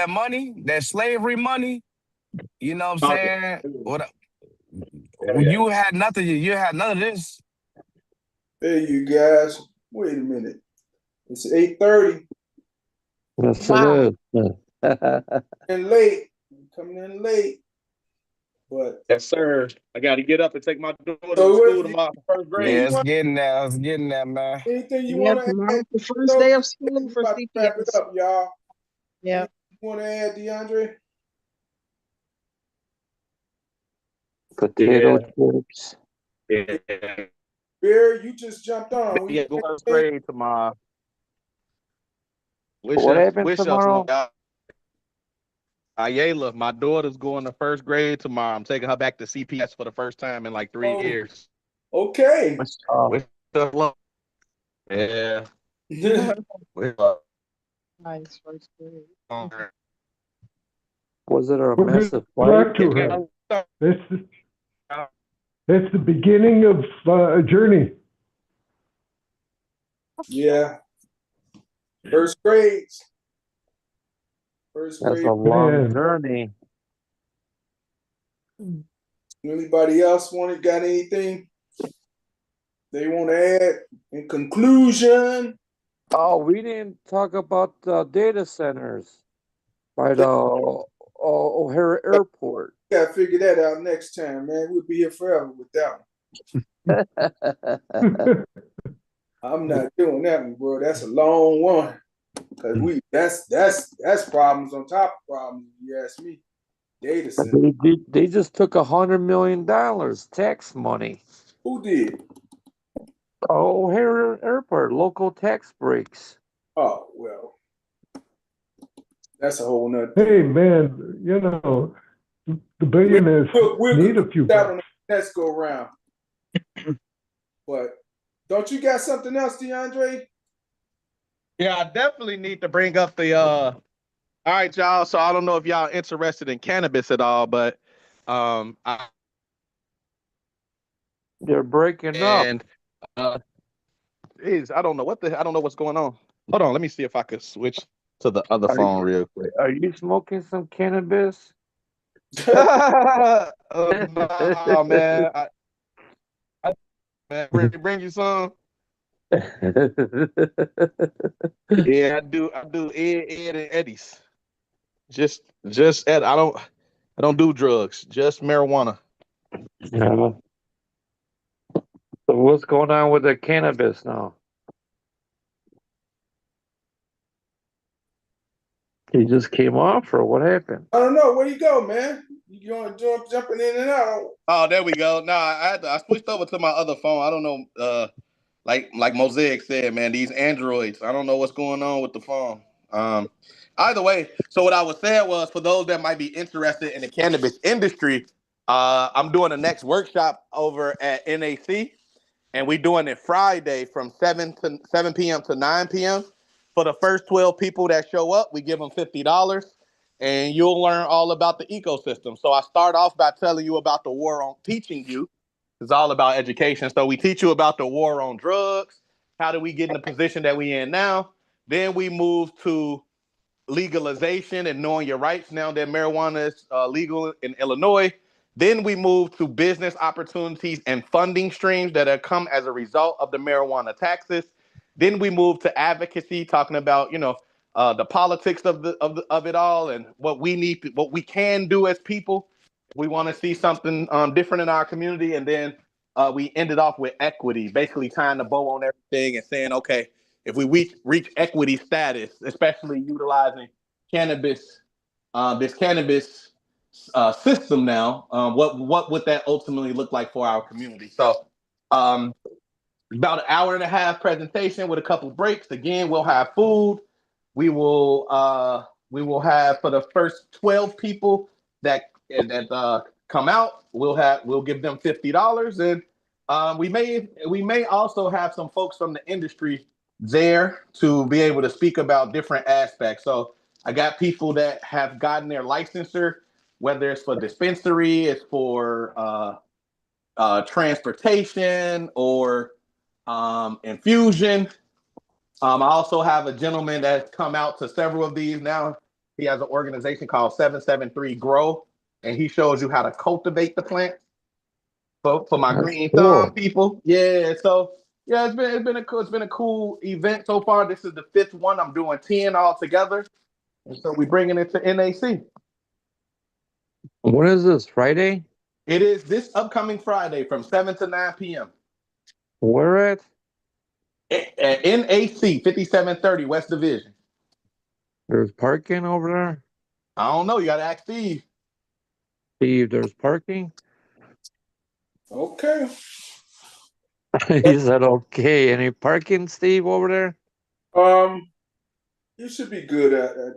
money, that slavery money, you know what I'm saying? You had nothing. You had none of this. Hey, you guys. Wait a minute. It's 8:30. Yes, it is. And late. I'm coming in late. But yes, sir. I got to get up and take my daughter to school tomorrow, first grade. Yeah, it's getting there, man. Anything you want to add? The first day of school for CPS. Wrap it up, y'all. Yeah. You want to add, DeAndre? Potato chips. Yeah. Bear, you just jumped on. Yeah, go first grade tomorrow. What happens tomorrow? Ayala, my daughter's going to first grade tomorrow. I'm taking her back to CPS for the first time in like 3 years. Okay. Yeah. Nice first grade. Was it a We're massive gonna fight? talk to her. That's the beginning of a journey. Yeah. First grades. That's a long journey. Anybody else got anything they want to add in conclusion? Oh, we didn't talk about data centers by the O'Hare Airport. Gotta figure that out next time, man. We'll be here forever with that one. I'm not doing that one, bro. That's a long one. Cause that's problems on top of problems, if you ask me. Data center. They just took $100 million tax money. Who did? O'Hare Airport, local tax breaks. Oh, well. That's a whole nother thing. Hey, man, the billionaires need a few that one. Let's go around. But don't you got something else, DeAndre? Yeah, I definitely need to bring up the all right, y'all. So I don't know if y'all interested in cannabis at all, but they're breaking up. And I don't know what's going on. Hold on, let me see if I could switch to the other phone real quick. Are you smoking some cannabis? Oh man, bring you some. Yeah, I do Ed and Eddie's. Just Ed. I don't do drugs. Just marijuana. Yeah. So what's going on with the cannabis now? He just came off, or what happened? I don't know. Where you go, man? You going jumping in and out? Oh, there we go. No, I switched over to my other phone. I don't know. Like Mosaic said, man, these Androids. I don't know what's going on with the phone. Either way, so what I was saying was, for those that might be interested in the cannabis industry, I'm doing the next workshop over at NAC, and we're doing it Friday from 7 p.m. to 9 p.m. For the first 12 people that show up, we give them $50, and you'll learn all about the ecosystem. So I start off by telling you about the war on teaching you. It's all about education. So we teach you about the war on drugs. How do we get in the position that we in now? Then we move to legalization and knowing your rights now that marijuana is legal in Illinois. Then we move to business opportunities and funding streams that have come as a result of the marijuana taxes. Then we move to advocacy, talking about the politics of it all and what we can do as people. We want to see something different in our community, and then we ended off with equity, basically tying the bow on everything and saying, okay, if we reach equity status, especially utilizing cannabis, this cannabis system now, what would that ultimately look like for our community? So, about an hour and a half presentation with a couple breaks. Again, we'll have food. We will have for the first 12 people that come out. We'll give them $50, and we may also have some folks from the industry there to be able to speak about different aspects. So I got people that have gotten their licensure, whether it's for dispensary, it's for transportation, or infusion. I also have a gentleman that's come out to several of these now. He has an organization called 773 Grow, and he shows you how to cultivate the plant. For my green thumb people, yeah. So yeah, it's been a cool event so far. This is the 5th one. I'm doing 10 all together, and so we're bringing it to NAC. What is this, Friday? It is this upcoming Friday from 7 to 9 p.m. Where at? At NAC 5730 West Division. There's parking over there? I don't know. You got to ask Steve. Steve, there's parking? Okay. He said, okay. Any parking, Steve, over there? You should be good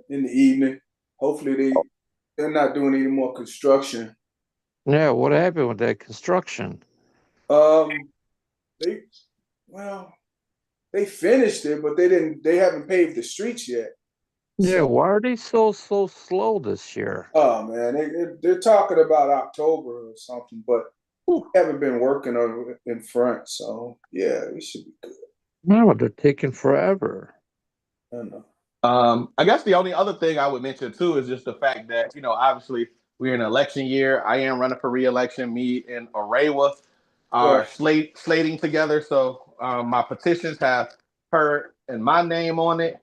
in the evening. Hopefully they're not doing any more construction. Yeah, what happened with that construction? They finished it, but they haven't paved the streets yet. Yeah, why are they so slow this year? Oh man, they're talking about October or something, but haven't been working on it in front, so yeah, it should be good. No, they're taking forever. I know. I guess the only other thing I would mention too is just the fact that obviously we're in an election year. I am running for re-election. Me and Arewa are slating together, so my petitions have her and my name on it,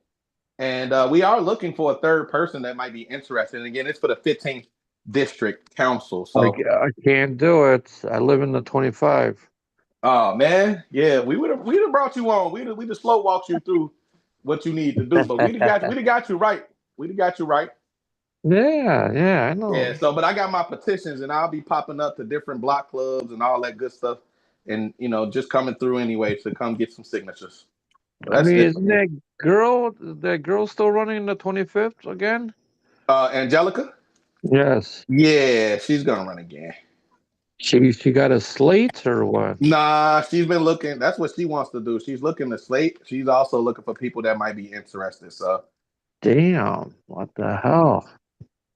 and we are looking for a third person that might be interested. And again, it's for the 15th district council. So I can't do it. I live in the 25. Oh man, yeah, we'd have brought you on. We'd have slow walked you through what you need to do, but we'd have got you right. We'd have got you right. Yeah, I know. Yeah, so but I got my petitions, and I'll be popping up to different block clubs and all that good stuff, and just coming through anyway to come get some signatures. So I mean, isn't that girl still running in the 25th again? Angelica? Yes. Yeah, she's gonna run again. She got a slate or what? Nah, she's been looking. That's what she wants to do. She's looking to slate. She's also looking for people that might be interested. So, damn, what the hell?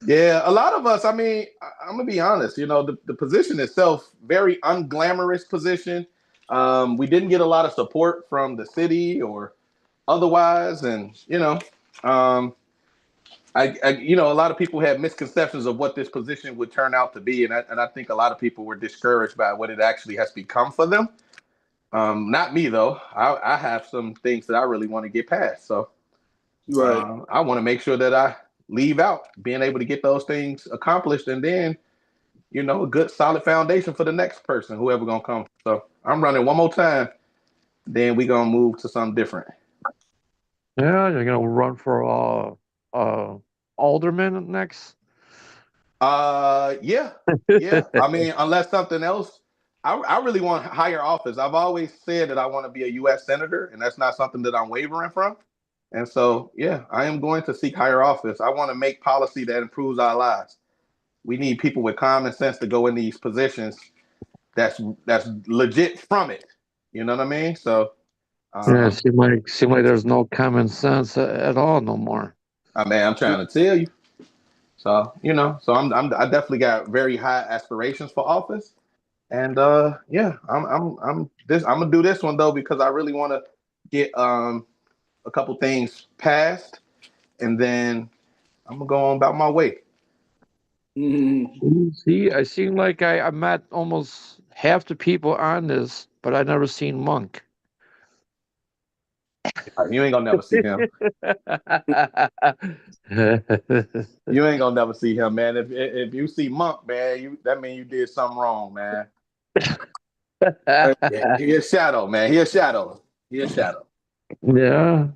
Yeah, a lot of us. I mean, I'm gonna be honest. The position itself, very unglamorous position. We didn't get a lot of support from the city or otherwise, and a lot of people had misconceptions of what this position would turn out to be, and I think a lot of people were discouraged by what it actually has become for them. Not me though. I have some things that I really want to get past, so I want to make sure that I leave out being able to get those things accomplished, and then a good solid foundation for the next person, whoever gonna come. So I'm running one more time, then we gonna move to something different. Yeah, you're gonna run for alderman next? Yeah. I mean, unless something else, I really want higher office. I've always said that I want to be a U.S. senator, and that's not something that I'm wavering from. And so, yeah, I am going to seek higher office. I want to make policy that improves our lives. We need people with common sense to go in these positions. That's legit from it. You know what I mean? So, yeah, it seems like there's no common sense at all no more. I mean, I'm trying to tell you. So I definitely got very high aspirations for office, and yeah, I'm gonna do this one though because I really want to get a couple things passed, and then I'm gonna go on about my way. See, I seem like I met almost half the people on this, but I never seen Monk. You ain't gonna never see him. You ain't gonna never see him, man. If you see Monk, man, that means you did something wrong, man. He a shadow, man. He a shadow. He a shadow. Yeah.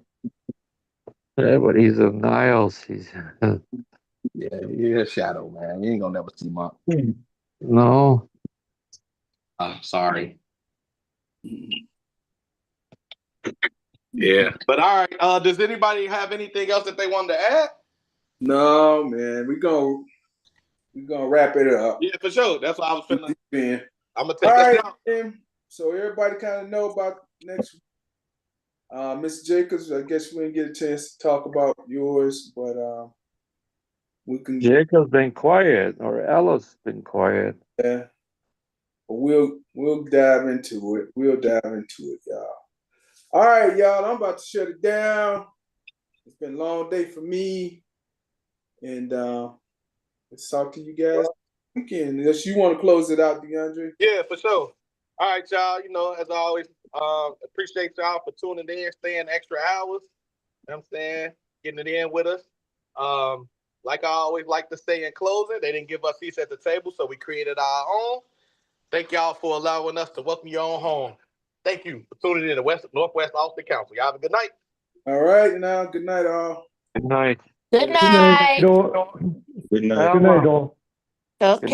Yeah, but he's a Niles. He's Yeah, he a shadow, man. You ain't gonna never see Monk. no. I'm sorry. Yeah. But all right. Does anybody have anything else that they wanted to add? No, man. We're gonna wrap it up. Yeah, for sure. That's what I was feeling. I'm gonna take all us right, down. man. So everybody kind of know about next week. Mr. Jacobs, I guess we didn't get a chance to talk about yours, but we can. Jacob's been quiet, or Ella's been quiet. Yeah. We'll dive into it. We'll dive into it, y'all. All right, y'all. I'm about to shut it down. It's been a long day for me, and let's talk to you guys weekend. Unless you want to close it out, DeAndre. Yeah, for sure. All right, y'all. You know, as always, appreciate y'all for tuning in, staying extra hours. You know what I'm saying? Getting it in with us. Like I always like to say in closing, they didn't give us seats at the table, so we created our own. Thank y'all for allowing us to welcome you on home. Thank you for tuning in to Northwest Austin Council. Y'all have a good night. All right, now. Good night, all. Good night. Good night. Good night, all. Okay.